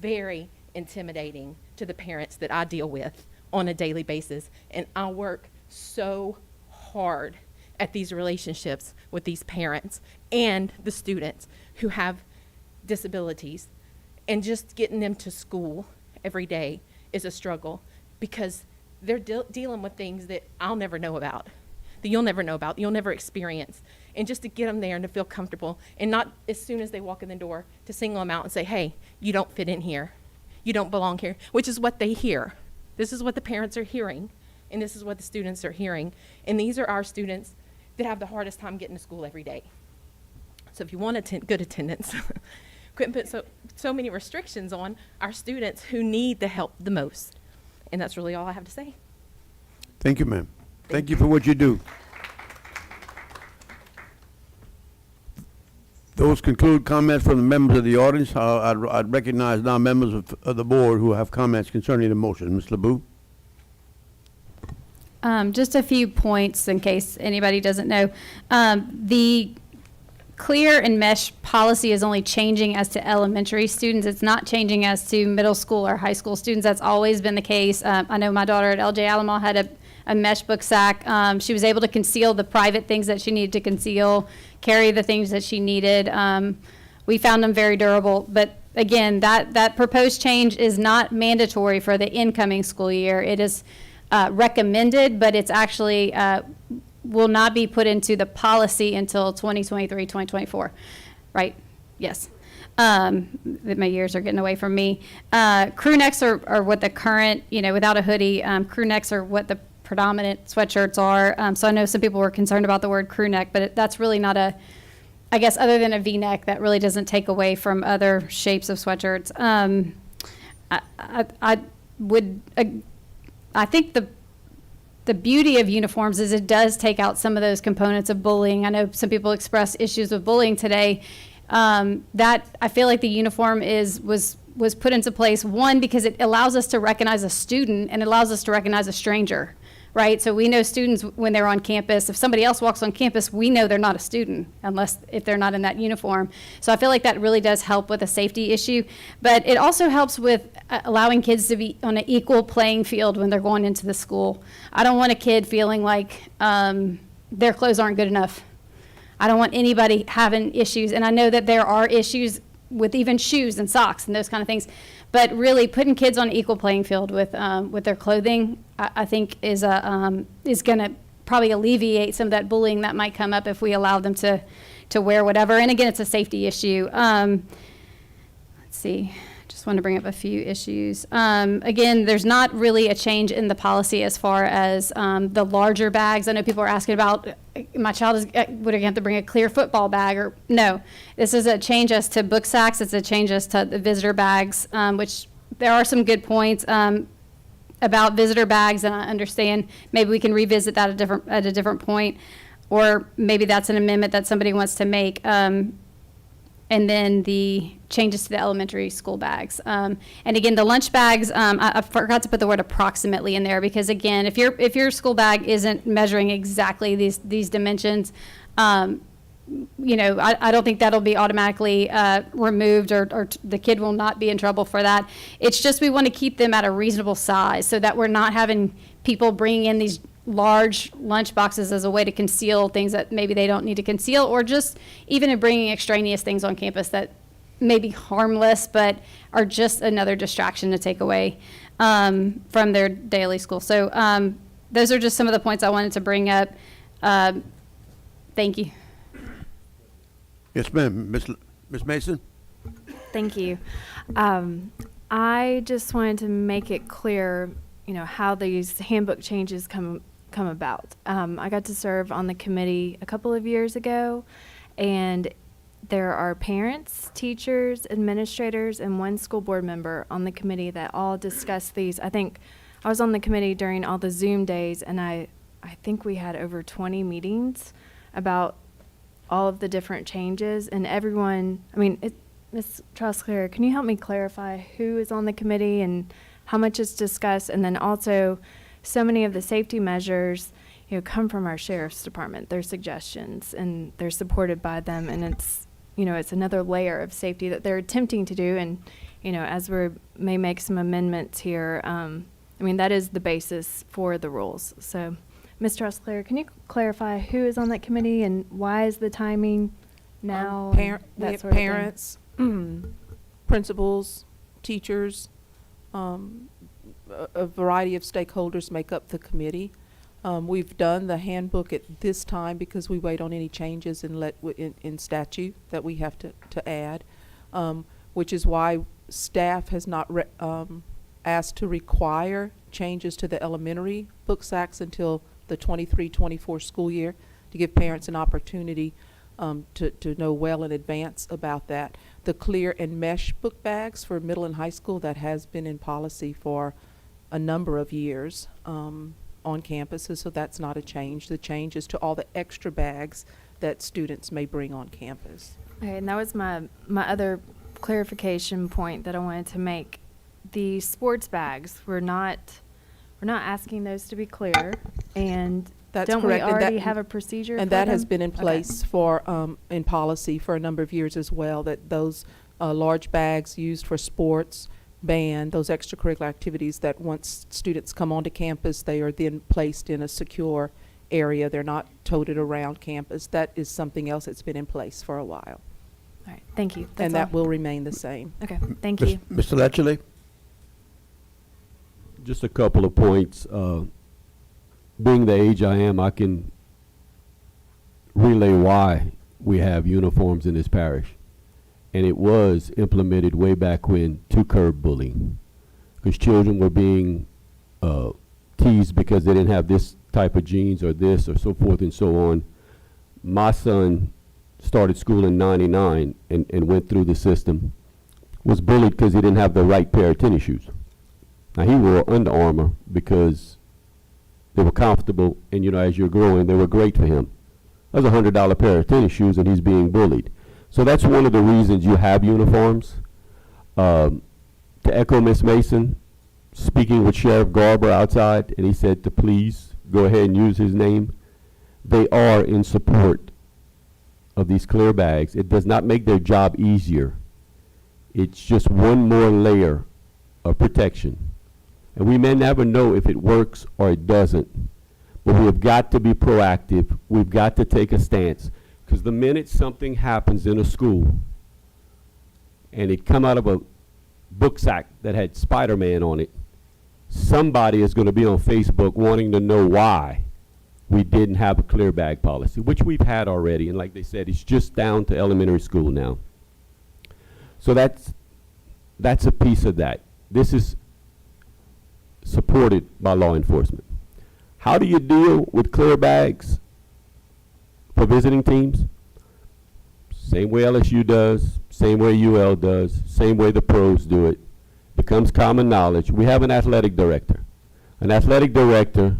Very intimidating to the parents that I deal with on a daily basis. And I work so hard at these relationships with these parents and the students who have disabilities. And just getting them to school every day is a struggle because they're dealing with things that I'll never know about, that you'll never know about, you'll never experience. And just to get them there and to feel comfortable, and not as soon as they walk in the door to single them out and say, hey, you don't fit in here, you don't belong here, which is what they hear. This is what the parents are hearing, and this is what the students are hearing. And these are our students that have the hardest time getting to school every day. So if you want good attendance, quit put so many restrictions on our students who need the help the most. And that's really all I have to say. Thank you, ma'am. Thank you for what you do. Those conclude comments from the members of the audience. I'd recognize now members of the board who have comments concerning the motion. Ms. LeBou? Just a few points in case anybody doesn't know. The clear and mesh policy is only changing as to elementary students. It's not changing as to middle school or high school students. That's always been the case. I know my daughter at LJ Alamo had a mesh book sack. She was able to conceal the private things that she needed to conceal, carry the things that she needed. We found them very durable. But again, that proposed change is not mandatory for the incoming school year. It is recommended, but it's actually will not be put into the policy until 2023, 2024, right? Yes. My years are getting away from me. Crew necks are what the current, without a hoodie, crew necks are what the predominant sweatshirts are. So I know some people were concerned about the word crew neck, but that's really not I guess other than a V-neck, that really doesn't take away from other shapes of sweatshirts. I think the beauty of uniforms is it does take out some of those components of bullying. I know some people express issues with bullying today. That I feel like the uniform was put into place, one, because it allows us to recognize a student and it allows us to recognize a stranger, right? So we know students when they're on campus. If somebody else walks on campus, we know they're not a student if they're not in that uniform. So I feel like that really does help with a safety issue. But it also helps with allowing kids to be on an equal playing field when they're going into the school. I don't want a kid feeling like their clothes aren't good enough. I don't want anybody having issues. And I know that there are issues with even shoes and socks and those kind of things. But really putting kids on an equal playing field with their clothing, I think is going to probably alleviate some of that bullying that might come up if we allow them to wear whatever. And again, it's a safety issue. Let's see. Just want to bring up a few issues. Again, there's not really a change in the policy as far as the larger bags. I know people are asking about, my child would have to bring a clear football bag or no. This is a change as to book sacks. It's a change as to the visitor bags, which there are some good points about visitor bags, and I understand maybe we can revisit that at a different point, or maybe that's an amendment that somebody wants to make. And then the changes to the elementary school bags. And again, the lunch bags, I forgot to put the word approximately in there because again, if your school bag isn't measuring exactly these dimensions, I don't think that'll be automatically removed or the kid will not be in trouble for that. It's just we want to keep them at a reasonable size so that we're not having people bringing in these large lunch boxes as a way to conceal things that maybe they don't need to conceal, or just even in bringing extraneous things on campus that may be harmless but are just another distraction to take away from their daily school. So those are just some of the points I wanted to bring up. Thank you. Yes, ma'am. Ms. Mason? Thank you. I just wanted to make it clear, how these handbook changes come about. I got to serve on the committee a couple of years ago, and there are parents, teachers, administrators, and one school board member on the committee that all discuss these. I think I was on the committee during all the Zoom days, and I think we had over 20 meetings about all of the different changes, and everyone, Ms. Trostler, can you help me clarify who is on the committee and how much is discussed? And then also, so many of the safety measures, come from our sheriff's department. Their suggestions, and they're supported by them, and it's, it's another layer of safety that they're attempting to do. And, as we may make some amendments here, I mean, that is the basis for the rules. So, Ms. Trustclair, can you clarify who is on that committee and why is the timing now? and We that have sort of thing? parents, principals, teachers, a variety of stakeholders make up the committee. We've done the handbook at this time because we wait on any changes in statute that we have to add, which is why staff has not asked to require changes to the elementary book sacks until the 23-24 school year, to give parents an opportunity to know well in advance about that. The clear and mesh book bags for middle and high school, that has been in policy for a number of years on campuses, so that's not a change. The change is to all the extra bags that students may bring on campus. Okay, and that was my other clarification point that I wanted to make. The sports bags, we're not asking those to be clear, and That's don't correct, we and already that- have a procedure And for that has them? been in Okay. place for, in policy for a number of years as well, that those large bags used for sports, band, those extracurricular activities, that once students come onto campus, they are then placed in a secure area. They're not toted around campus. That is something else that's been in place for a while. All right, thank you. That's And that all. will remain the same. Okay, thank you. Mr. Lechley? Just a couple of points. Being the age I am, I can relay why we have uniforms in this parish. And it was implemented way back when to curb bullying, because children were being teased because they didn't have this type of jeans or this or so forth and so on. My son started school in '99 and went through the system, was bullied because he didn't have the right pair of tennis shoes. Now, he wore Under Armour because they were comfortable, and as you're growing, they were great for him. That was $100 pair of tennis shoes, and he's being bullied. So that's one of the reasons you have uniforms. To echo Ms. Mason, speaking with Sheriff Garber outside, and he said to please go ahead and use his name. They are in support of these clear bags. It does not make their job easier. It's just one more layer of protection. And we may never know if it works or it doesn't. But we have got to be proactive. We've got to take a stance. Because the minute something happens in a school and it come out of a book sack that had Spider-Man on it, somebody is going to be on Facebook wanting to know why we didn't have a clear bag policy, which we've had already. And like they said, it's just down to elementary school now. So that's a piece of that. This is supported by law enforcement. How do you deal with clear bags for visiting teams? Same way LSU does, same way UL does, same way the pros do it. Becomes common knowledge. We have an athletic director. An athletic director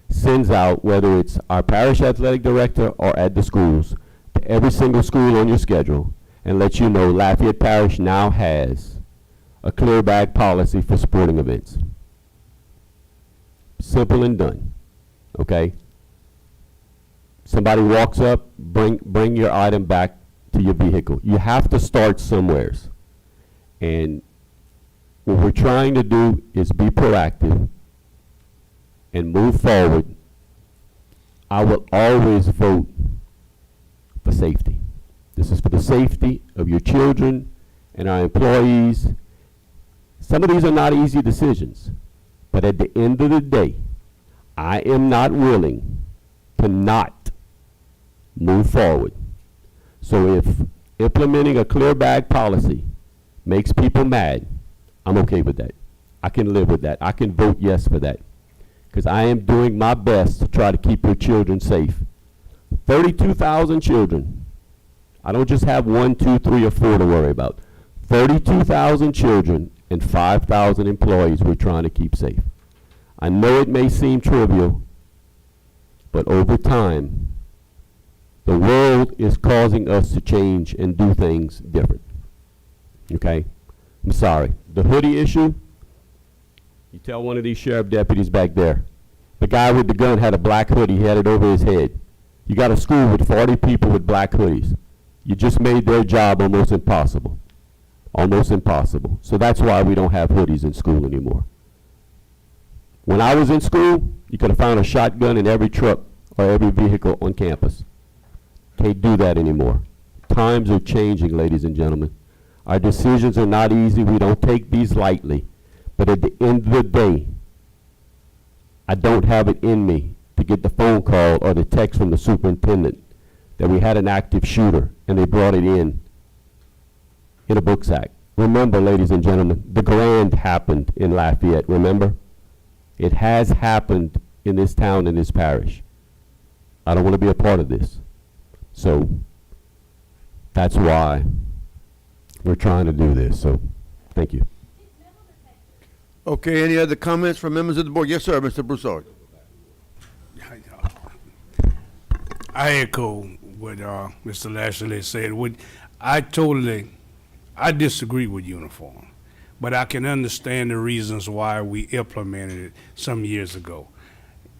sends out, whether it's our parish athletic director or at the schools, to every single school on your schedule and let you know Lafayette Parish now has a clear bag policy for sporting events. Simple and done, okay? Somebody walks up, bring your item back to your vehicle. You have to start somewheres. And what we're trying to do is be proactive and move forward. I will always vote for safety. This is for the safety of your children and our employees. Some of these are not easy decisions, but at the end of the day, I am not willing to not move forward. So if implementing a clear bag policy makes people mad, I'm okay with that. I can live with that. I can vote yes for that. Because I am doing my best to try to keep your children safe. 32,000 children. I don't just have 1, 2, 3, or 4 to worry about. 32,000 children and 5,000 employees we're trying to keep safe. I know it may seem trivial, but over time, the world is causing us to change and do things different. Okay? I'm sorry. The hoodie issue, you tell one of these sheriff deputies back there, the guy with the gun had a black hoodie, he had it over his head. You got a school with 40 people with black hoodies. You just made their job almost impossible. Almost impossible. So that's why we don't have hoodies in school anymore. When I was in school, you could have found a shotgun in every truck or every vehicle on campus. Can't do that anymore. Times are changing, ladies and gentlemen. Our decisions are not easy. We don't take these lightly. But at the end of the day, I don't have it in me to get the phone call or the text from the superintendent that we had an active shooter and they brought it in a book sack. Remember, ladies and gentlemen, the grand happened in Lafayette, remember? It has happened in this town, in this parish. I don't want to be a part of this. So that's why we're trying to do this. So thank you. Okay, any other comments from members of the board? Yes, sir, Mr. Broussard. I echo what Mr. Lashley said. I disagree with uniform, but I can understand the reasons why we implemented it some years ago.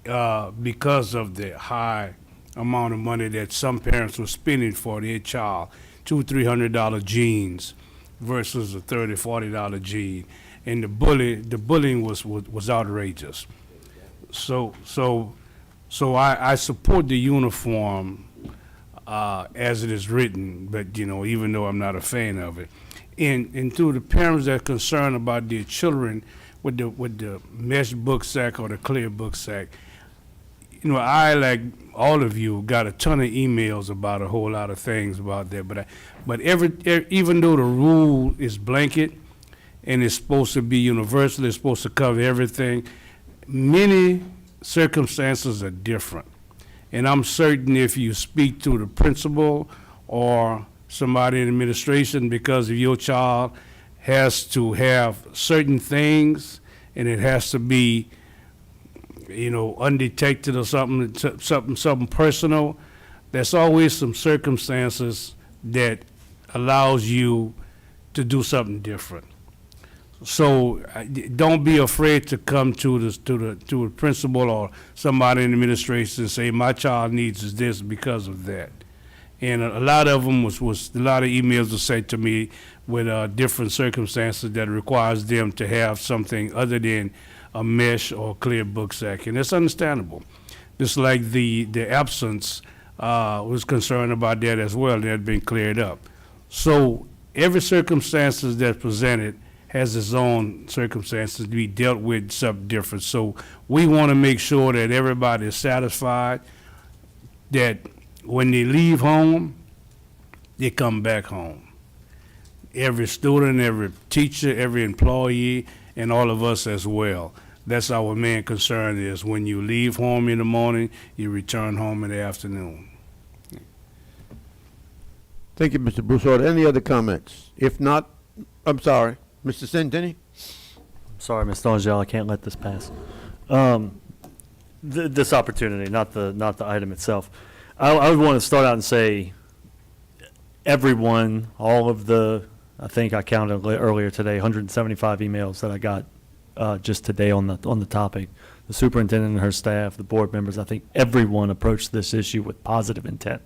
Because of the high amount of money that some parents were spending for their child, $200-300 jeans versus a $30-40 jean, and the bullying was outrageous. So I support the uniform as it is written, but even though I'm not a fan of it, and to the parents that are concerned about their children with the mesh book sack or the clear book sack, I, like all of you, got a ton of emails about a whole lot of things about that. But even though the rule is blanket and it's supposed to be universal, it's supposed to cover everything, many circumstances are different. And I'm certain if you speak to the principal or somebody in administration, because if your child has to have certain things and it has to be undetected or something personal, there's always some circumstances that allows you to do something different. So don't be afraid to come to the principal or somebody in the administration and say, my child needs this because of that. And a lot of them was a lot of emails were sent to me with different circumstances that requires them to have something other than a mesh or clear book sack, and it's understandable. Just like the absence was concerned about that as well, that had been cleared up. So every circumstances that's presented has its own circumstances to be dealt with, something different. So we want to make sure that everybody is satisfied that when they leave home, they come back home. Every student, every teacher, every employee, and all of us as well. That's our main concern, is when you leave home in the morning, you return home in the afternoon. Thank you, Mr. Broussard. Any other comments? If not, I'm sorry, Mr. Centini? Sorry, Ms. Angel, I can't let this pass. This opportunity, not the item itself. I would want to start out and say everyone, all of I think I counted earlier today, 175 emails that I got just today on the topic. The superintendent and her staff, the board members, I think everyone approached this issue with positive intent.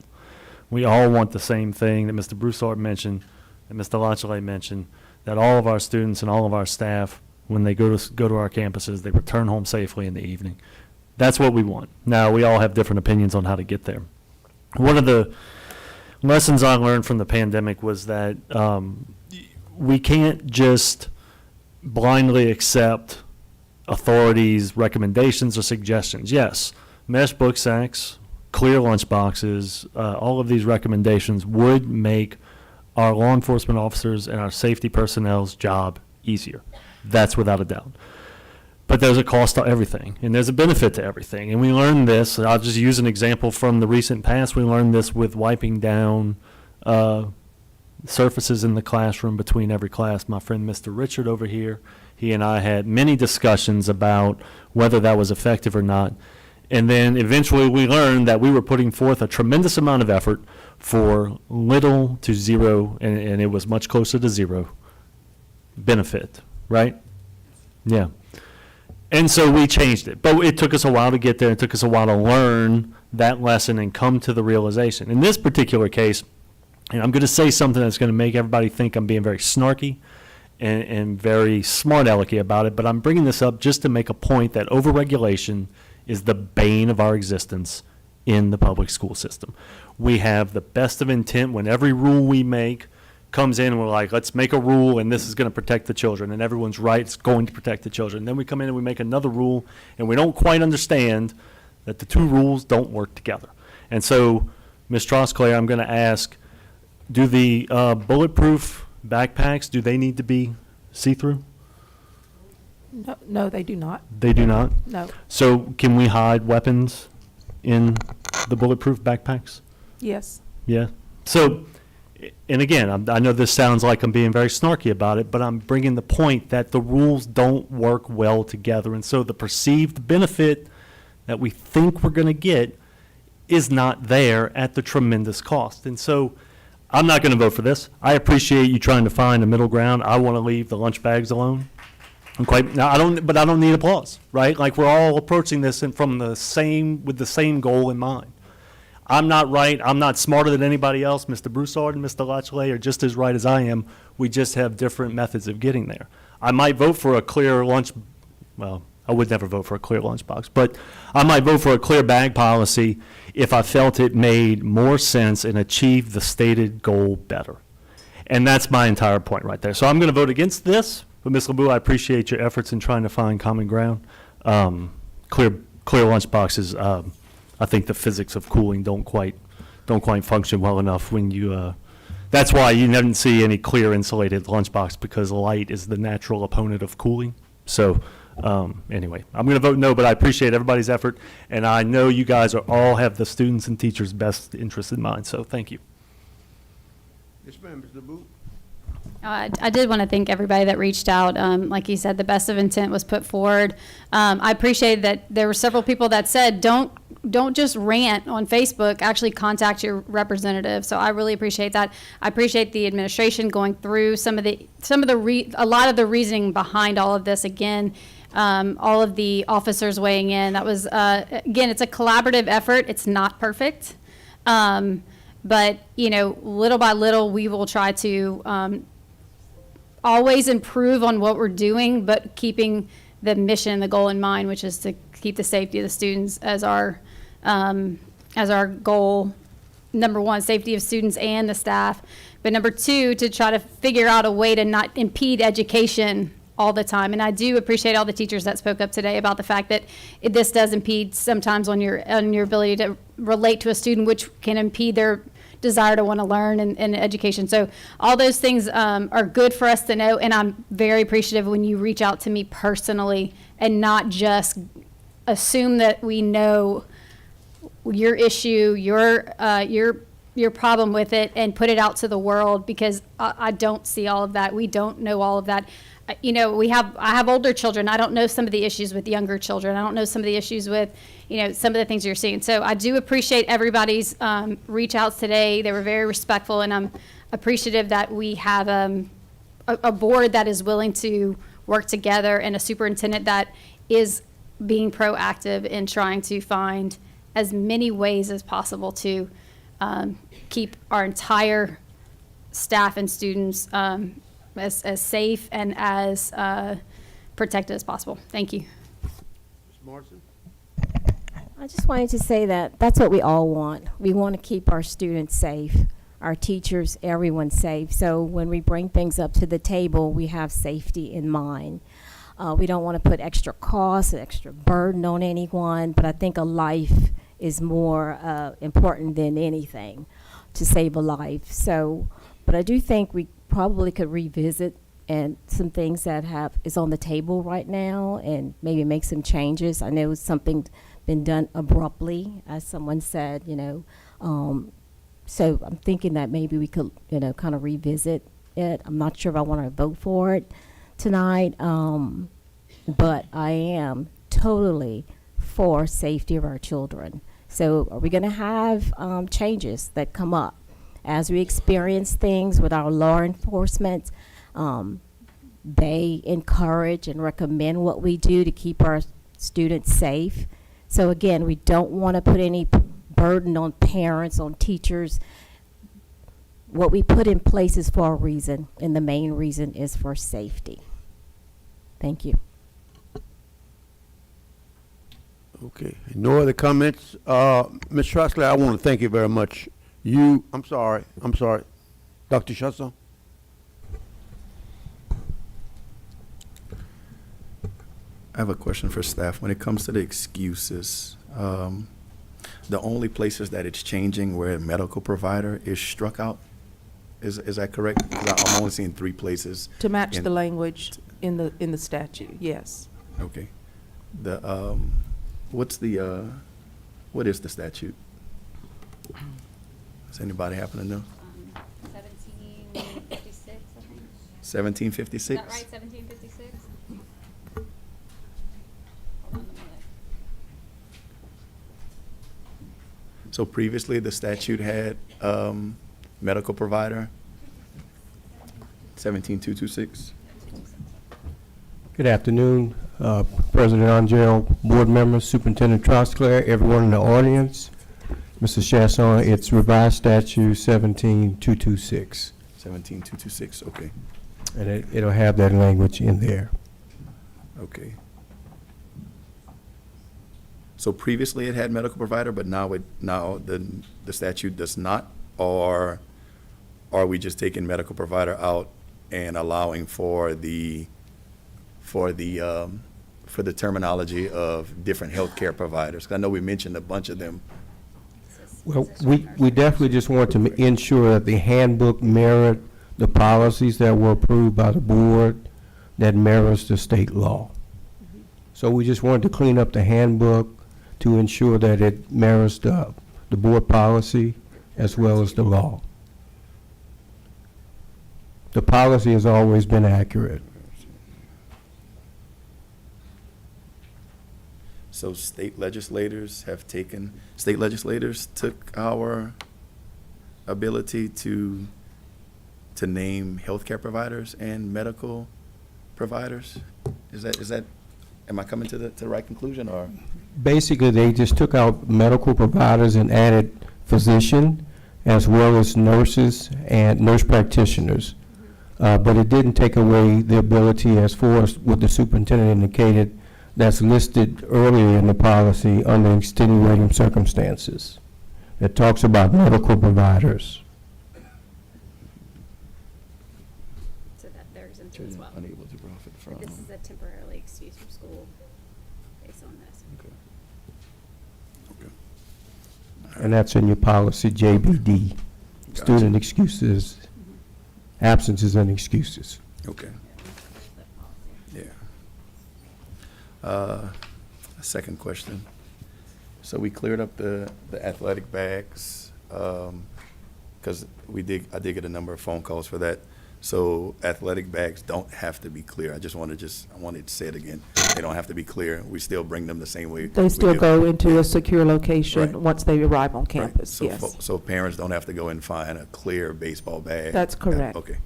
We all want the same thing that Mr. Broussard mentioned, and Mr. Lachele mentioned, that all of our students and all of our staff, when they go to our campuses, they return home safely in the evening. That's what we want. Now, we all have different opinions on how to get there. One of the lessons I learned from the pandemic was that we can't just blindly accept authorities' recommendations or suggestions. Yes, mesh book sacks, clear lunch boxes, all of these recommendations would make our law enforcement officers and our safety personnel's job easier. That's without a doubt. But there's a cost to everything, and there's a benefit to everything. And we learned this, I'll just use an example from the recent past. We learned this with wiping down surfaces in the classroom between every class. My friend Mr. Richard over here, he and I had many discussions about whether that was effective or not. And then eventually we learned that we were putting forth a tremendous amount of effort for little to zero, and it was much closer to zero benefit, right? Yeah. And so we changed it. But it took us a while to get there. It took us a while to learn that lesson and come to the realization. In this particular case, and I'm going to say something that's going to make everybody think I'm being very snarky, and very smart alecky about it, but I'm bringing this up just to make a point that overregulation is the bane of our existence in the public school system. We have the best of intent when every rule we make comes in and we're like, let's make a rule and this is going to protect the children, and everyone's right, it's going to protect the children. Then we come in and we make another rule and we don't quite understand that the two rules don't work together. And so, Ms. Trosclair, I'm going to ask, do the bulletproof backpacks, do they need to be see-through? No, no, they do not. They do not? No. So can we hide weapons in the bulletproof backpacks? Yes. Yeah. So, and again, I know this sounds like I'm being very snarky about it, but I'm bringing the point that the rules don't work well together. And so the perceived benefit that we think we're going to get is not there at the tremendous cost. And so I'm not going to vote for this. I appreciate you trying to find a middle ground. I want to leave the lunch bags alone. Now I don't need applause, right? Like, we're all approaching this with the same goal in mind. I'm not right. I'm not smarter than anybody else. Mr. Broussard and Mr. Lachele are just as right as I am. We just have different methods of getting there. I might vote for a clear lunch. Well, I would never vote for a clear lunchbox, but I might vote for a clear bag policy if I felt it made more sense and achieved the stated goal better. And that's my entire point right there. So I'm going to vote against this. But Ms. LeBoux, I appreciate your efforts in trying to find common ground. Clear lunch boxes. I think the physics of cooling don't quite function well enough when you. That's why you never see any clear insulated lunchbox, because light is the natural opponent of cooling. So anyway, I'm going to vote no, but I appreciate everybody's effort, and I know you guys all have the students and teachers' best interest in mind. So thank you. Yes, ma'am, Ms. LeBoux. I did want to thank everybody that reached out. Like you said, the best of intent was put forward. I appreciate that there were several people that said, don't just rant on Facebook, actually contact your representative. So I really appreciate that. I appreciate the administration going through a lot of the reasoning behind all of this. Again, all of the officers weighing in. That was, again, it's a collaborative effort. It's not perfect. But, little by little, we will try to always improve on what we're doing, but keeping the mission and the goal in mind, which is to keep the safety of the students as our goal. Number one, safety of students and the staff. But number two, to try to figure out a way to not impede education all the time. And I do appreciate all the teachers that spoke up today about the fact that this does impede sometimes on your ability to relate to a student, which can impede their desire to want to learn in education. So all those things are good for us to know, and I'm very appreciative when you reach out to me personally and not just assume that we know your issue, your problem with it, and put it out to the world, because I don't see all of that. We don't know all of that. I have older children. I don't know some of the issues with younger children. I don't know some of the issues with, some of the things you're seeing. So I do appreciate everybody's reach outs today. They were very respectful, and I'm appreciative that we have a board that is willing to work together, and a superintendent that is being proactive in trying to find as many ways as possible to keep our entire staff and students as safe and as protected as possible. Thank you. Ms. Morrison? I just wanted to say that that's what we all want. We want to keep our students safe, our teachers, everyone safe. So when we bring things up to the table, we have safety in mind. We don't want to put extra costs, extra burden on anyone, but I think a life is more important than anything to save a life. So, but I do think we probably could revisit and some things that is on the table right now, and maybe make some changes. I know something been done abruptly, as someone said, so I'm thinking that maybe we could, kind of revisit it. I'm not sure if I want to vote for it tonight, but I am totally for safety of our children. So are we going to have changes that come up as we experience things with our law enforcement? They encourage and recommend what we do to keep our students safe. So again, we don't want to put any burden on parents, on teachers. what we put in place is for a reason, and the main reason is for safety. Thank you. Okay, no other comments? Ms. Trostley, I want to thank you very much. I'm sorry. Dr. Schuster? I have a question for staff. When it comes to the excuses, the only places that it's changing where a medical provider is struck out, is that correct? 'Cause I'm only seeing 3 places. To match the language in the statute, yes. Okay. What is the statute? Does anybody happen to know? 1756, I think. 1756? Is that right, 1756? Hold on a minute. So previously, the statute had medical provider, 17226. Good afternoon, President Angel, board members, Superintendent Trosclair, everyone in the audience. Mr. Chasson, it's revised statute 17226. 17226, okay. And it'll have that language in there. Okay. So previously it had medical provider, but now the statute does not? Or are we just taking medical provider out and allowing for the terminology of different healthcare providers? 'Cause I know we mentioned a bunch of them. Well, we definitely just want to ensure that the handbook mirrored the policies that were approved by the board that mirrors the state law. So we just wanted to clean up the handbook to ensure that it mirrors the board policy as well as the law. The policy has always been accurate. So state legislators took our ability to name healthcare providers and medical providers? Is that, am I coming to the right conclusion, or? Basically, they just took out medical providers and added physician as well as nurses and nurse practitioners. But it didn't take away the ability, as far as what the superintendent indicated, that's listed earlier in the policy under extenuating circumstances. It talks about medical providers. So that they're exempted as well. Unable to profit from. This is a temporarily excused from school based on this. And that's in your policy, JBD, student excuses, absences and excuses. Okay. Yeah. A second question. So we cleared up the athletic bags, because I did get a number of phone calls for that. So athletic bags don't have to be clear. I wanted to say it again. They don't have to be clear. We still bring them the same way. They still go into a secure location Right. once they arrive on campus, So yes. so parents don't have to go and find a clear baseball bag? That's correct. Okay.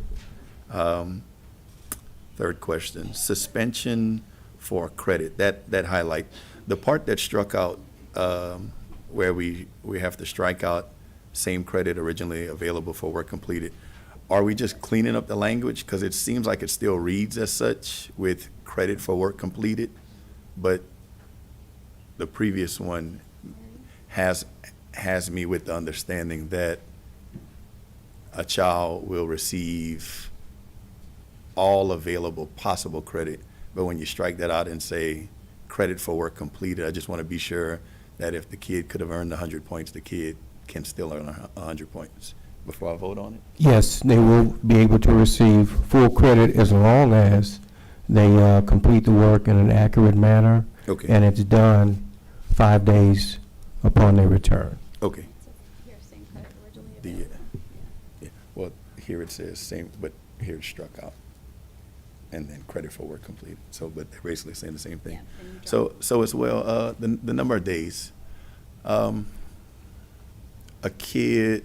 Third question, suspension for credit, that highlight, the part that struck out, where we have to strike out same credit originally available for work completed. Are we just cleaning up the language? Because it seems like it still reads as such with credit for work completed, but the previous one has me with the understanding that a child will receive all available possible credit, but when you strike that out and say credit for work completed, I just want to be sure that if the kid could have earned 100 points, the kid can still earn 100 points before I vote on it? Yes, they will be able to receive full credit as long as they complete the work in an accurate manner. Okay. And it's done 5 days upon their return. Okay. Yeah. Well, here it says same, but here it's struck out. And then credit for work completed. So, but they're basically saying the same thing. So as well, the number of days. A kid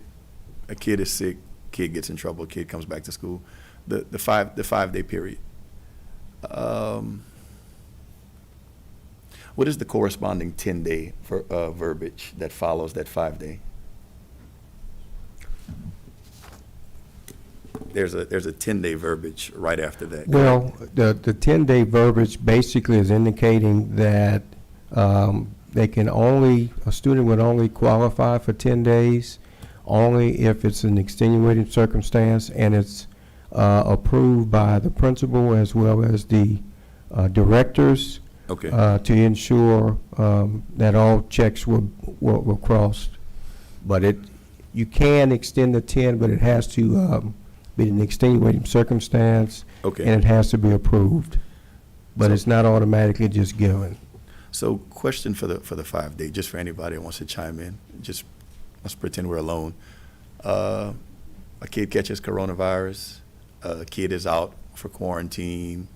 is sick, kid gets in trouble, kid comes back to school. The 5 day period. What is the corresponding 10-day verbiage that follows that 5 day? there's a 10-day verbiage right after that. Well, the 10-day verbiage basically is indicating that a student would only qualify for 10 days, only if it's an extenuating circumstance and it's approved by the principal as well as the directors. Okay. To ensure that all checks were crossed. But you can extend the 10, but it has to be an extenuating circumstance. Okay. And it has to be approved. But So- it's not automatically just given. So question for the 5-day, just for anybody that wants to chime in. Just let's pretend we're alone. A kid catches coronavirus. A kid is out for quarantine.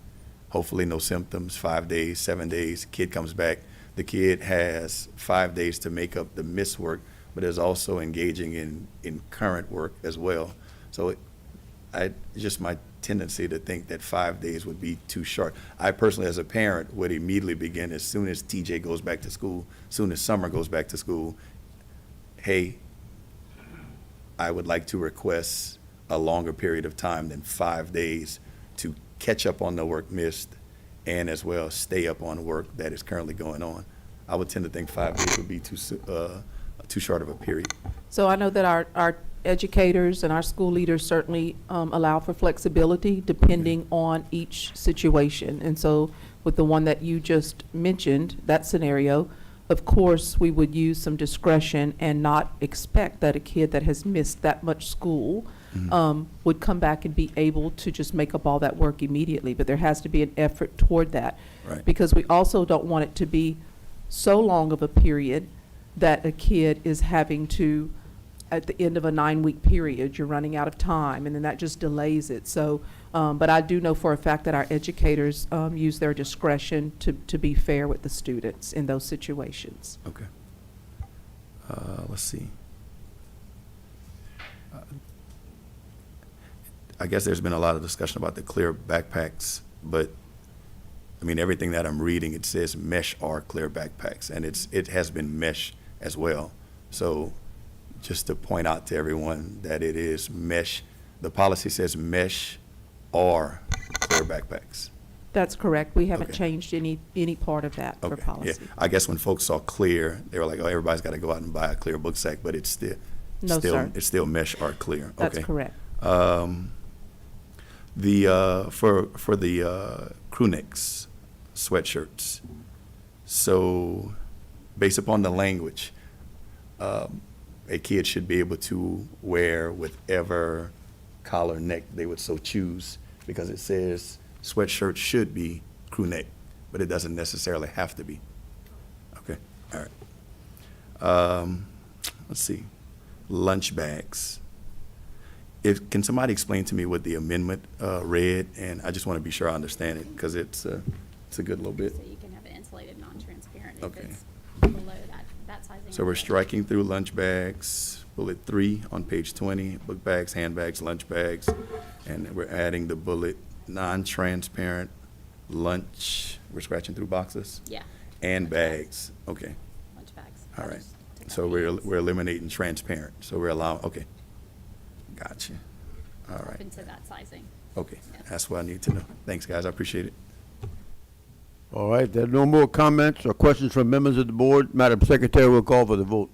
Hopefully no symptoms, 5 days, 7 days. Kid comes back. The kid has 5 days to make up the missed work, but is also engaging in current work as well. So just my tendency to think that 5 days would be too short. I personally, as a parent, would immediately begin as soon as TJ goes back to school, as soon as Summer goes back to school. Hey, I would like to request a longer period of time than 5 days to catch up on the work missed and as well stay up on work that is currently going on. I would tend to think 5 days would be too short of a period. So I know that our educators and our school leaders certainly allow for flexibility depending on each situation. And so with the one that you just mentioned, that scenario, of course, we would use some discretion and not expect that a kid that has missed that much school would come back and be able to just make up all that work immediately. But there has to be an effort toward that. Right. Because we also don't want it to be so long of a period that a kid is having to, at the end of a 9-week period, you're running out of time, and then that just delays it. So, but I do know for a fact that our educators use their discretion to be fair with the students in those situations. Okay. Let's see. I guess there's been a lot of discussion about the clear backpacks, but I mean, everything that I'm reading, it says mesh or clear backpacks, and it has been mesh as well. So just to point out to everyone that it is mesh, the policy says mesh or clear backpacks. That's correct. We haven't Okay. changed any part of that for Okay. policy. Yeah. I guess when folks saw clear, they were like, oh, everybody's got to go out and buy a clear book sack, but it's still, No, sir. it's still mesh or clear. That's Okay. correct. For the crew necks, sweatshirts. So, based upon the language, a kid should be able to wear whatever collar neck they would so choose, because it says sweatshirt should be crew neck, but it doesn't necessarily have to be. Okay, all right. Let's see, lunch bags. Can somebody explain to me what the amendment read? And I just want to be sure I understand it, because it's a good little bit. So you can have it insulated, non-transparent if Okay. it's below that sizing. So we're striking through lunch bags, bullet 3 on page 20, book bags, handbags, lunch bags, and we're adding the bullet non-transparent lunch, we're scratching through boxes? Yeah. And Lunch bags, okay, Lunch bags. all right. Just take So out the we're eliminating transparent, so we're allowing, okay. Gotcha, all Up right, into that sizing. okay, Yeah. that's what I need to know. Thanks, guys, I appreciate it. All right, there are no more comments or questions from members of the board. Madam Secretary will call for the vote.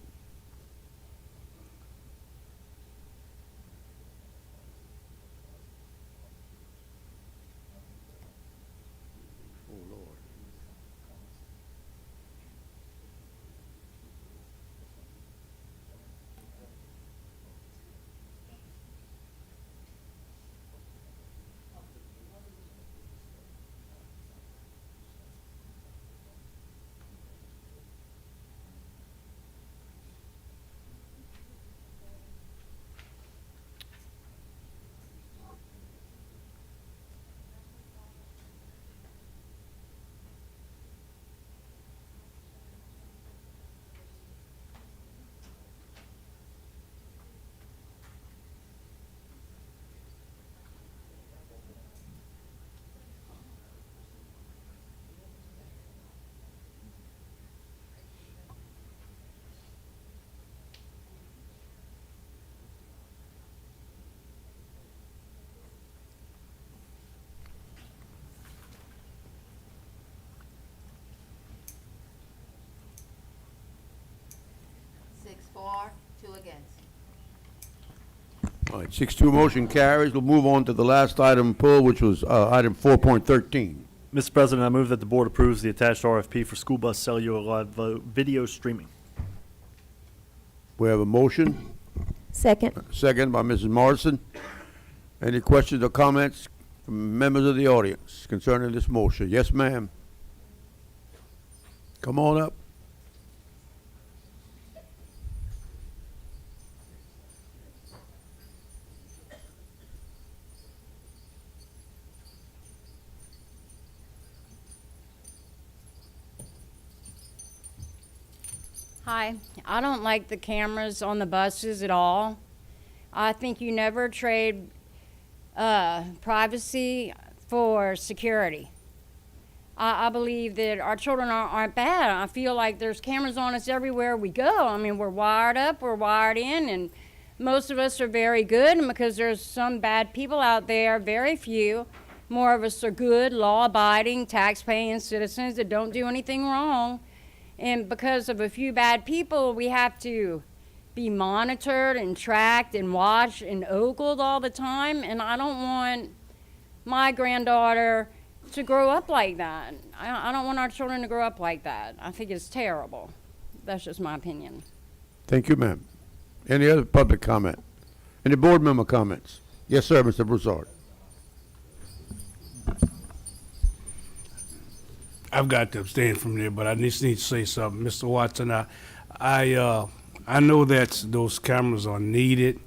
All right, 6-2 motion carries. We'll move on to the last item pulled, which was item 4.13. Mr. President, I move that the board approves the attached RFP for school bus cellular live video streaming. We have a motion. Second. Second by Mrs. Morrison. Any questions or comments from members of the audience concerning this motion? Yes, ma'am. Come on up. Hi, I don't like the cameras on the buses at all. I think you never trade privacy for security. I believe that our children aren't bad. I feel like there's cameras on us everywhere we go. I mean, we're wired up, we're wired in, and most of us are very good, and because there's some bad people out there, very few. More of us are good, law-abiding, tax-paying citizens that don't do anything wrong. And because of a few bad people, we have to be monitored and tracked and watched and ogled all the time. And I don't want my granddaughter to grow up like that. I don't want our children to grow up like that. I think it's terrible. That's just my opinion. Thank you, ma'am. Any other public comment? Any board member comments? Yes, sir, Mr. Broussard. I've got to abstain from there, but I just need to say something. Mr. Watson, I know that those cameras are needed,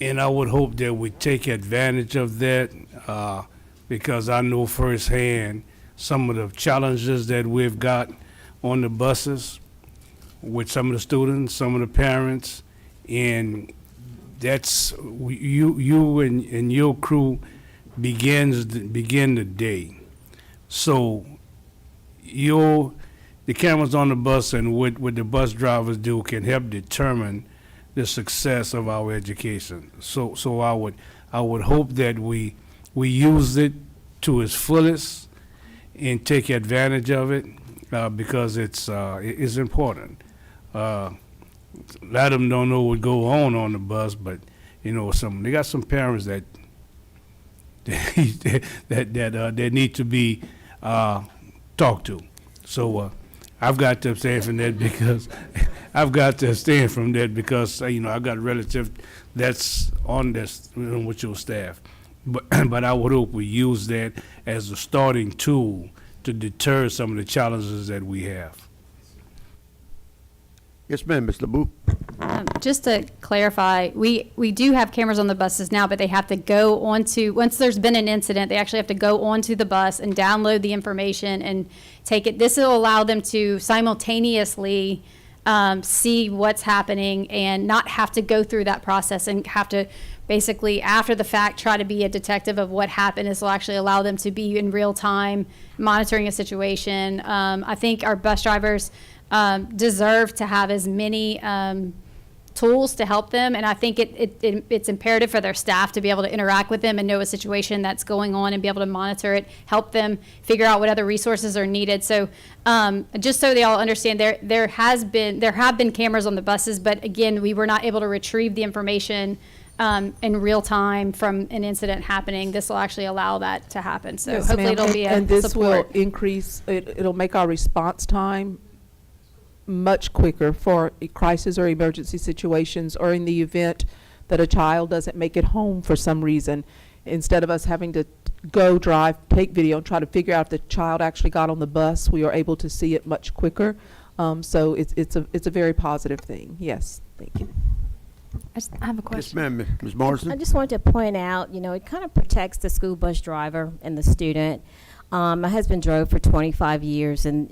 and I would hope that we take advantage of that because I know firsthand some of the challenges that we've got on the buses with some of the students, some of the parents, and that's you and your crew begin the day. So the cameras on the bus and what the bus drivers do can help determine the success of our education. So I would hope that we use it to its fullest and take advantage of it because it's important. A lot of them don't know what go on the bus, but you know, they got some parents that need to be talked to. So I've got to abstain from that because you know, I've got a relative that's on this with your staff. But I would hope we use that as a starting tool to deter some of the challenges that we have. Yes, ma'am, Ms. LeBouf. Just to clarify, we do have cameras on the buses now, but they have to go onto, once there's been an incident, they actually have to go onto the bus and download the information and take it. This will allow them to simultaneously see what's happening and not have to go through that process and have to basically, after the fact, try to be a detective of what happened. This will actually allow them to be in real time monitoring a situation. I think our bus drivers deserve to have as many tools to help them, and I think it's imperative for their staff to be able to interact with them and know a situation that's going on and be able to monitor it, help them figure out what other resources are needed. So just so they all understand, there have been cameras on the buses, but again, we were not able to retrieve the information in real time from an incident happening. This will actually allow that to happen. So Yes, hopefully ma'am. it'll be a and this support. will increase, it'll make our response time much quicker for crisis or emergency situations, or in the event that a child doesn't make it home for some reason. Instead of us having to go drive, take video, and try to figure out if the child actually got on the bus, we are able to see it much quicker. So it's a very positive thing. Yes, thank you. I have a question. Yes, ma'am, Ms. Morrison. I just wanted to point out, you know, it kind of protects the school bus driver and the student. My husband drove for 25 years, and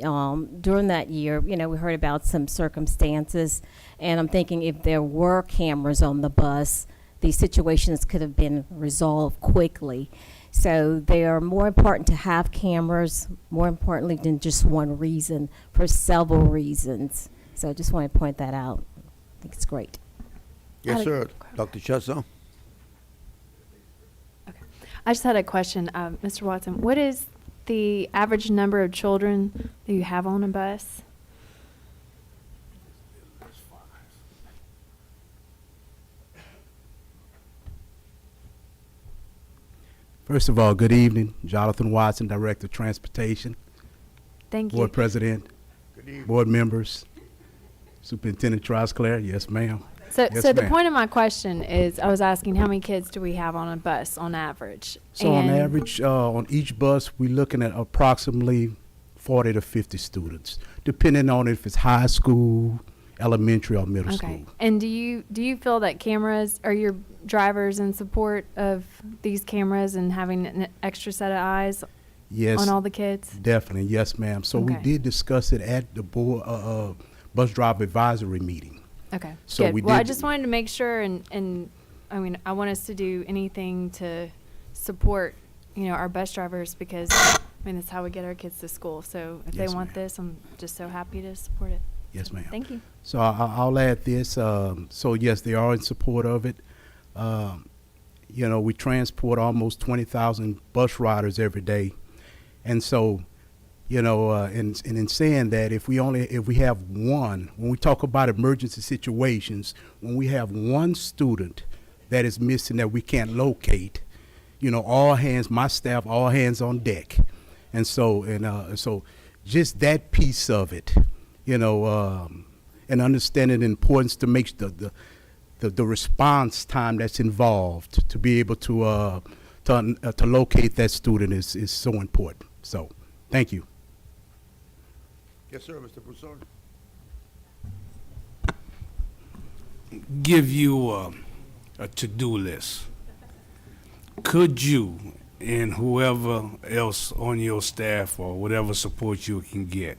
during that year, you know, we heard about some circumstances, and I'm thinking if there were cameras on the bus, these situations could have been resolved quickly. So they are more important to have cameras, more importantly than just one reason, for several reasons. So I just want to point that out. I think it's great. Yes, sir. Dr. Chesson. I just had a question, Mr. Watson. What is the average number of children that you have on a bus? First of all, good evening. Jonathan Watson, Director of Transportation. Thank you. Board President, board members, Superintendent Trosclair. Yes, ma'am. So, Yes, so the ma'am. point of my question is, I was asking how many kids do we have on a bus on average? So on And- average, on each bus, we're looking at approximately 40 to 50 students, depending on if it's high school, elementary, or middle Okay. school. And do you feel that cameras, are your drivers in support of these cameras and having an extra set of eyes Yes. on all the kids? Definitely, yes, ma'am. So we Okay. did discuss it at the board, bus driver advisory meeting. Okay. So Good. we Well, I did- just wanted to make sure, and I mean, I want us to do anything to support, our bus drivers, because I mean, that's how we get our kids to school. So if Yes, they want this, I'm just so happy to support it. Yes, ma'am. Thank you. So I'll add this. So yes, they are in support of it. We transport almost 20,000 bus riders every day, and so, and in saying that, if we have one, when we talk about emergency situations, when we have one student that is missing that we can't locate, all hands, my staff, all hands on deck, and so just that piece of it, and understanding the importance to make the response time that's involved to be able to locate that student is so important. So, thank you. Yes, sir, Mr. Broussard. Give you a to-do list. Could you and whoever else on your staff or whatever support you can get,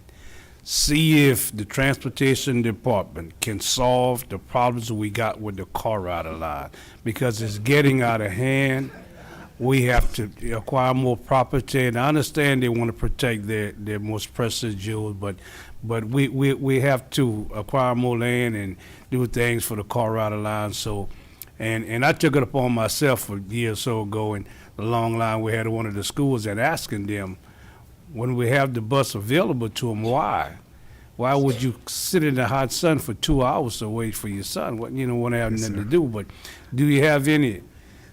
see if the transportation department can solve the problems we got with the car rider line, because it's getting out of hand. We have to acquire more property, and I understand they want to protect their most precious jewels, but we have to acquire more land and do things for the car rider line. So, and I took it upon myself a year or so ago, and the long line we had at one of the schools, and asking them, when we have the bus available to them, why would you sit in the hot sun for 2 hours to wait for your son? What, won't have nothing to do. But do you have any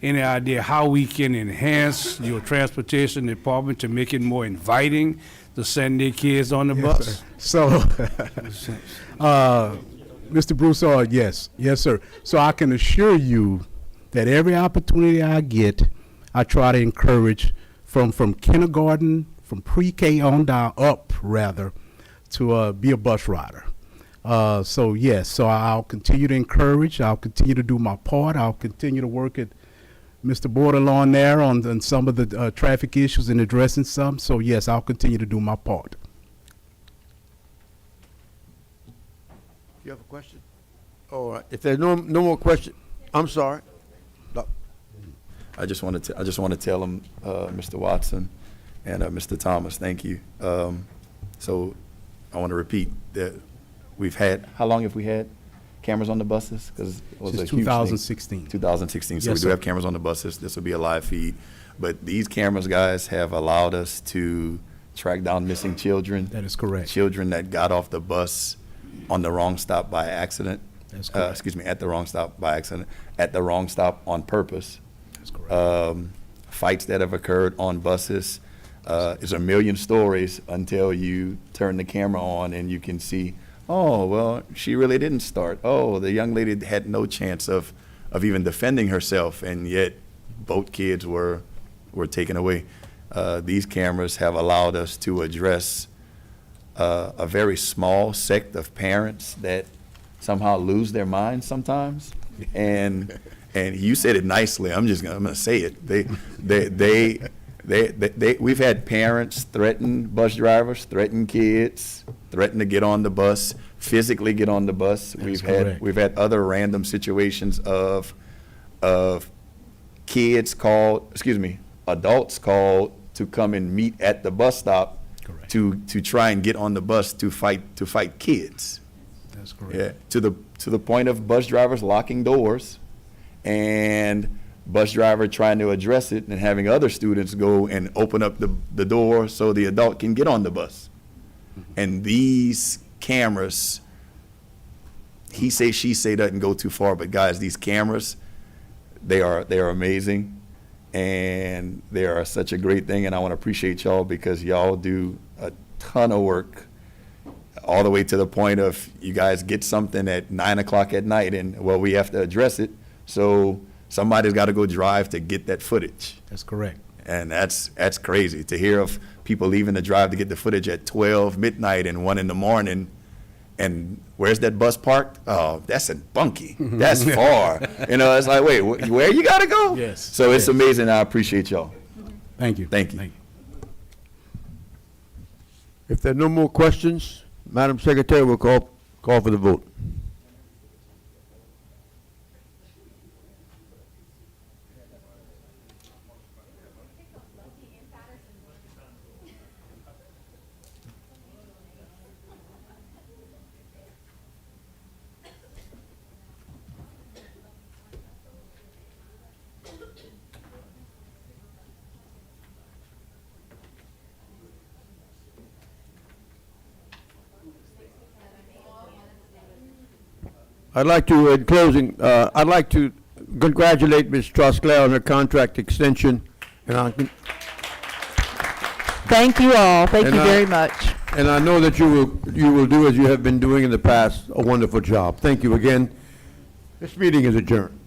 idea how we can enhance your transportation department to make it more inviting to send their kids on the bus? So, Mr. Broussard, yes, sir. So I can assure you that every opportunity I get, I try to encourage from kindergarten, from pre-K on down, up rather, to be a bus rider. So yes, so I'll continue to encourage. I'll continue to do my part. I'll continue to work at Mr. Borderlawn there on some of the traffic issues and addressing some. So yes, I'll continue to do my part. You have a question? All right. If there's no more question, I'm sorry. No. I just want to tell them, Mr. Watson and Mr. Thomas, thank you. So I want to repeat that how long have we had cameras on the buses? Because it was Since a huge thing. 2016. 2016. So Yes, we do sir. have cameras on the buses. This will be a live feed. But these cameras, guys, have allowed us to track down missing children. That is correct. Children that got off the bus on the wrong stop by accident. That's correct. At the wrong stop by accident. At the wrong stop on purpose. That's correct. Fights that have occurred on buses. There's a million stories until you turn the camera on and you can see, oh, well, she really didn't start. Oh, the young lady had no chance of even defending herself, and yet both kids were taken away. These cameras have allowed us to address a very small sect of parents that somehow lose their minds sometimes. And you said it nicely. I'm gonna say it. We've had parents threaten bus drivers, threaten kids, threaten to get on the bus, physically get on the bus. That's correct. We've had other random situations of adults called to come and meet at the bus stop. Correct. to try and get on the bus to fight kids. That's correct. Yeah, to the point of bus drivers locking doors and bus driver trying to address it and having other students go and open up the door so the adult can get on the bus. And these cameras, he say, she say doesn't go too far, but guys, these cameras, they are amazing. and they are such a great thing, and I want to appreciate y'all because y'all do a ton of work all the way to the point of you guys get something at 9 o'clock at night, and, well, we have to address it, so somebody's got to go drive to get that footage. That's correct. And that's crazy to hear of people leaving the drive to get the footage at 12 midnight and 1 in the morning. And where's that bus parked? Oh, that's in Bunkie. That's far. You know, it's like, wait, where you got to go? Yes. So it's amazing. I appreciate y'all. Thank you. Thank you. Thank you. If there are no more questions, Madam Secretary, we'll call for the vote. I'd like to, in closing, I'd like to congratulate Ms. Trosclair on her contract extension. And Thank you all. Thank you And very much. and I know that you will do as you have been doing in the past, a wonderful job. Thank you again. This meeting is adjourned.